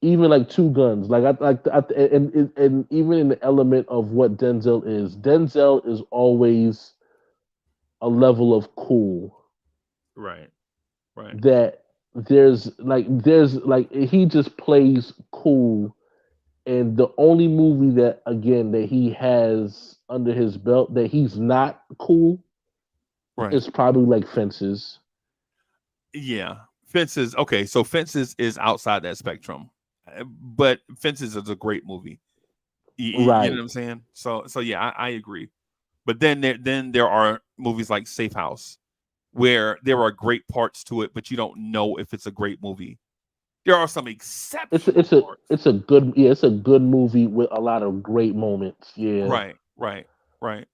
Even like Two Guns, and even in the element of what Denzel is always a level of cool Right. Right. that there's like he just plays cool. And the only movie that again that he has under his belt that he's not cool Right. is probably like Fences. Yeah. Fences. Okay, so Fences is outside that spectrum. But Fences is a great movie. You know Right. what I'm saying? So yeah, I agree. But then there are movies like Safe House where there are great parts to it, but you don't know if it's a great movie. There are some It's exceptional a, it's a parts. it's a good yeah, it's a good movie with a lot of great moments. Yeah. Right, right, right,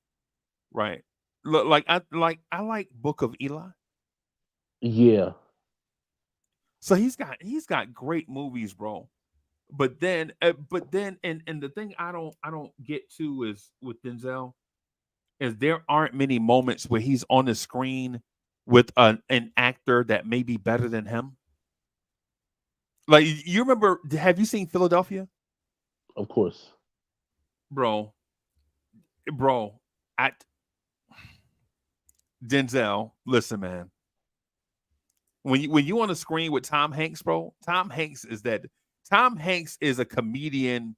right. Look, like I like Book of Eli. Yeah. So he's got great movies, bro. And the thing I don't get to is with Denzel is there aren't many moments where he's on the screen with an actor that may be better than him. Like you remember? Have you seen Philadelphia, Of course. bro? Bro, at Denzel, listen, man. When you on the screen with Tom Hanks, bro, Tom Hanks is a comedian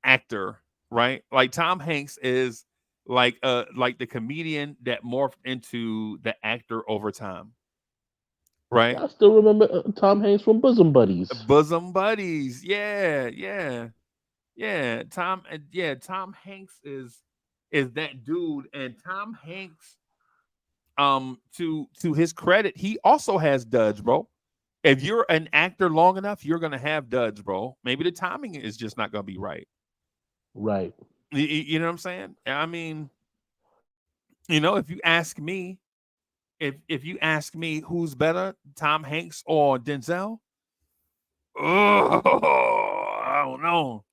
actor, right? Like Tom Hanks is like the comedian that morphed into the actor over time, right? I still remember Tom Hanks from Bosom Buddies. Bosom buddies. Yeah, yeah. Yeah, Tom Hanks is that dude, and Tom Hanks, to his credit, he also has duds, bro. If you're an actor long enough, you're gonna have duds, bro. Maybe the timing is just not gonna be right. Right. You know what I'm saying? I mean, if you ask me, if you ask me who's better, Tom Hanks or Denzel, oh, I don't know.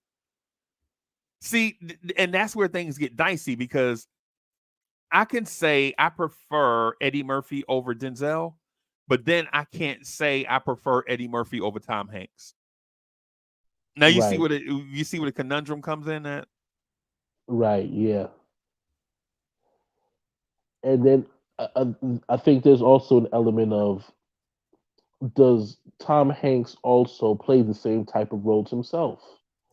See, and that's where things get dicey because I can say I prefer Eddie Murphy over Denzel, but then I can't say I prefer Eddie Murphy over Tom Hanks. Now Right. you see where the conundrum comes in at. Right. Yeah. And then I think there's also an element of does Tom Hanks also play the same type of roles himself?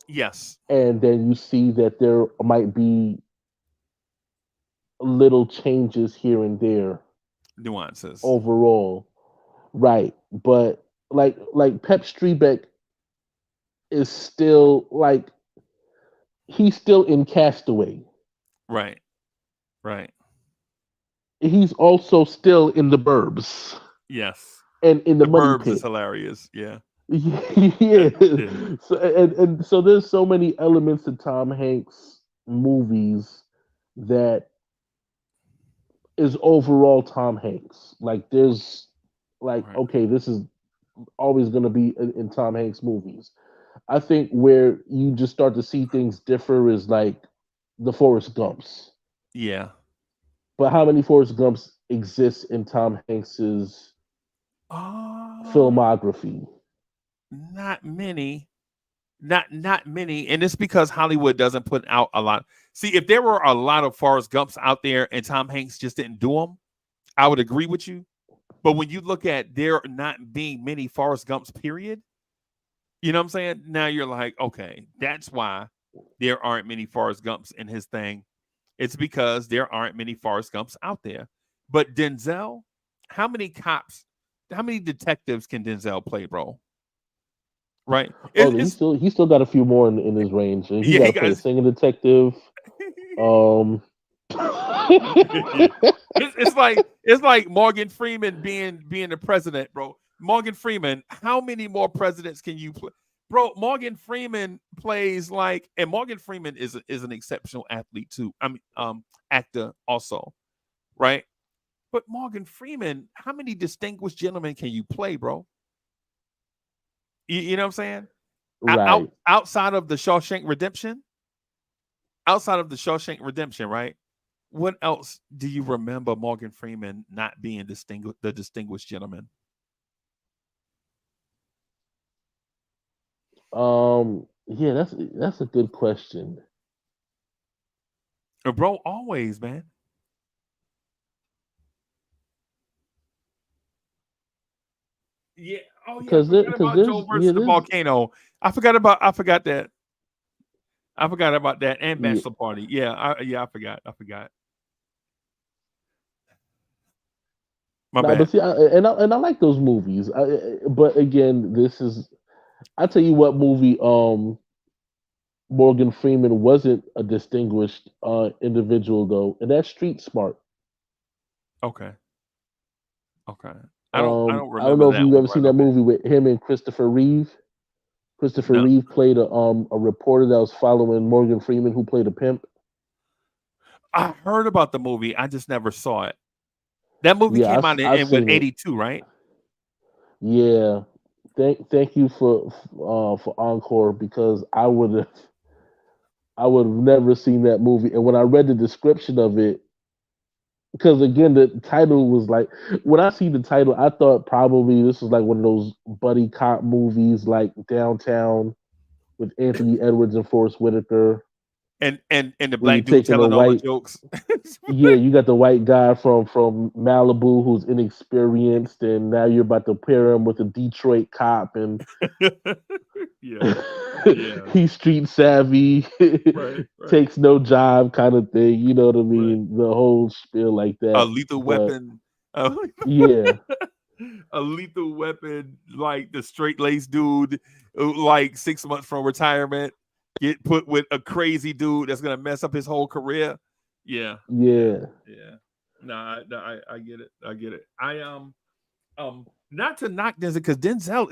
Yes, And then you see that there might be little changes here and there nuances. overall. Right. But like Pep Strebeck is still like he's still in Castaway. Right, right. He's also still in the Burbs Yes, and in the the Money Burbs is Pit. hilarious. Yeah, Yeah. yeah. So and so there's so many elements to Tom Hanks movies that is overall Tom Hanks. Like there's like Right. okay, this is always going to be in Tom Hanks movies. I think where you just start to see things differ is like the Forrest Gumps. Yeah. But how many Forrest Gumps exist in Tom Hanks's Uh, filmography? not many. Not many, and it's because Hollywood doesn't put out a lot. See, if there were a lot of Forrest Gumps out there and Tom Hanks just didn't do them, I would agree with you. But when you look at there not being many Forrest Gumps, period, you know what I'm saying? Now you're like, okay, that's why there aren't many Forrest Gumps in his thing. It's because there aren't many Forrest Gumps out there. But Denzel, how many cops, how many detectives can Denzel play, bro? Right? Oh, he still got a few more in his range. He yeah, got he to play a got. singing detective. It's like Morgan Freeman being the president, bro. Morgan Freeman, how many more presidents can you play? Bro, Morgan Freeman plays like, and Morgan Freeman is an exceptional athlete too. I mean, actor also, right? But Morgan Freeman, how many distinguished gentlemen can you play, bro? You know what I'm saying? Right. Outside of the Shawshank Redemption, right? What else do you remember Morgan Freeman not being the distinguished gentleman? Yeah, that's a good question. Bro, always, man. Yeah. Oh yeah, I forgot about Joe versus the volcano. I forgot about that. I forgot about that and Bachelor Party. Yeah, I forgot. My bad. But see, I like those movies. But again, I tell you what movie. Morgan Freeman wasn't a distinguished individual though, and that's Street Smart. Okay. I don't I don't remember know if that you've one ever seen right that away. movie with him and Christopher Reeve. Christopher No. Reeve played a reporter that was following Morgan Freeman, who played a pimp. I heard about the movie. I just never saw it. That movie Yeah, came out I've in with seen it. 82, right? Yeah, thank you for Encore, because I would have never seen that movie. And when I read the description of it, because again the title was like, when I see the title, I thought probably this was like one of those buddy cop movies like Downtown with Anthony Edwards and Forrest Whitaker, And the where you're black dude taking the telling all the white. jokes. Yeah, you got the white guy from Malibu who's inexperienced, and now you're about to pair him with a Detroit cop, and yeah. he's street savvy, Right. takes no job kind of thing. You know what I Right. mean? The whole spiel like A that. lethal But weapon. yeah, A lethal weapon, like the straight laced dude, like 6 months from retirement, get put with a crazy dude that's gonna mess up his whole career. Yeah. yeah. No, I get it. Not to knock Denzel, because Denzel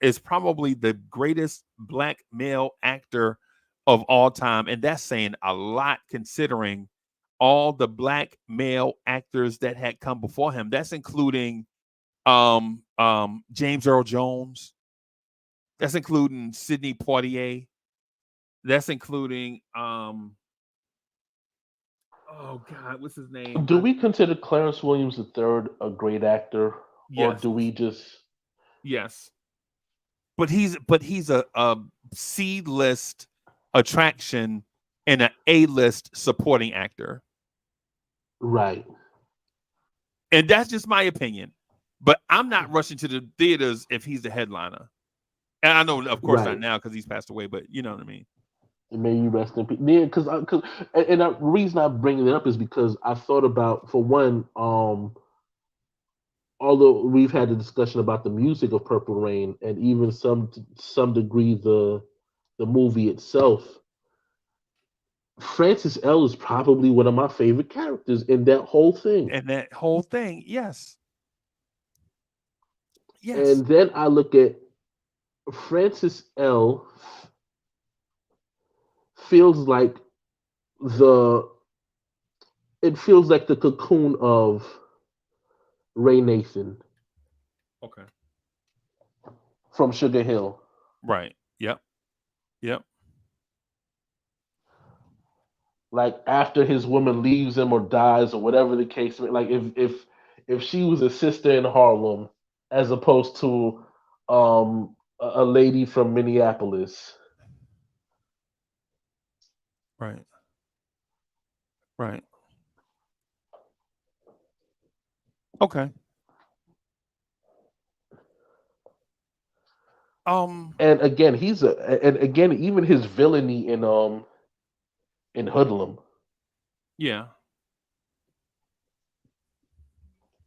is probably the greatest black male actor of all time, and that's saying a lot considering all the black male actors that had come before him. That's including James Earl Jones. That's including Sidney Poitier. That's including oh God, what's his name? Do we consider Clarence Williams III a great actor, or Yes. do we just? Yes. But he's a C-list attraction and an A-list supporting actor. Right. And that's just my opinion. But I'm not rushing to the theaters if he's the headliner. And I know, of course, not now because he's passed away, but you know what I mean. May you rest in peace. Yeah, because the reason I'm bringing it up is because I thought about, for one, although we've had the discussion about the music of Purple Rain, and even some degree the movie itself, Francis L is probably one of my favorite characters in that whole thing. And that whole thing, yes. And then I look at Francis L feels like the cocoon of Ray Nathan. Okay. From Sugar Hill. Right. Yep. Like after his woman leaves him or dies or whatever the case, like if she was a sister in Harlem as opposed to a lady from Minneapolis. Right. Okay. And again, even his villainy in in Hoodlum. Yeah.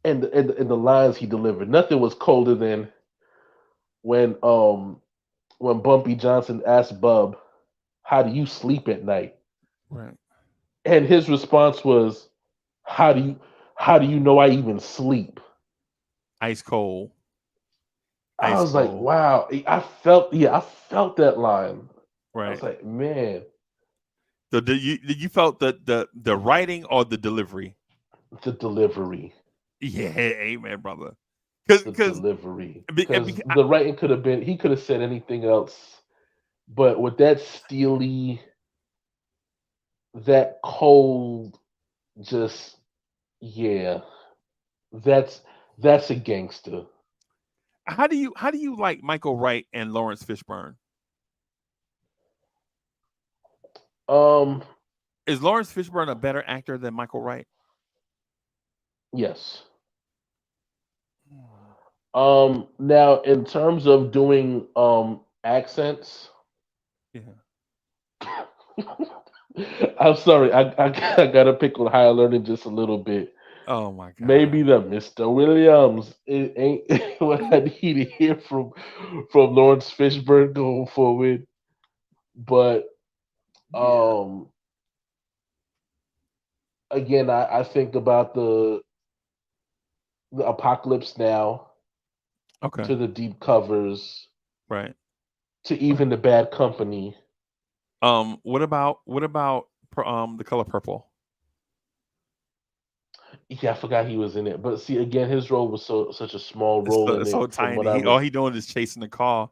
And the lines he delivered. Nothing was colder than when Bumpy Johnson asked Bub, "How do you sleep at night?" Right. And his response was, how do you know I even sleep?" Ice cold. I Ice was like, cold. wow. I felt that line. I Right. was like, man, So you felt the writing or the delivery? the delivery. Yeah, amen, brother. The Because delivery. Because the writing could have been, he could have said anything else. But with that steely, that cold, just, yeah, that's a gangster. how do you like Michael Wright and Lawrence Fishburne? Um, Is Lawrence Fishburne a better actor than Michael Wright? yes. Now in terms of doing accents, Yeah. I'm sorry, I gotta pick on Higher Learning just a little bit. Oh my god. Maybe the Mr. Williams it ain't what I need to hear from Lawrence Fishburne going forward. But again, I think about the Apocalypse Now, Okay. to the Deep Covers, Right. to even the Bad Company. What about The Color Purple? Yeah, I forgot he was in it. But see, again, his role was such a small It's role so, in it's so it. From what tiny. I All was, he doing is chasing the car.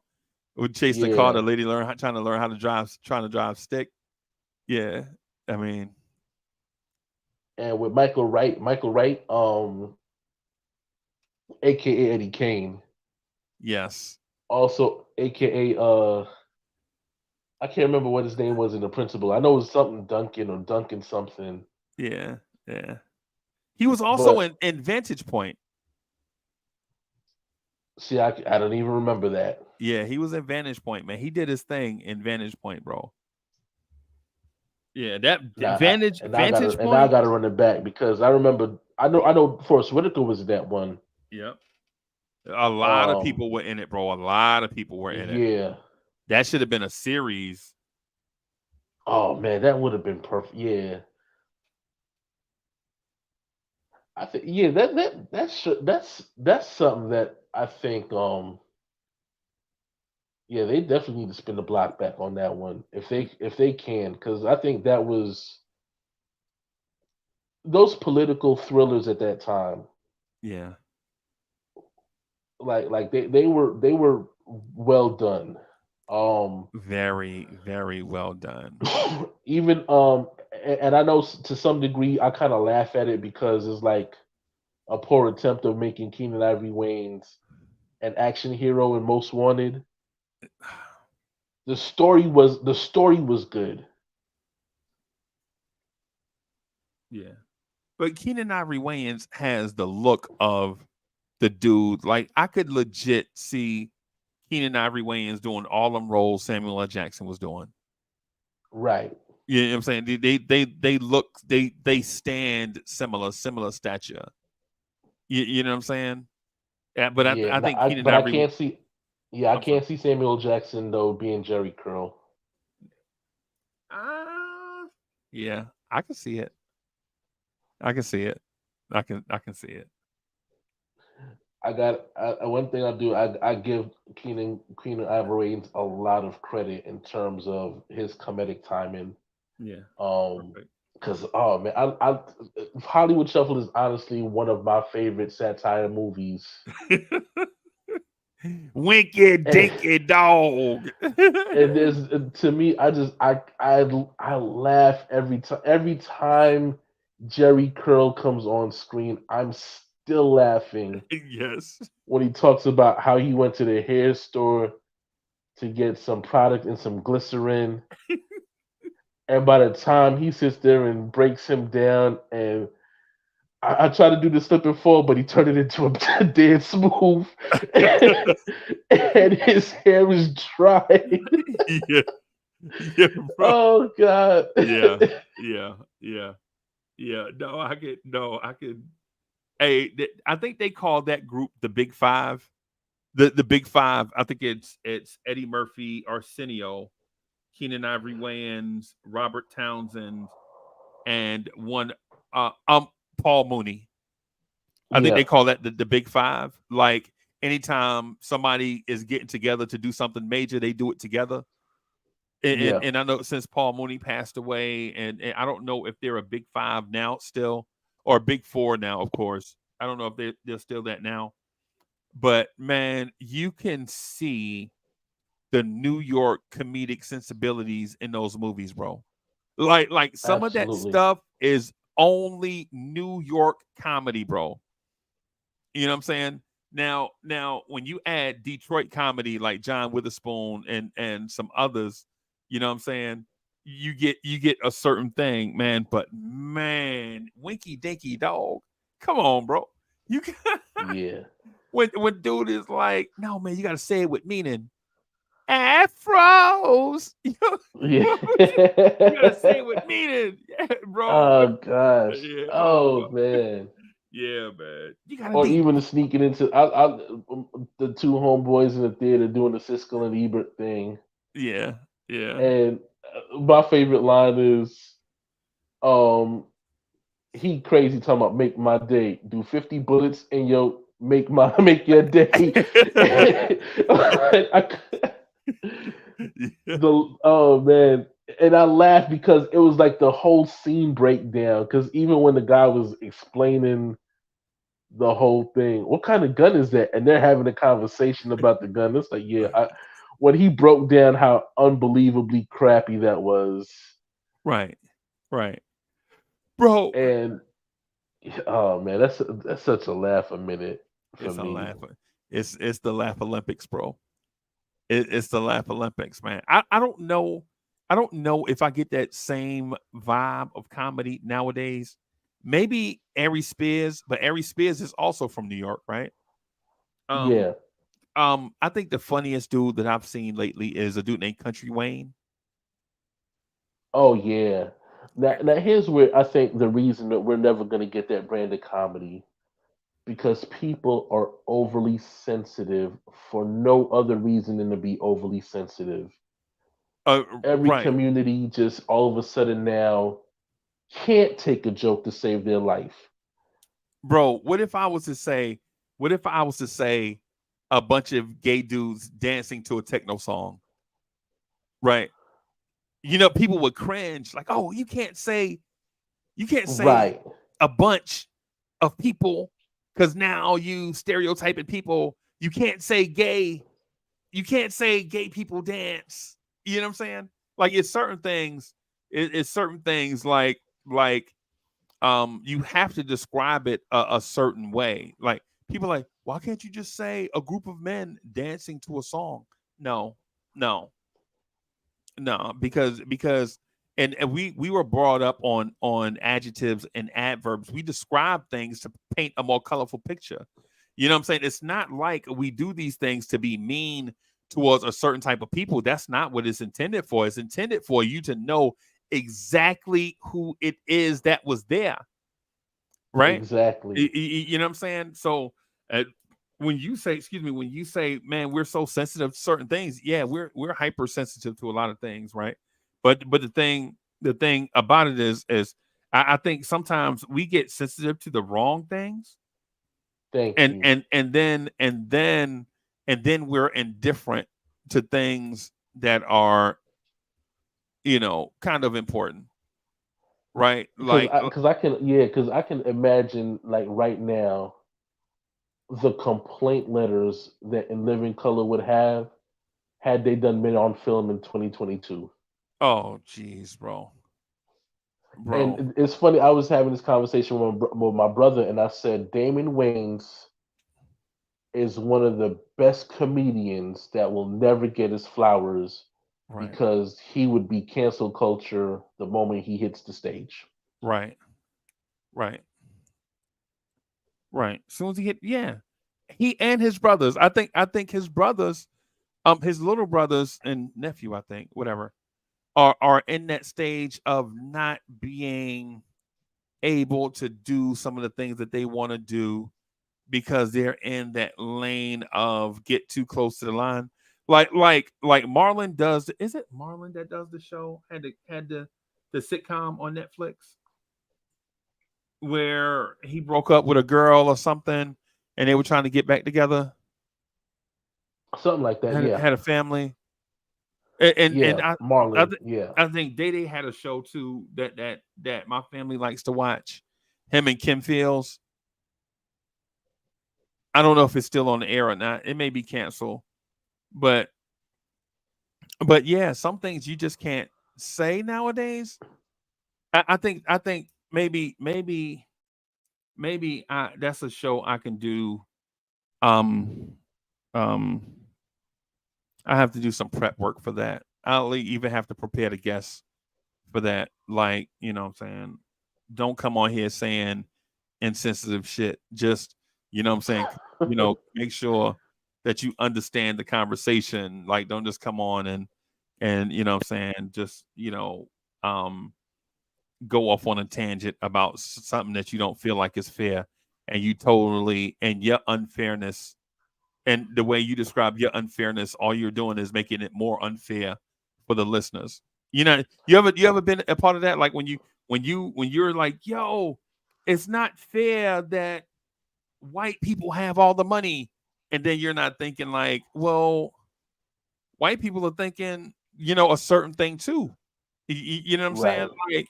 Would chase the car. yeah, The lady trying to learn how to drive, trying to drive stick. Yeah, I mean, and with Michael Wright, aka Eddie Kane, yes, also aka I can't remember what his name was in The Principal. I know it was something Duncan or Duncan something. yeah, yeah. He was also But in Vantage Point. see, I don't even remember that. Yeah, he was in Vantage Point, man. He did his thing in Vantage Point, bro. Yeah, that Now, Vantage now I Point. gotta run it back because I remember. I know Forrest Whitaker was in that one. Yep. A lot of Um, people were in it, bro. A lot of people were in it. yeah. That should have been a series. Oh man, that would have been perfect. Yeah. I think yeah, that's something that I think yeah, they definitely need to spin the block back on that one if they can, because I think that was those political thrillers at that time, Yeah. like they were well done. Very, very well done. Even and I know to some degree I kind of laugh at it because it's like a poor attempt of making Keenan Ivory Wayans an action hero in Most Wanted. The story was good. Yeah. But Keenan Ivory Wayans has the look of the dude. Like, I could legit see Keenan Ivory Wayans doing all them roles Samuel L. Jackson was doing. Right. You know what I'm saying? They look, they stand similar stature. You know what I'm saying? Yeah, but I think Keenan but I Ivory. can't see. Yeah, I can't see Samuel Jackson though being Jerry Curl. Yeah, I can see it. I can see it. I can see it. One thing I do. I give Keenan Ivory Wayans a lot of credit in terms of his comedic timing. Yeah. Because oh man, I Hollywood Shuffle is honestly one of my favorite satire movies. Winky dinky dog. And there's to me, I laugh every time Jerry Curl comes on screen. I'm still laughing. Yes. When he talks about how he went to the hair store to get some product and some glycerin, and by the time he sits there and breaks him down, and I try to do the slip and fall, but he turned it into a dead smooth, and his hair is dry. Yeah. Yeah, bro. Oh God. Yeah, yeah, yeah, yeah. No, I could. No, I could. Hey, I think they call that group the Big Five. The Big Five. I think it's Eddie Murphy, Arsenio, Keenan Ivory Wayans, Robert Townsend, and one Paul Mooney. I think Yeah. they call that the Big Five. Like anytime somebody is getting together to do something major, they do it together. And, and, Yeah. and I know since Paul Mooney passed away, and I don't know if they're a Big Five now still, or a Big Four now, of course. I don't know if they're still that now. But man, you can see the New York comedic sensibilities in those movies, bro. Like some of that Absolutely. stuff is only New York comedy, bro. You know what I'm saying? Now when you add Detroit comedy like John Witherspoon and some others, you know what I'm saying? You get a certain thing, man. But man, Winky Dinky Dog, come on, bro. You can, Yeah. when dude is like, no man, you got to say it with meaning. Afros, you Yeah. gotta say it with meaning, yeah, bro. Oh gosh. Yeah, Oh man. yeah, man. You gotta Or be, even sneaking into the two homeboys in the theater doing the Siskel and Ebert thing. yeah, yeah. And my favorite line is, um, he crazy talking about make my day. Do 50 bullets in your make your day. I, Yeah. oh man, and I laughed because it was like the whole scene breakdown. Because even when the guy was explaining the whole thing, what kind of gun is that? And they're having a conversation about the gun. It's like, yeah, when he broke down how unbelievably crappy that was, Right, right, bro. and oh man, that's such a laugh a minute for It's a me. laugh. It's the laugh Olympics, bro. It's the laugh Olympics, man. I don't know. I don't know if I get that same vibe of comedy nowadays. Maybe Ari Spears, but Ari Spears is also from New York, right? Um, Yeah. I think the funniest dude that I've seen lately is a dude named Country Wayne. Oh yeah. Now here's where I think the reason that we're never going to get that brand of comedy, because people are overly sensitive for no other reason than to be overly sensitive. Every Right, community just all of a sudden now can't take a joke to save their life. bro. What if I was to say? What if I was to say a bunch of gay dudes dancing to a techno song? Right. You know, people would cringe, like, "Oh, you can't say Right. a bunch of people because now you stereotyping people. You can't say gay. You can't say gay people dance. You know what I'm saying? Like it's certain things. It's certain things like you have to describe it a certain way. Like people are like, why can't you just say a group of men dancing to a song? No, no, no, because and we were brought up on adjectives and adverbs. We describe things to paint a more colorful picture. You know what I'm saying? It's not like we do these things to be mean towards a certain type of people. That's not what it's intended for. It's intended for you to know exactly who it is that was there, right? Exactly. You know what I'm saying? So uh, when you say, excuse me, when you say, man, we're so sensitive to certain things, yeah, we're hypersensitive to a lot of things, right? But the thing about it is I think sometimes we get sensitive to the wrong things, Thank and you. and and then and then and then we're indifferent to things that are kind of important, right? Like Because I can, yeah, because I can imagine like right now the complaint letters that In Living Color would have had they done been on film in 2022. oh geez, bro. And it's funny, I was having this conversation with my brother, and I said Damon Wayans is one of the best comedians that will never get his flowers Right, because he would be cancel culture the moment he hits the stage. right, right. Right. As soon as he hit, yeah. He and his brothers. I think his brothers, his little brothers and nephew, I think, whatever. are in that stage of not being able to do some of the things that they want to do because they're in that lane of get too close to the line. Like Marlon does. Is it Marlon that does the show? Had the sitcom on Netflix where he broke up with a girl or something, and they were trying to get back together. Something like that. Yeah. Had a family, and Yeah. Marlon. Yeah. I think Day Day had a show too that my family likes to watch. Him and Kim Fields. I don't know if it's still on the air or not. It may be canceled, but yeah, some things you just can't say nowadays. I think maybe that's a show I can do. Um, um, I have to do some prep work for that. I'll even have to prepare the guests for that. Like, you know what I'm saying? Don't come on here saying insensitive shit. Just, you know what I'm saying? Make sure that you understand the conversation. Like, don't just come on and you know what I'm saying, just, go off on a tangent about something that you don't feel like is fair, and your unfairness and the way you describe your unfairness, all you're doing is making it more unfair for the listeners. You ever been a part of that? Like when you're like, yo, it's not fair that white people have all the money, and then you're not thinking like, well, white people are thinking, a certain thing too. You know what I'm saying? Like,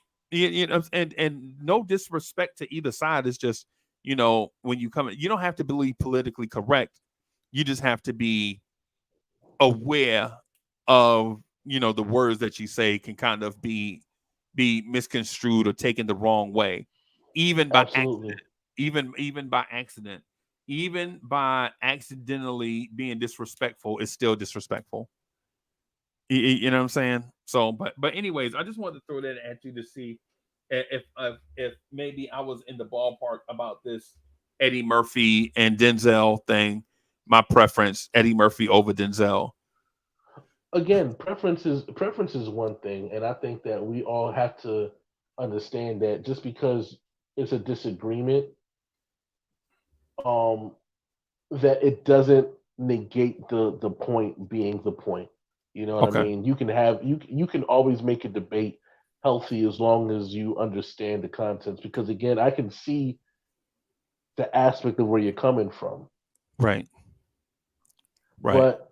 and no disrespect to either side. It's just, when you come, you don't have to believe politically correct. You just have to be aware of, the words that you say can kind of be misconstrued or taken the wrong way, even by Absolutely. accident, even by accident, even by accidentally being disrespectful is still disrespectful. You know what I'm saying? So, but anyways, I just wanted to throw that at you to see if maybe I was in the ballpark about this Eddie Murphy and Denzel thing. My preference, Eddie Murphy over Denzel. Again, preference is one thing, and I think that we all have to understand that just because it's a disagreement, um, that it doesn't negate the point being the point. You know what I Okay. mean? You can always make a debate healthy as long as you understand the contents. Because again, I can see the aspect of where you're coming from, Right. Right. but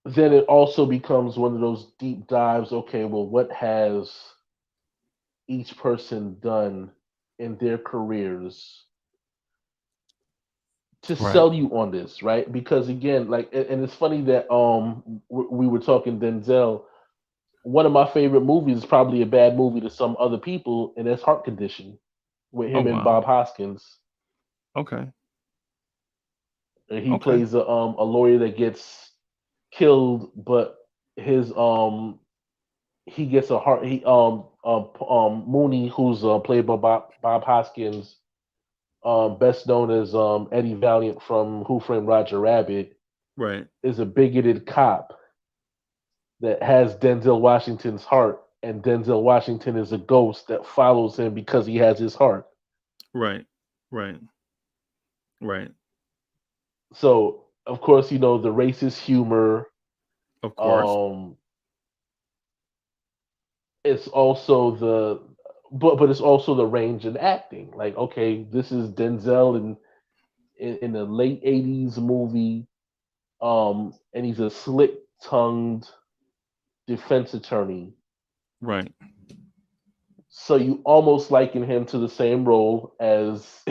then it also becomes one of those deep dives. Okay, well, what has each person done in their careers to Right. sell you on this, right? Because again, like, and it's funny that we were talking Denzel. One of my favorite movies is probably a bad movie to some other people, and that's Heart Condition with Oh him and wow. Bob Hoskins. Okay. And he Okay. plays a lawyer that gets killed, but his he gets a heart. Mooney, who's played by Bob Hoskins, best known as Eddie Valiant from Who Framed Roger Rabbit, Right. is a bigoted cop that has Denzel Washington's heart, and Denzel Washington is a ghost that follows him because he has his heart. Right. Right. Right. So, of course, the racist humor. Of course. Um, it's also but it's also the range in acting. Like, okay, this is Denzel in a late '80s movie, and he's a slick-tongued defense attorney. Right. So you almost liken him to the same role as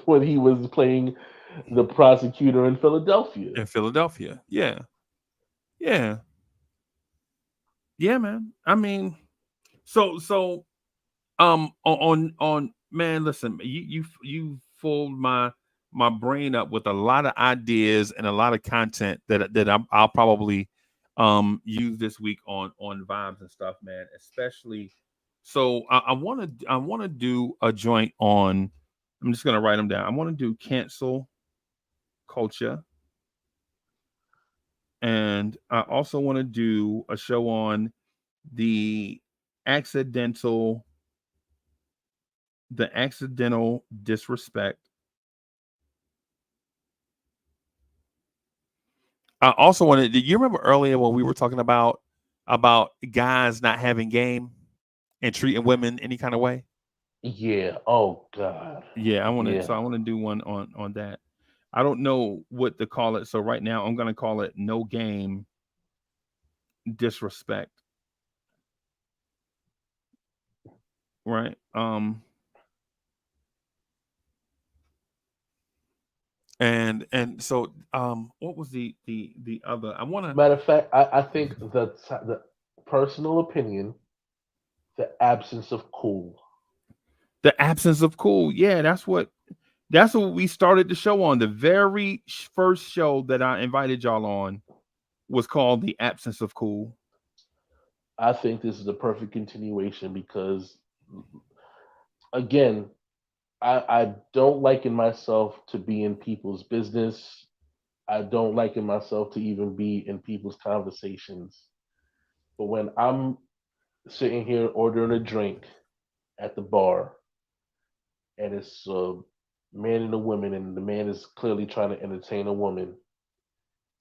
when he was playing the prosecutor in Philadelphia. In Philadelphia. Yeah. Yeah. Yeah, man. I mean, so on man, listen, you fooled my brain up with a lot of ideas and a lot of content that I'll probably use this week on vibes and stuff, man. Especially, so I want to do a joint on. I'm just gonna write them down. I want to do cancel culture, and I also want to do a show on the accidental disrespect. I also wanted. Do you remember earlier when we were talking about guys not having game and treating women any kind of way? Yeah. Oh God. Yeah, I want to. So Yeah. I want to do one on that. I don't know what to call it. So right now I'm going to call it no game disrespect. Right. And so what was the other? I want to Matter of fact, I think the personal opinion, the absence of cool. the absence of cool. Yeah, that's what we started the show on. The very first show that I invited y'all on was called The Absence of Cool. I think this is a perfect continuation because, again, I don't liken myself to be in people's business. I don't liken myself to even be in people's conversations. But when I'm sitting here ordering a drink at the bar and it's a man and a woman, and the man is clearly trying to entertain a woman,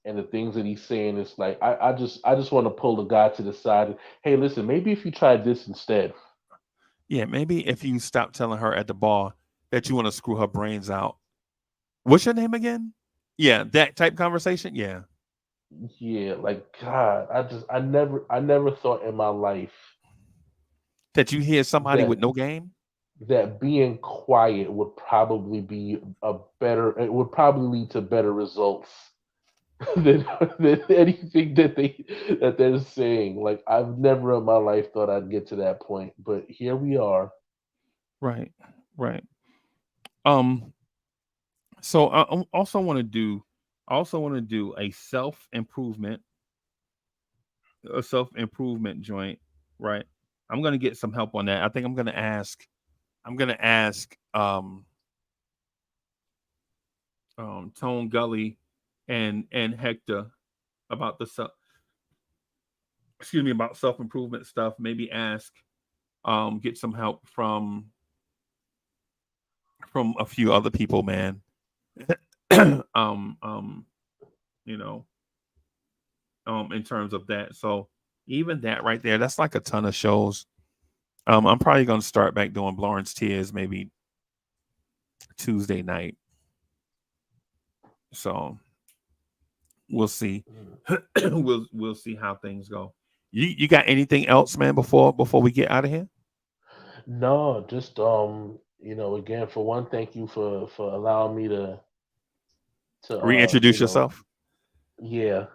and the things that he's saying is like, I just want to pull the guy to the side and, hey, listen, maybe if you tried this instead. Yeah, maybe if you stop telling her at the bar that you want to screw her brains out. What's your name again? Yeah, that type conversation. Yeah. Yeah, like God, I never thought in my life That you hear somebody with that no game. being quiet would probably be a better, it would probably lead to better results than than anything that they're saying. Like I've never in my life thought I'd get to that point, but here we are. Right. Right. Um. So I also want to do. I also want to do a self improvement joint. Right. I'm gonna get some help on that. I think I'm gonna ask. I'm gonna ask. Tone Gully and Hector about the about self improvement stuff. Maybe ask get some help from a few other people, man. um um you know in terms of that. So even that right there, that's like a ton of shows. I'm probably gonna start back doing Lawrence Tears maybe Tuesday night. So we'll see. We'll see how things go. You got anything else, man, before we get out of here? No, just again, for one, thank you for allowing me to Reintroduce yourself. yeah.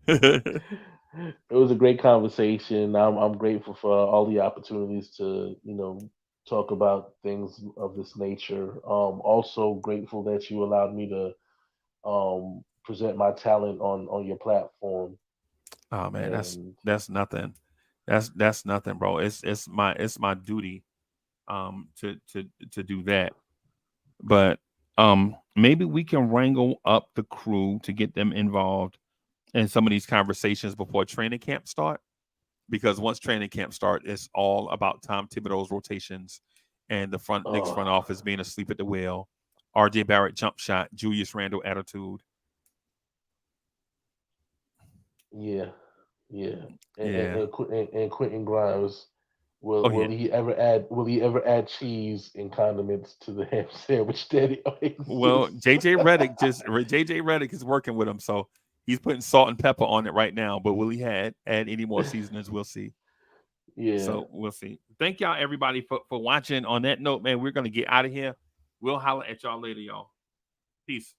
It was a great conversation. I'm grateful for all the opportunities to talk about things of this nature. Also grateful that you allowed me to present my talent on your platform. Oh man, And that's nothing. That's nothing, bro. It's my duty to do that. But maybe we can wrangle up the crew to get them involved in some of these conversations before training camp start. Because once training camp start, it's all about Tom Thibodeau's rotations and the Knicks front oh office being asleep at the wheel. RJ Barrett jump shot, Julius Randle attitude. yeah, yeah, Yeah. and Quentin Grimes. Will Oh will yeah. he ever add will he ever add cheese and condiments to the ham sandwich that he Well, always JJ Redick is working with him, so he's putting salt and pepper on it right now. But will he add any more seasonings? We'll see. Yeah. So we'll see. Thank y'all everybody for watching. On that note, man, we're gonna get out of here. We'll holler at y'all later, y'all. Peace.